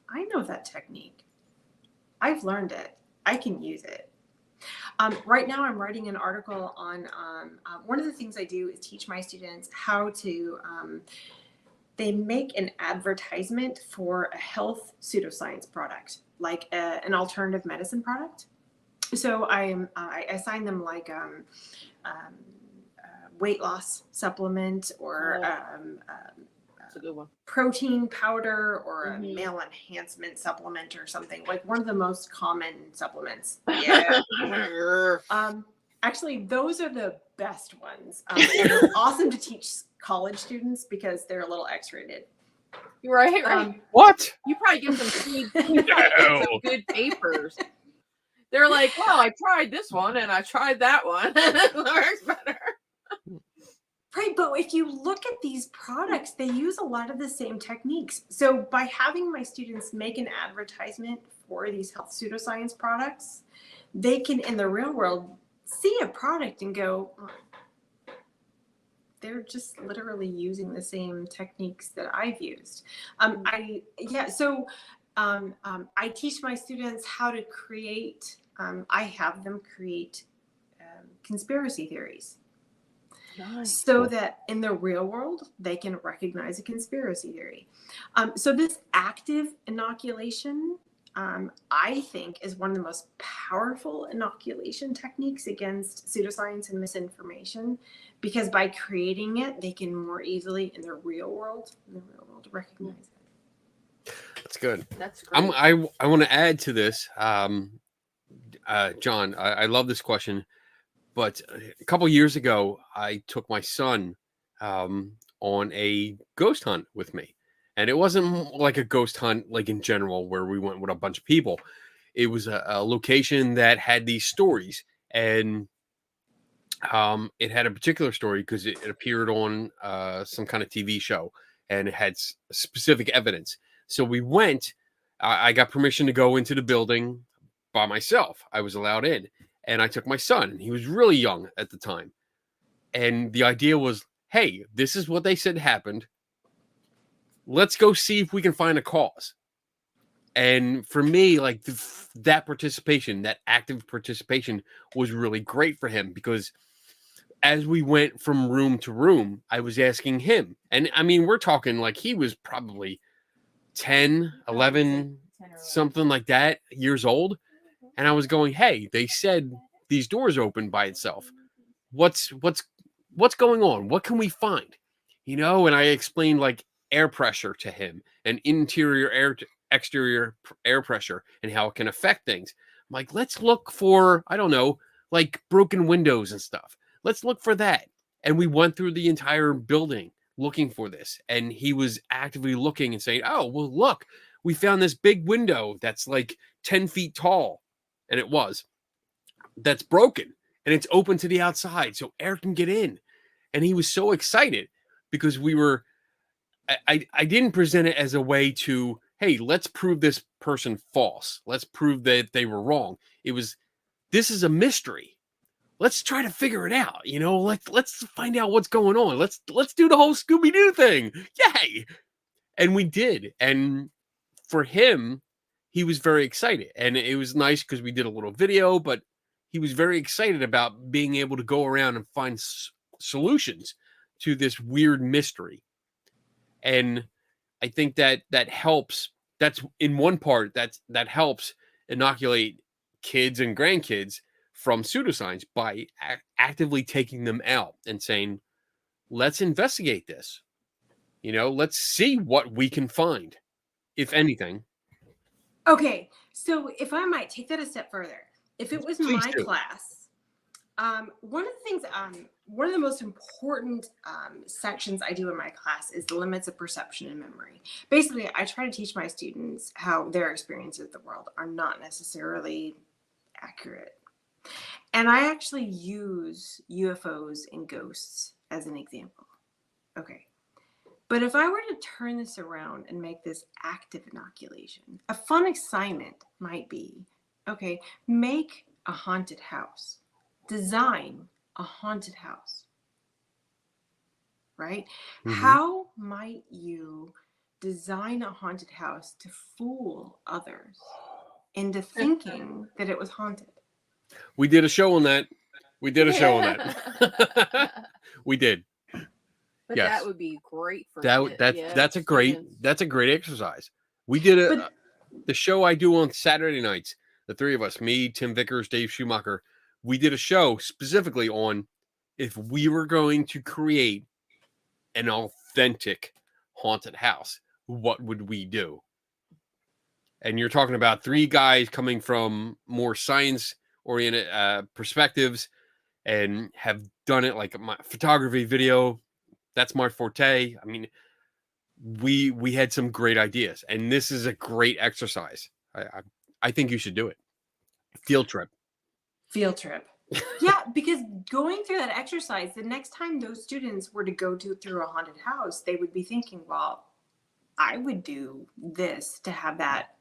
I know that technique. I've learned it. I can use it. Right now, I'm writing an article on one of the things I do is teach my students how to, they make an advertisement for a health pseudoscience product, like an alternative medicine product. So I assign them like weight loss supplement or That's a good one. protein powder or a male enhancement supplement or something, like one of the most common supplements. Yeah. Actually, those are the best ones. They're awesome to teach college students because they're a little X-rated. Right. What? You probably get some good papers. They're like, well, I tried this one and I tried that one. It works better. Right, but if you look at these products, they use a lot of the same techniques. So by having my students make an advertisement for these health pseudoscience products, they can, in the real world, see a product and go, oh, they're just literally using the same techniques that I've used. I teach my students how to create, I have them create conspiracy theories. Nice. So that in the real world, they can recognize a conspiracy theory. So this active inoculation, I think, is one of the most powerful inoculation techniques against pseudoscience and misinformation, because by creating it, they can more easily in the real world recognize it. That's good. That's great. I want to add to this, John. I love this question. But a couple years ago, I took my son on a ghost hunt with me. And it wasn't like a ghost hunt, like in general, where we went with a bunch of people. It was a location that had these stories. And it had a particular story because it appeared on some kind of TV show. And it had specific evidence. So we went. I got permission to go into the building by myself. I was allowed in. And I took my son. He was really young at the time. And the idea was, hey, this is what they said happened. Let's go see if we can find a cause. And for me, like that participation, that active participation was really great for him, because as we went from room to room, I was asking him. And I mean, we're talking like he was probably 10, 11, something like that, years old. And I was going, hey, they said these doors open by itself. What's going on? What can we find? You know, and I explained like air pressure to him and interior air to exterior air pressure and how it can affect things. I'm like, let's look for, I don't know, like broken windows and stuff. Let's look for that. And we went through the entire building looking for this. And he was actively looking and saying, oh, well, look, we found this big window that's like 10 feet tall. And it was, that's broken and it's open to the outside so air can get in. And he was so excited because I didn't present it as a way to, hey, let's prove this person false. Let's prove that they were wrong. It was, this is a mystery. Let's try to figure it out. You know, let's find out what's going on. Let's do the whole Scooby-Doo thing. Yay. And we did. And for him, he was very excited, and it was nice because we did a little video, but he was very excited about being able to go around and find solutions to this weird mystery. And I think that helps. That's in one part that helps inoculate kids and grandkids from pseudoscience by actively taking them out and saying, let's investigate this. You know, let's see what we can find, if anything. Okay, so if I might take that a step further, if it was Please my do. class, one of the things, one of the most important sections I do in my class is the limits of perception and memory. Basically, I try to teach my students how their experiences of the world are not necessarily accurate. And I actually use UFOs and ghosts as an example. Okay. But if I were to turn this around and make this active inoculation, a fun assignment might be, okay, make a haunted house, design a haunted house, right? Mhm. How might you design a haunted house to fool others into thinking that it was haunted? We did a show on that. We did a show on that. We did. But Yes. that would be great for That's a great exercise. We did the show I do on Saturday nights. The three of us, me, Tim Vickers, Dave Schumacher, we did a show specifically on if we were going to create an authentic haunted house, what would we do? And you're talking about three guys coming from more science-oriented perspectives and have done it like my photography, video. That's my forte. I mean, we had some great ideas, and this is a great exercise. I think you should do it. Field trip. Yeah, because going through that exercise, the next time those students were to go through a haunted house, they would be thinking, well, I would do this to have that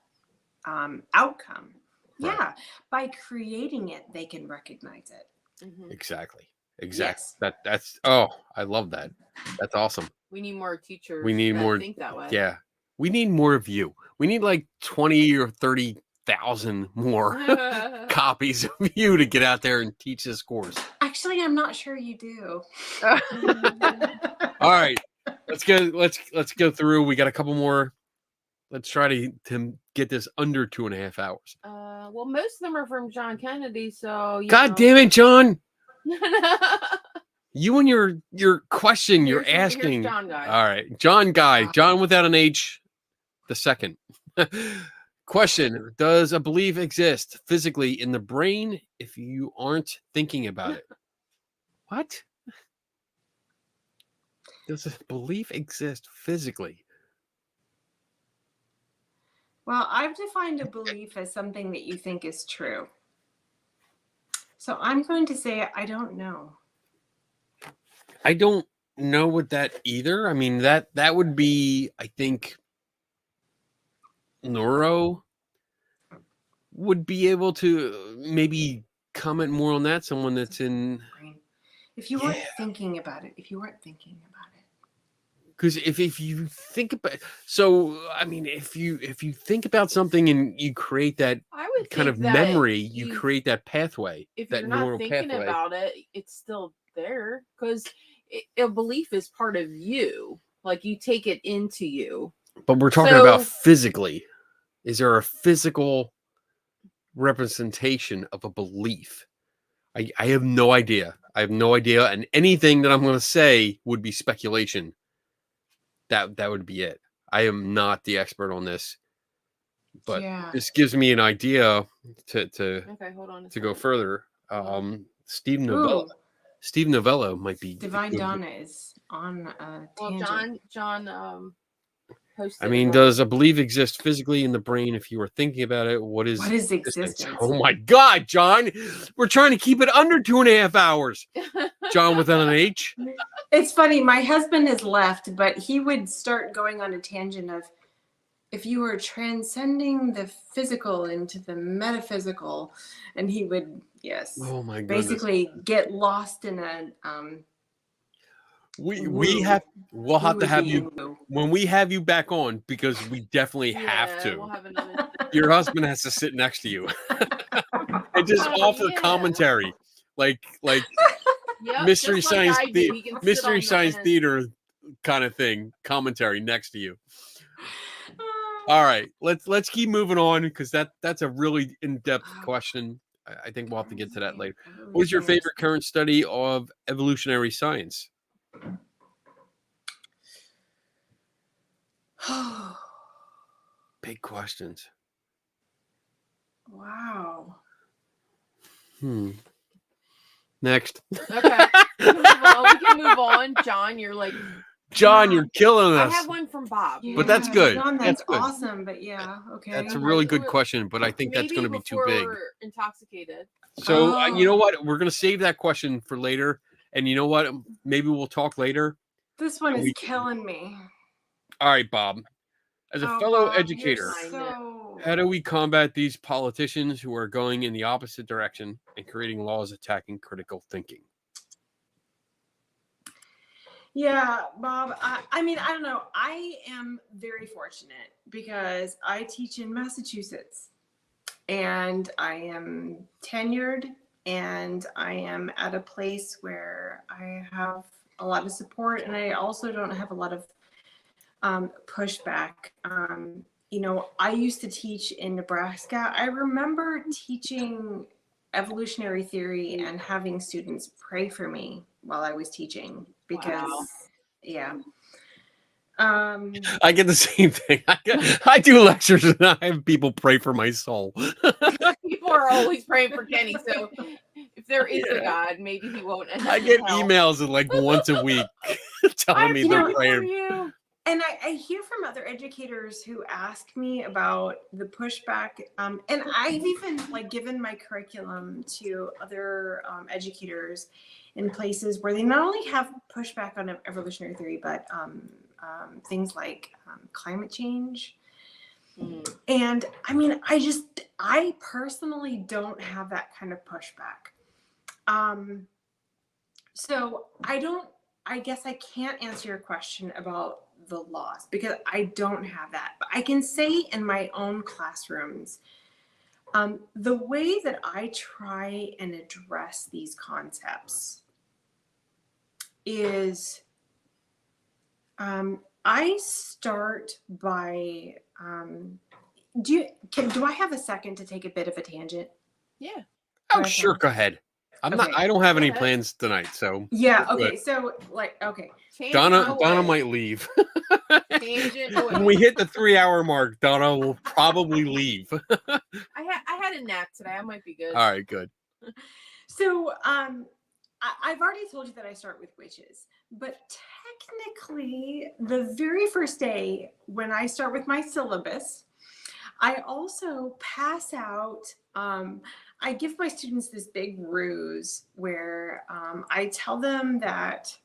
outcome. Right. Yeah, by creating it, they can recognize it. Mhm. Exactly. Yes. That's I love that. That's awesome. We need more teachers. We need that more. think that way. Yeah. We need more of you. We need like 20 or 30,000 more copies of you to get out there and teach this course. Actually, I'm not sure you do. All right. Let's go through. We got a couple more. Let's try to get this under 2.5 hours. Well, most of them are from John Kennedy, so God damn it, John. You and your question you're Here's asking. John Guy. All right. John Guy. John without an H. The second. Question. Does a belief exist physically in the brain if you aren't thinking about it? What? Does a belief exist physically? Well, I've defined a belief as something that you think is true. So I'm going to say I don't know. I don't know what that either. I mean, that would be, I think, neuro would be able to maybe comment more on that. Someone that's in. If you weren't thinking about it, Because if you think about, so I mean, if you think about something and you create that I would kind think of that memory, you create that pathway. If that you're not neural thinking pathway. about it, it's still there because a belief is part of you. Like you take it into you. But we're talking about physically. Is there a physical representation of a belief? I have no idea. I have no idea, and anything that I'm going to say would be speculation. That would be it. I am not the expert on this, but this gives me an idea to Okay, hold on. to go further. Steve Novello. Steve Novello might be. Divine Donna is on a tangent. John posted. I mean, does a belief exist physically in the brain if you were thinking about it? What is existence? Oh my God, John! We're trying to keep it under 2.5 hours. John without an H. It's funny. My husband has left, but he would start going on a tangent of if you were transcending the physical into the metaphysical, and he would, oh my goodness, basically get lost in a we'll have to have you when we have you back on, because we definitely have to. We'll have another. Your husband has to sit next to you and just offer commentary, like mystery science theater kind of thing, commentary next to you. All right, let's keep moving on, because that's a really in-depth question. I think we'll have to get to that later. What is your favorite current study of evolutionary science? Big questions. Wow. Next. Okay. We can move on. John, you're killing us. I have one from Bob. But that's good. John, that's good. awesome. But okay. That's a really good question, but I think that's going to be too big. We're intoxicated. So you know what? We're going to save that question for later. And you know what? Maybe we'll talk later. This one is We- killing me. All right, Bob. As a Oh, fellow Bob, you're educator, so... how do we combat these politicians who are going in the opposite direction and creating laws attacking critical thinking? Yeah, Bob. I mean, I don't know. I am very fortunate because I teach in Massachusetts and I am tenured and I am at a place where I have a lot of support and I also don't have a lot of pushback. You know, I used to teach in Nebraska. I remember teaching evolutionary theory and having students pray for me while I was teaching because, yeah. I get the same thing. I do lectures and I have people pray for my soul. People are always praying for Kenny, so if there is a God, maybe he won't end up I get in hell. emails like once a week telling me they're praying. You. And I hear from other educators who ask me about the pushback, and I've even like given my curriculum to other educators in places where they not only have pushback on evolutionary theory, but things like climate change. And I mean, I personally don't have that kind of pushback. So I guess I can't answer your question about the laws because I don't have that. But I can say in my own classrooms, the way that I try and address these concepts is I start by do I have a second to take a bit of a tangent? Yeah. Oh, sure. Go ahead. I don't have any plans tonight, so yeah. Okay. So okay. Donna might leave. When we hit the 3-hour mark, Donna will probably leave. I had a nap today. I might be good. All right, good. So I've already told you that I start with witches, but technically the very first day when I start with my syllabus, I also pass out, I give my students this big ruse where I tell them that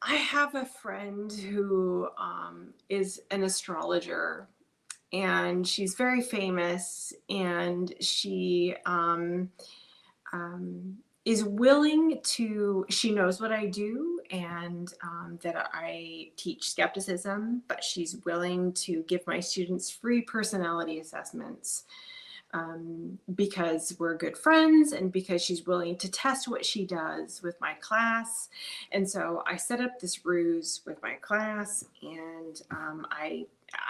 I have a friend who is an astrologer and she's very famous and she is willing to, she knows what I do and that I teach skepticism, but she's willing to give my students free personality assessments because we're good friends and because she's willing to test what she does with my class. And so I set up this ruse with my class and I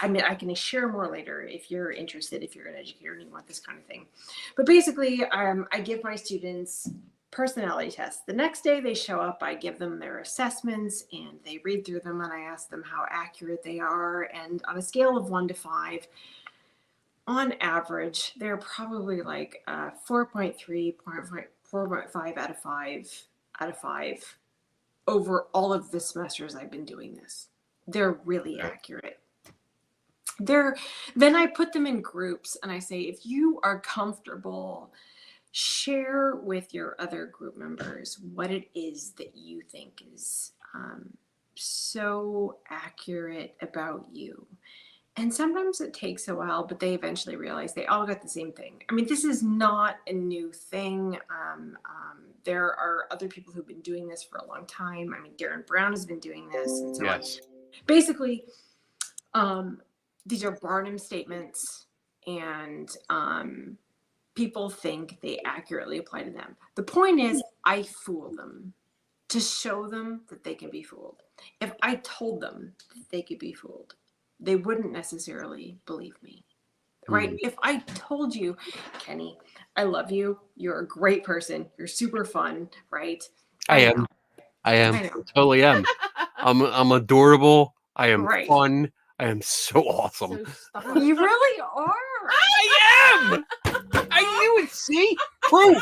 mean, I can share more later if you're interested, if you're an educator and you want this kind of thing. But basically, I give my students personality tests. The next day they show up, I give them their assessments and they read through them and I ask them how accurate they are. And on a scale of 1 to 5, on average, they're probably like 4.3, 4.5 out of 5 over all of the semesters I've been doing this. They're really accurate. Then I put them in groups and I say, if you are comfortable, share with your other group members what it is that you think is so accurate about you. And sometimes it takes a while, but they eventually realize they all got the same thing. I mean, this is not a new thing. There are other people who've been doing this for a long time. I mean, Darren Brown has been doing this. And so Yes. basically, these are Barnum statements and people think they accurately apply to them. The point is, I fool them to show them that they can be fooled. If I told them that they could be fooled, they wouldn't necessarily believe me, right? If I told you, Kenny, I love you, you're a great person, you're super fun, right? I am. I totally am. I'm adorable. I am fun. I am so awesome. So you really are. I am. You would see proof.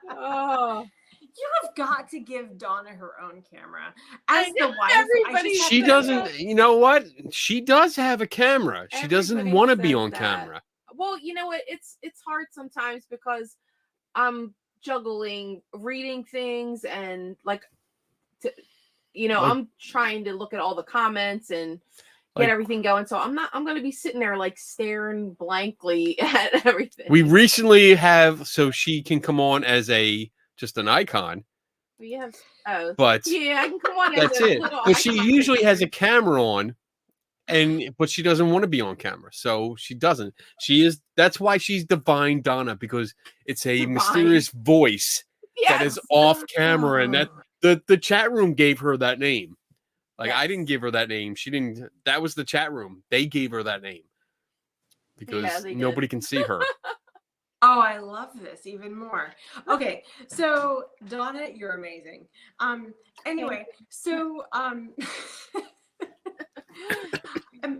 Oh. You have got to give Donna her own camera. As the wife, everybody She doesn't. You know what? She does have a camera. She doesn't Everybody want to be says on that. camera. Well, you know what? It's hard sometimes because I'm juggling reading things and like You know, Like- I'm trying to look at all the comments and get Like- everything going. So I'm going to be sitting there like staring blankly at everything. We recently have, so she can come on as just an icon, We have, oh, but yeah, I can come on. as that's a it. little But she icon. usually has a camera on, but she doesn't want to be on camera, so she doesn't. That's why she's Divine Donna, because it's a Divine. mysterious voice that is Yes. off camera, and Oh. the chat room gave her that name. Like, I Yes. didn't give her that name. She didn't. That was the chat room. They gave her that name because Yeah, they did. nobody can see her. Oh, I love this even more. Okay, so Donna, you're amazing. Anyway, so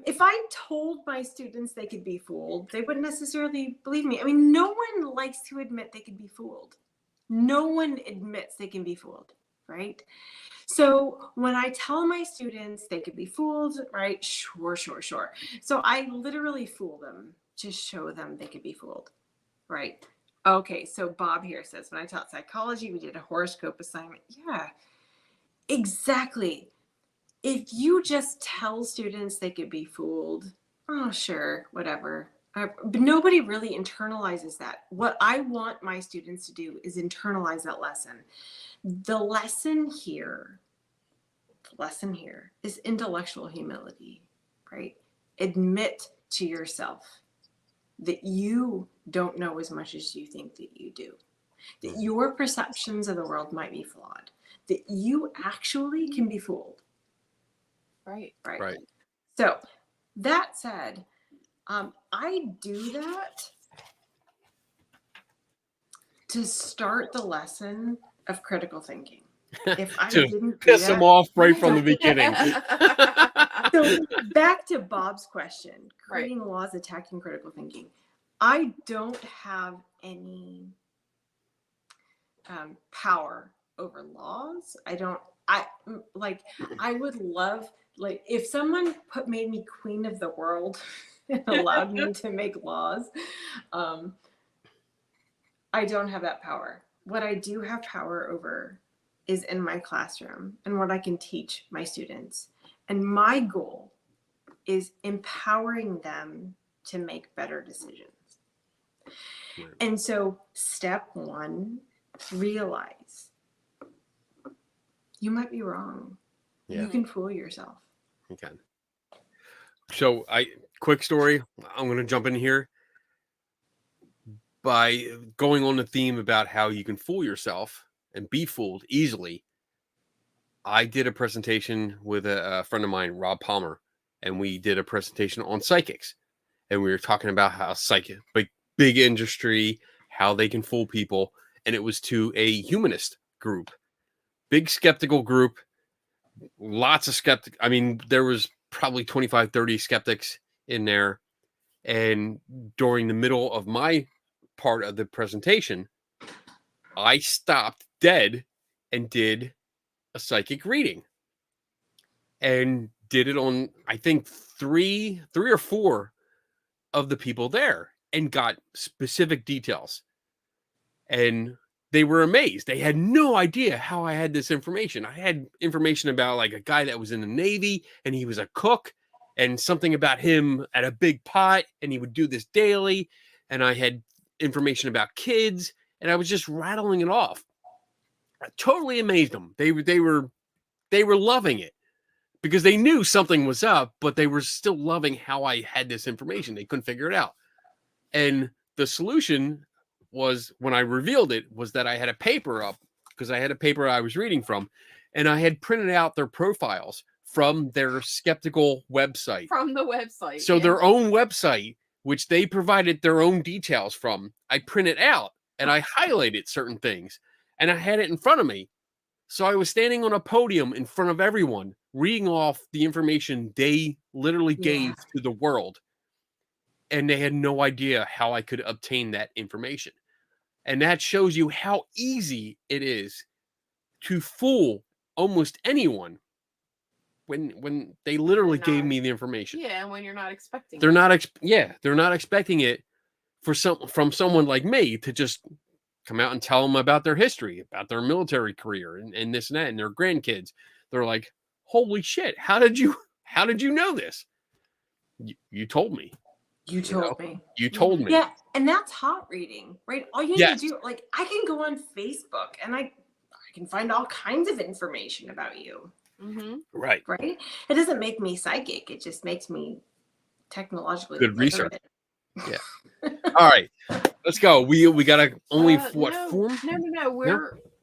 if I told my students they could be fooled, they wouldn't necessarily believe me. I mean, no one likes to admit they could be fooled. No one admits they can be fooled, right? So when I tell my students they could be fooled, right? Sure. So I literally fool them to show them they could be fooled. Right. Okay. So Bob here says, when I taught psychology, we did a horoscope assignment. Yeah, exactly. If you just tell students they could be fooled, oh, sure, whatever. But nobody really internalizes that. What I want my students to do is internalize that lesson. The lesson here is intellectual humility, right? Admit to yourself that you don't know as much as you think that you do, that your perceptions of the world might be flawed, that you actually can be fooled. Right. Right. So that said, I do that to start the lesson of critical thinking. If I To didn't do Piss them that, off right from the beginning. so back to Bob's question, Right. creating laws attacking critical thinking. I don't have any power over laws. I would love, like, if someone made me queen of the world and allowed me to make laws. I don't have that power. What I do have power over is in my classroom and what I can teach my students. And my goal is empowering them to make better decisions. Right. And so step one, realize you might be wrong. Yeah. You can fool yourself. Okay. So quick story. I'm going to jump in here by going on the theme about how you can fool yourself and be fooled easily. I did a presentation with a friend of mine, Rob Palmer, and we did a presentation on psychics, and we were talking about how big industry, how they can fool people. And it was to a humanist group, big skeptical group, lots of skeptics. I mean, there was probably 25, 30 skeptics in there. And during the middle of my part of the presentation, I stopped dead and did a psychic reading, and did it on, I think, three or four of the people there, and got specific details. And they were amazed. They had no idea how I had this information. I had information about, like, a guy that was in the Navy and he was a cook, and something about him at a big pot, and he would do this daily. And I had information about kids, and I was just rattling it off. I totally amazed them. They were loving it, because they knew something was up, but they were still loving how I had this information. They couldn't figure it out. And the solution was, when I revealed it, was that I had a paper up, because I had a paper I was reading from, and I had printed out their profiles from their skeptical website. From the website. So yeah. their own website, which they provided their own details from, I printed out and I highlighted certain things, and I had it in front of me. So I was standing on a podium in front of everyone, reading off the information they literally gave to the world. And they had no idea how I could obtain that information. And that shows you how easy it is to fool almost anyone when they literally gave me the information. Yeah, and when you're not expecting They're it. not they're not expecting it from someone like me to just come out and tell them about their history, about their military career, and this and that, and their grandkids. they're like, holy shit, how did you know this? You told me. You told me. You told me. Yeah, and that's hot reading, right? All you need Yes. to do, like, I can go on Facebook and I can find all kinds of information about you, Right. right? It doesn't make me psychic. It just makes me technologically Good research. literate. Yeah. All right, let's go. We got only what no, form? No.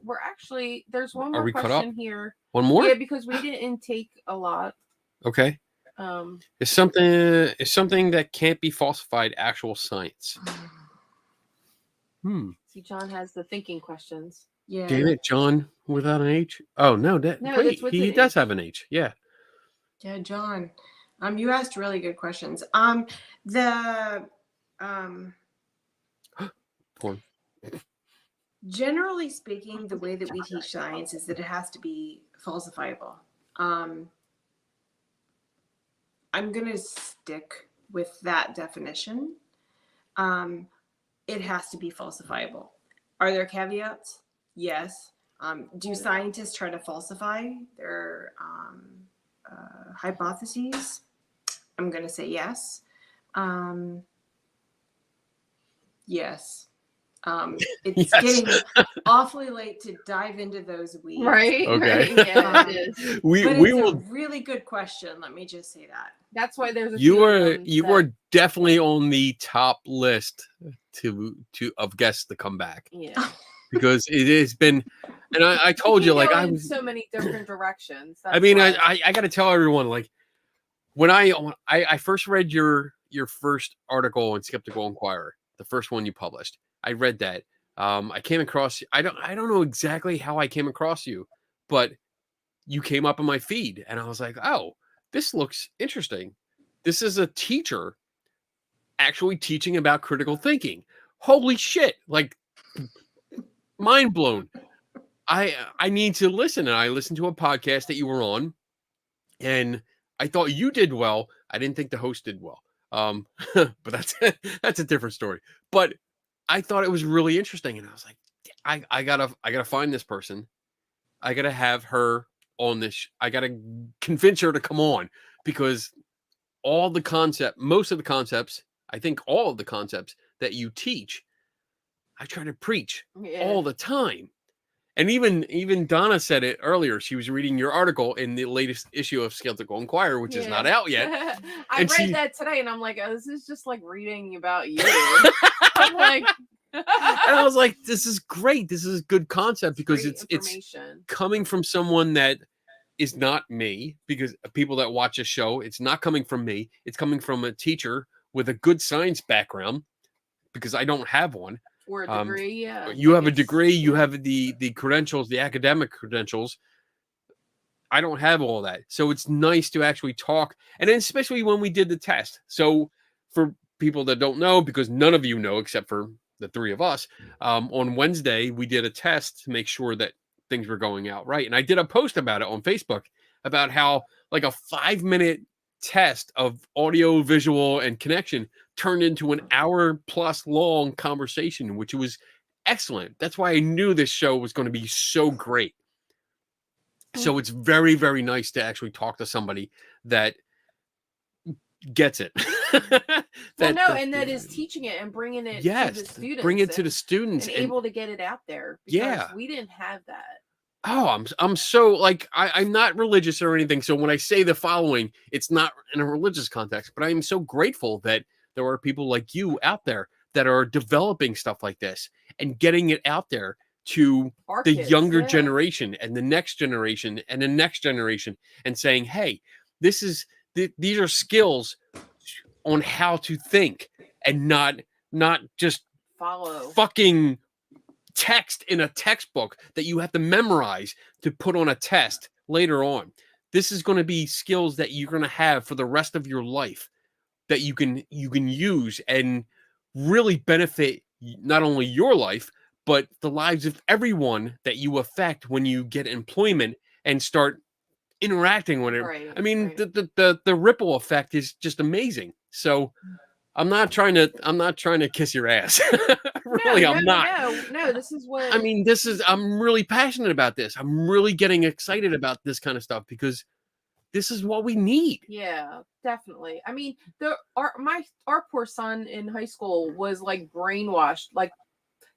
We're actually, there's one Are more we cut question here. One more? Yeah, because we didn't take a lot. Okay. Is something that can't be falsified actual science? See, John has the thinking questions. Yeah. Damn it, John, without an H. Oh no, No, wait, that's with he an does H. have an H. Yeah. Yeah, John. You asked really good questions. The Porn. generally speaking, the way that we teach science is that it has to be falsifiable. I'm going to stick with that definition. It has to be falsifiable. Are there caveats? Yes. Do scientists try to falsify their hypotheses? I'm going to say yes. Yes. It's Yes. getting awfully late to dive into those weeds. Right. Okay. Right, yeah, it is. We But it's will. a really good question. Let me just say that. That's why there's a You few of are them you that- are definitely on the top list of guests to come back, Yeah. because it has been, and I told you, can like, go I in was. so many different directions. I That's mean, why. I got to tell everyone, like, when I first read your first article in Skeptical Inquirer, the first one you published, I read that. I came across. I don't know exactly how I came across you, but you came up in my feed, and I was like, oh, this looks interesting. This is a teacher actually teaching about critical thinking. Holy shit! Like, mind blown. I need to listen, and I listened to a podcast that you were on, and I thought you did well. I didn't think the host did well. But that's a different story. But I thought it was really interesting, and I was like, I gotta find this person. I gotta have her on this. I gotta convince her to come on, because most of the concepts, I think all of the concepts that you teach, I try to preach all the time. And even Donna said it earlier. She was reading your article in the latest issue of Skeptical Inquirer, which is not out yet. I And read that today, and I'm like, oh, this is just like reading about you. I'm like, And I was like, this is great. This is a good concept, because great it's information. coming from someone that is not me, because people that watch a show, it's not coming from me. It's coming from a teacher with a good science background, because I don't have one. Or a degree, yeah. You have a It's- degree, you have the credentials, the academic credentials. I don't have all that. So it's nice to actually talk. And then especially when we did the test. So for people that don't know, because none of you know except for the three of us, on Wednesday, we did a test to make sure that things were going out right. And I did a post about it on Facebook about how, like, a 5-minute test of audio, visual, and connection turned into an hour-plus long conversation, which was excellent. That's why I knew this show was going to be so great. So it's very, very nice to actually talk to somebody that gets it. That is teaching it and bringing it to the students. Bring it to the students and able to get it out there. Yeah. We didn't have that. Oh, I'm so, like, I'm not religious or anything. So when I say the following, it's not in a religious context, but I am so grateful that there are people like you out there that are developing stuff like this and getting it out there to Our the kids, younger yeah. generation and the next generation and the next generation, and saying, hey, these are skills on how to think, and not just Follow. fucking text in a textbook that you have to memorize to put on a test later on. This is going to be skills that you're going to have for the rest of your life, that you can use and really benefit not only your life, but the lives of everyone that you affect when you get employment and start interacting with it. Right, I mean, right. the ripple effect is just amazing. So I'm not trying to kiss your ass. I Really, I'm not. No. This is what I mean, I'm really passionate about this. I'm really getting excited about this kind of stuff because this is what we need. Yeah, definitely. I mean, our poor son in high school was like brainwashed, like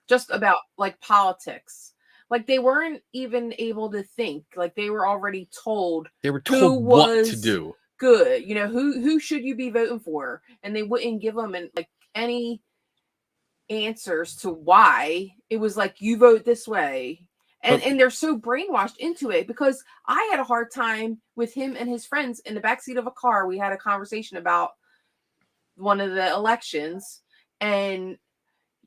just about like politics. Like they weren't even able to think. Like they were already told. They were told what to do. Good, who should you be voting for, and they wouldn't give them any answers to why. It was like, you vote this way. And they're so brainwashed into it, because I had a hard time with him and his friends in the backseat of a car. We had a conversation about one of the elections, and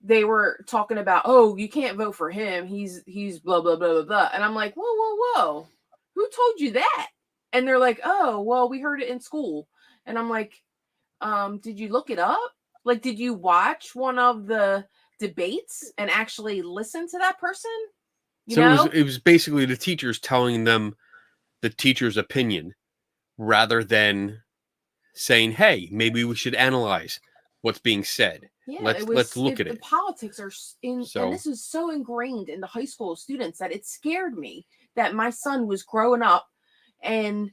they were talking about, oh, you can't vote for him. He's blah, blah, blah, blah, blah. And I'm like, whoa. Who told you that? And they're like, oh, well, we heard it in school. And I'm like, did you look it up? Like, did you watch one of the debates and actually listen to that person? It was basically the teachers telling them the teacher's opinion rather than saying, hey, maybe we should analyze what's being said. Yeah, let's look at it. The politics are and this is so ingrained in the high school students that it scared me that my son was growing up and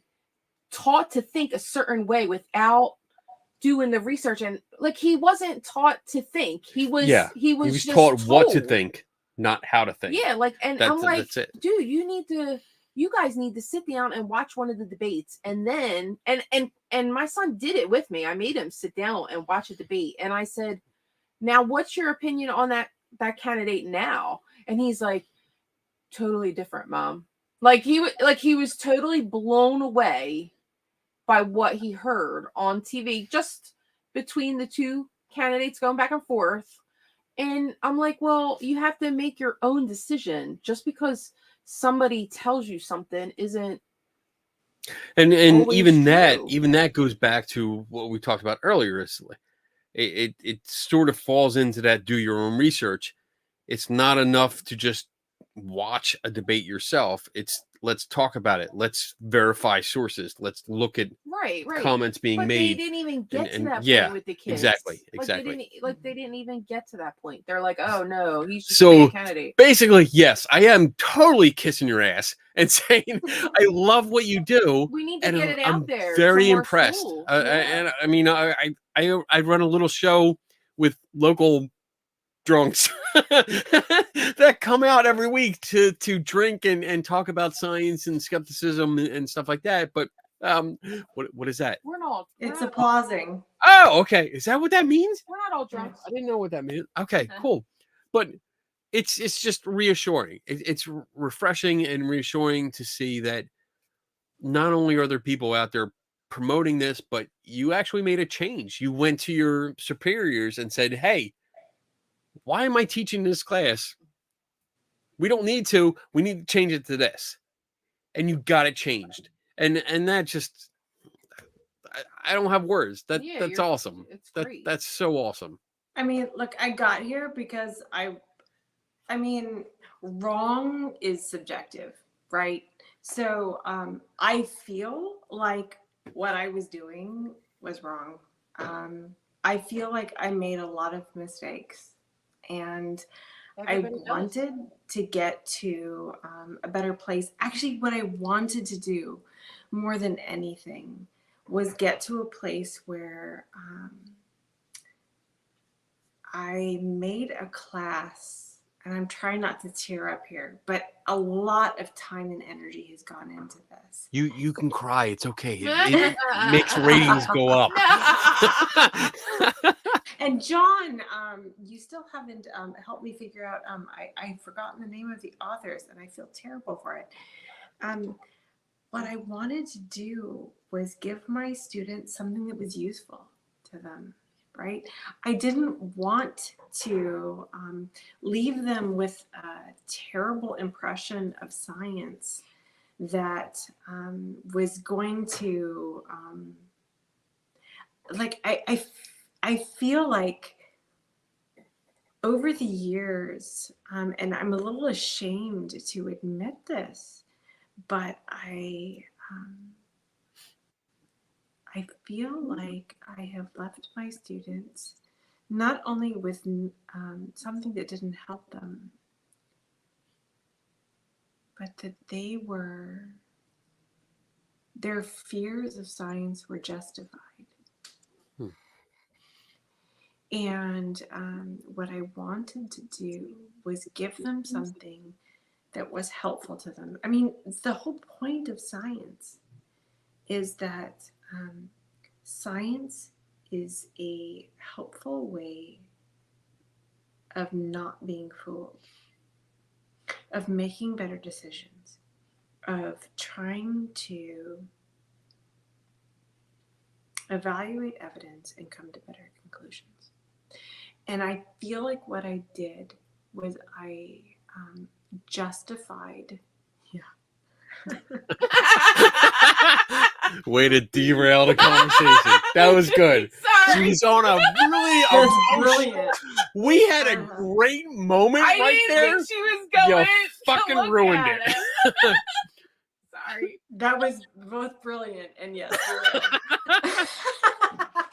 taught to think a certain way without doing the research. And like, he wasn't taught to think. He was just taught what to think, not how to think. Yeah, like, and I'm like, dude, you guys need to sit down and watch one of the debates, and then and my son did it with me. I made him sit down and watch a debate, and I said, now what's your opinion on that candidate now? And he's like, totally different, Mom. Like he was totally blown away by what he heard on TV, just between the two candidates going back and forth. And I'm like, well, you have to make your own decision. Just because somebody tells you something isn't. And even that goes back to what we talked about earlier. It sort of falls into that do your own research. It's not enough to just watch a debate yourself. It's let's talk about it. Let's verify sources. Let's look at comments being made. They didn't even get to that point with the kids. Exactly. They didn't even get to that point. They're like, oh no, he's just a candidate. Basically, yes, I am totally kissing your ass and saying I love what you do. We need to get it out there. I'm very impressed. And I mean, I run a little show with local drunks that come out every week to drink and talk about science and skepticism and stuff like that. But what is that? It's applauding. Oh, okay. Is that what that means? We're not all drunks. I didn't know what that meant. Okay, cool. But it's just reassuring. It's refreshing and reassuring to see that not only are there people out there promoting this, but you actually made a change. You went to your superiors and said, hey, why am I teaching this class? We don't need to. We need to change it to this. And you got it changed. And that just, I don't have words. That's awesome. It's great. That's so awesome. I mean, look, I got here because I mean, wrong is subjective, right? So I feel like what I was doing was wrong. I feel like I made a lot of mistakes. And I wanted to get to a better place. Actually, what I wanted to do more than anything was get to a place where I made a class, and I'm trying not to tear up here, but a lot of time and energy has gone into this. You can cry. It's okay. It makes ratings go up. And John, you still haven't helped me figure out, I've forgotten the name of the authors, and I feel terrible for it. What I wanted to do was give my students something that was useful to them, right? I didn't want to leave them with a terrible impression of science that was going to, I feel like over the years, and I'm a little ashamed to admit this, but I feel like I have left my students not only with something that didn't help them, but that their fears of science were justified. And what I wanted to do was give them something that was helpful to them. I mean, the whole point of science is that science is a helpful way of not being fooled, of making better decisions, of trying to evaluate evidence and come to better conclusions. And I feel like what I did was I justified. Yeah. Way to derail the conversation. That was good. Sorry. She's on a really That's brilliant. We had a great moment I right didn't there. think she was going. You fucking to look ruined at it. Sorry. That was both brilliant and yes.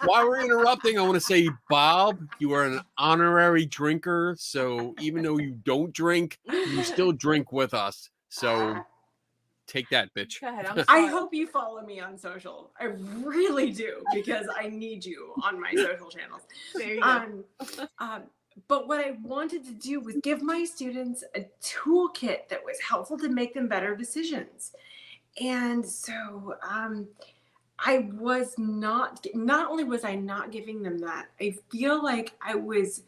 While we're interrupting, I want to say, Bob, you are an honorary drinker. So even though you don't drink, you still drink with us. So take that, bitch. Go ahead. I'm I sorry. hope you follow me on social. I really do, because I need you on my social channels. There you go. But what I wanted to do was give my students a toolkit that was helpful to make them better decisions. And so I was not only was I not giving them that, I feel like I was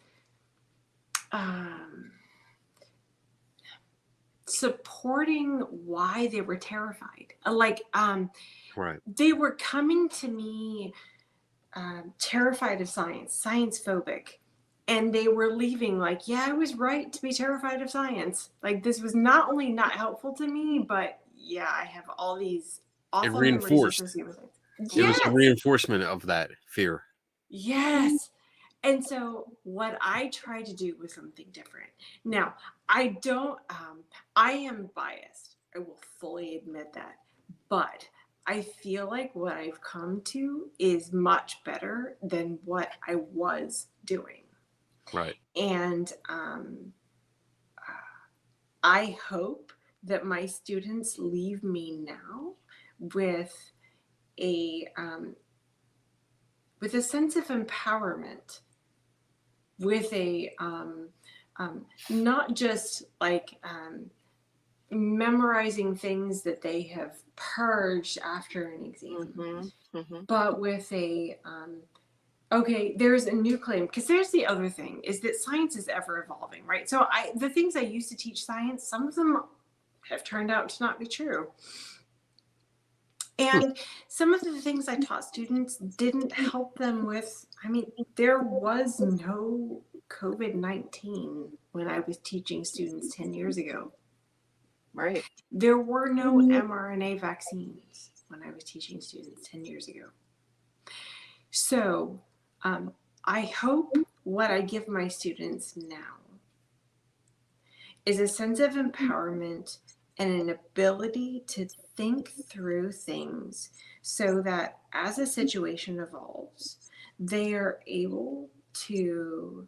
supporting why they were terrified. Right. They were coming to me terrified of science, science phobic. And they were leaving like, yeah, I was right to be terrified of science. Like, this was not only not helpful to me, but yeah, I have all these awful memories reinforced. associated with it. It was a reinforcement of that fear. Yes. And so what I tried to do was something different. Now, I am biased. I will fully admit that. But I feel like what I've come to is much better than what I was doing. Right. And I hope that my students leave me now with a sense of empowerment, with a not just like memorizing things that they have purged after an exam, but with a okay, there's a new claim, because there's the other thing is that science is ever evolving, right? So the things I used to teach science, some of them have turned out to not be true. And some of the things I taught students didn't help them with, I mean, there was no COVID-19 when I was teaching students 10 years ago. Right. There were no mRNA vaccines when I was teaching students 10 years ago. So I hope what I give my students now is a sense of empowerment and an ability to think through things so that as a situation evolves, they are able to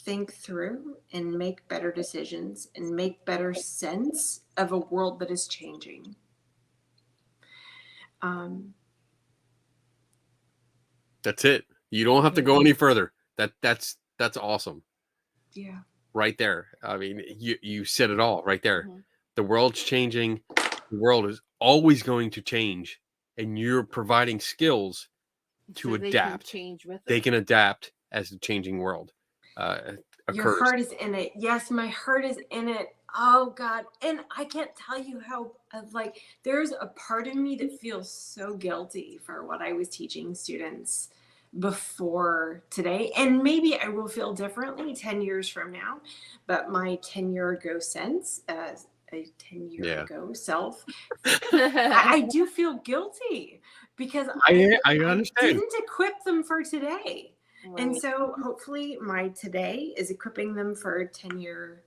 think through and make better decisions and make better sense of a world that is changing. That's it. You don't have to go any further. That's awesome. Yeah. Right there. I mean, you said it all right there. The world's changing. The world is always going to change, and you're providing skills to adapt. They can adapt as the changing world occurs. Your heart is in it. Yes, my heart is in it. Oh God. And I can't tell you how, like, there's a part of me that feels so guilty for what I was teaching students before today. And maybe I will feel differently 10 years from now, but my 10-year ago sense as a 10-year ago self, I do feel guilty because I understand. didn't equip them for today. Right. And so hopefully my today is equipping them for 10-year.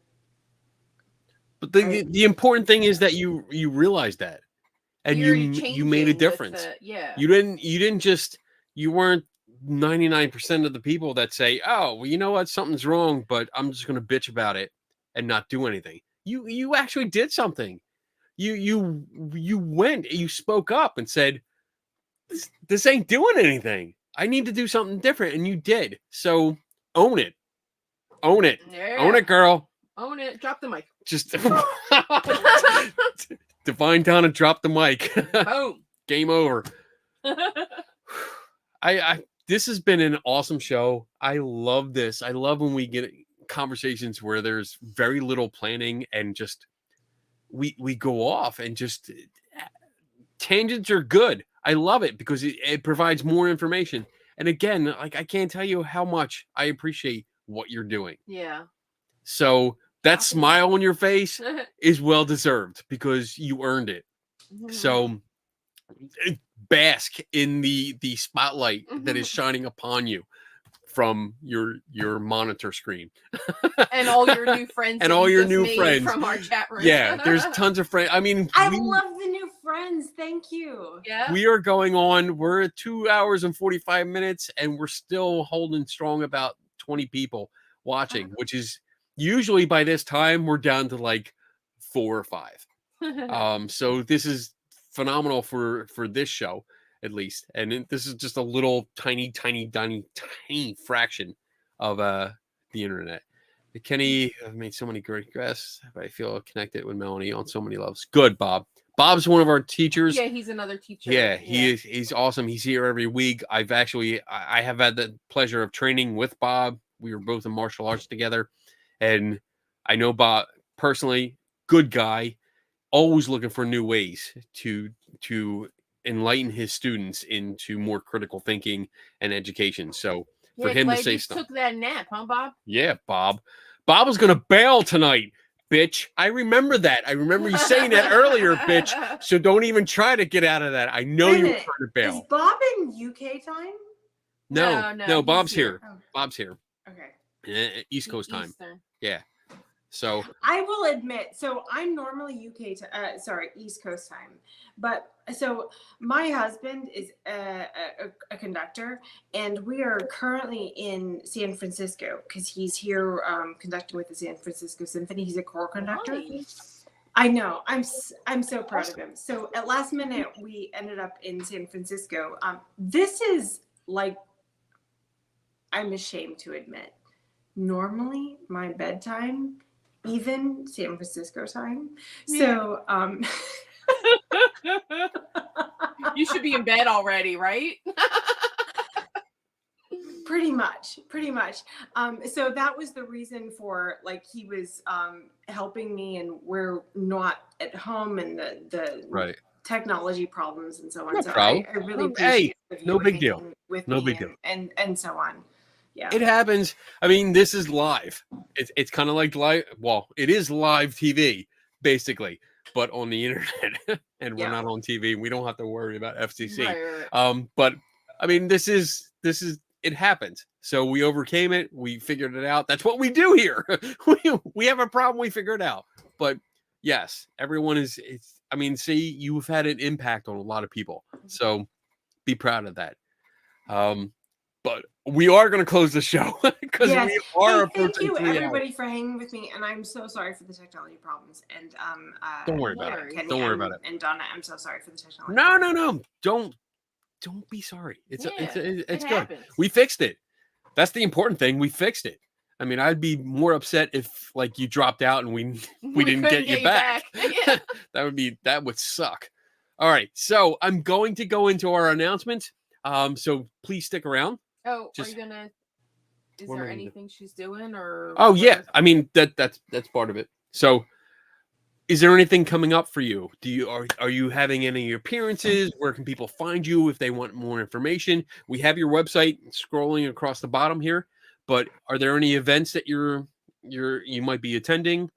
But the important thing is that you realize that, and you made a difference. You weren't 99% of the people that say, oh, well, you know what, something's wrong, but I'm just going to bitch about it and not do anything. You actually did something. You went, you spoke up and said, this ain't doing anything. I need to do something different. And you did. So own it. Own it. Yeah. Own it, girl. Own it. Drop the mic. Just Divine Donna dropped the mic. Boom. Game over. This has been an awesome show. I love this. I love when we get conversations where there's very little planning and just we go off and just tangents are good. I love it because it provides more information. And again, like I can't tell you how much I appreciate what you're doing. Yeah. So that smile on your face is well deserved because you earned it. So bask in the spotlight that is shining upon you from your monitor screen. And all your new friends. And that all you your just new made friends. from our chat room. Yeah, there's tons of friends. I mean, I love the new friends. Thank you. Yeah. we are going on. We're at 2 hours and 45 minutes, and we're still holding strong about 20 people watching, which is usually by this time we're down to like 4 or 5. So this is phenomenal for this show, at least. And this is just a little tiny fraction of the internet. Kenny, I've made so many great guests. I feel connected with Melanie on so many levels. Good, Bob. Bob's one of our teachers. Yeah, he's another teacher. Yeah, he is. He's awesome. He's here every week. I have had the pleasure of training with Bob. We were both in martial arts together, and I know Bob personally. Good guy, always looking for new ways to enlighten his students into more critical thinking and education. So for him to say stuff, took that nap, huh, Bob? yeah, Bob was gonna bail tonight. Bitch, I remember that. I remember you saying that earlier, bitch. So don't even try to get out of that. I know Wait a you were minute. trying to bail. Is Bob in UK time? No, he's Bob's here. Oh, Bob's here. okay. East Coast time. Eastern. Yeah. So I will admit, so I'm normally East Coast time, but so my husband is a conductor, and we are currently in San Francisco because he's here conducting with the San Francisco Symphony. He's a choir conductor. Nice. I know. I'm so proud of him. So at last minute, we ended up in San Francisco. This is like, I'm ashamed to admit, normally my bedtime, even San Francisco time. So You should be in bed already, right? pretty much. So that was the reason for, like, he was helping me, and we're not at home, and the right. technology problems and so on. No So problem. I really appreciate no big deal. with No me big deal. and so on. Yeah. It happens. I mean, this is live. It's kind of like live. Well, it is live TV, basically, but on the internet, and we're not on TV. We don't have to worry about FCC. Right. But I mean, this is it happens. So we overcame it. We figured it out. That's what we do here. we have a problem. We figure it out. But yes, everyone is. I mean, see, you've had an impact on a lot of people. So be proud of that. But we are going to close the show because we are approaching 3 hours. Thank you, everybody, for hanging with me, and I'm so sorry for the technology problems. And don't worry about it. Kenny, Don't worry about it. And Donna, I'm so sorry for the technology. No. Don't be sorry. It's good. Happens. We fixed it. That's the important thing. We fixed it. I mean, I'd be more upset if, like, you dropped out and we didn't get you back. Yeah. that would suck. All right, so I'm going to go into our announcements. So please stick around. Oh, Just- are you gonna? Is What am there I gonna do? anything she's doing, or? Oh yeah, I mean that's part of it. So, is there anything coming up for you? Are you having any appearances? Where can people find you if they want more information? We have your website scrolling across the bottom here. But are there any events that you might be attending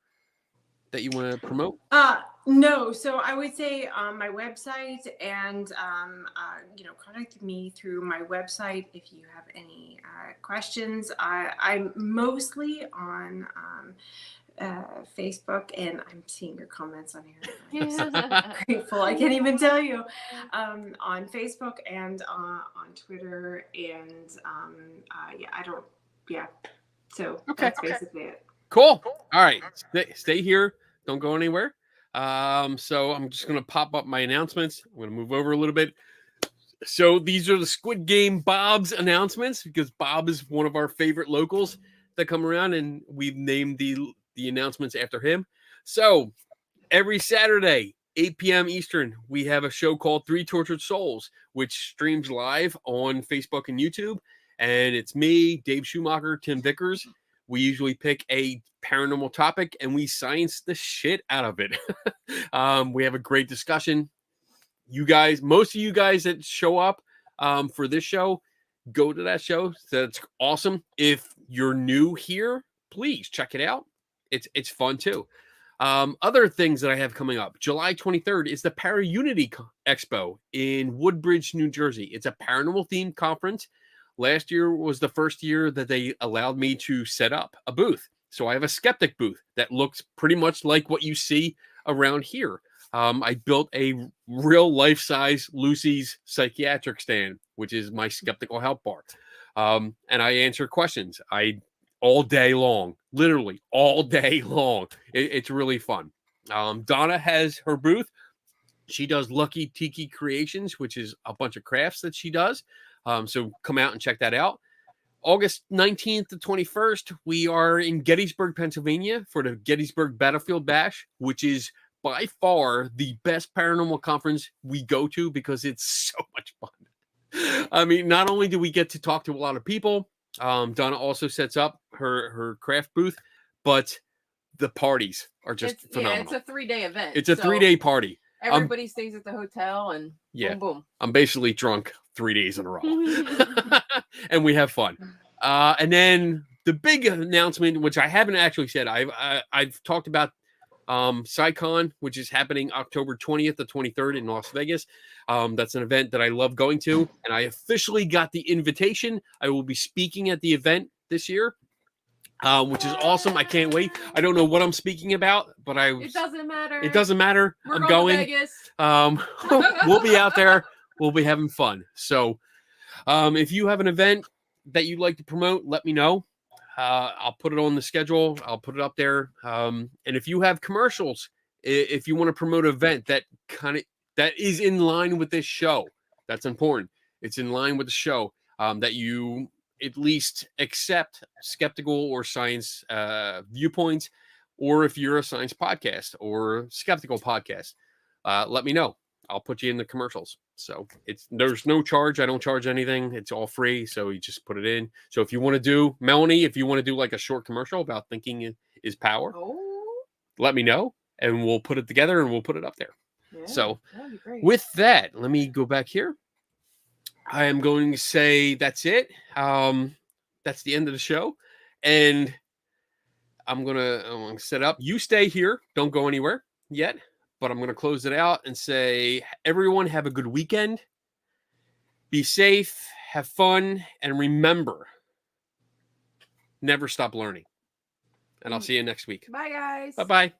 that you want to promote? No. So I would say my website, and contact me through my website if you have any questions. I'm mostly on Facebook, and I'm seeing your comments on here. Yeah. Grateful. I can't even tell you. On Facebook and on Twitter, and So Okay. that's basically it. Cool. All right. Stay here. Don't go anywhere. So I'm just going to pop up my announcements. I'm going to move over a little bit. So these are the Squid Game Bob's announcements, because Bob is one of our favorite locals that come around, and we've named the announcements after him. So every Saturday, 8 p.m. Eastern, we have a show called Three Tortured Souls, which streams live on Facebook and YouTube. And it's me, Dave Schumacher, Tim Vickers. We usually pick a paranormal topic and we science the shit out of it. We have a great discussion. You guys, most of you guys that show up for this show, go to that show. That's awesome. If you're new here, please check it out. It's fun too. Other things that I have coming up. July 23rd is the Para-Unity Expo in Woodbridge, New Jersey. It's a paranormal themed conference. Last year was the first year that they allowed me to set up a booth. So I have a skeptic booth that looks pretty much like what you see around here. I built a real life-size Lucy's psychiatric stand, which is my skeptical help bar. And I answer questions all day long, literally all day long. It's really fun. Donna has her booth. She does Lucky Tiki Creations, which is a bunch of crafts that she does. So come out and check that out. August 19th to 21st, we are in Gettysburg, Pennsylvania for the Gettysburg Battlefield Bash, which is by far the best paranormal conference we go to because it's so much fun. I mean, not only do we get to talk to a lot of people, Donna also sets up her craft booth, but the parties are just phenomenal. Yeah, it's a 3-day event. It's a 3-day party. Everybody stays at the hotel and boom, boom. I'm basically drunk 3 days in a row. And we have fun. And then the big announcement, which I haven't actually said, I've talked about SciCon, which is happening October 20th to 23rd in Las Vegas. That's an event that I love going to, and I officially got the invitation. I will be speaking at the event this year, which is awesome. I can't wait. I don't know what I'm speaking about, but it doesn't matter. It doesn't matter. We're I'm going. To Vegas. We'll be out there. We'll be having fun. So, if you have an event that you'd like to promote, let me know. I'll put it on the schedule. I'll put it up there. And if you have commercials, if you want to promote an event that is in line with this show, that's important. It's in line with the show, that you at least accept skeptical or science viewpoints, or if you're a science podcast or skeptical podcast, let me know. I'll put you in the commercials. So there's no charge. I don't charge anything. It's all free. So you just put it in. So if you want to do, Melanie, if you want to do like a short commercial about thinking is power, let me know and we'll put it together and we'll put it up there. Yeah, so that'd be great. With that, let me go back here. I am going to say that's it. That's the end of the show. And I'm going to set up. You stay here. Don't go anywhere yet. But I'm going to close it out and say, everyone have a good weekend. Be safe, have fun, and remember, never stop learning. And I'll see you next week. Bye, guys. Bye-bye.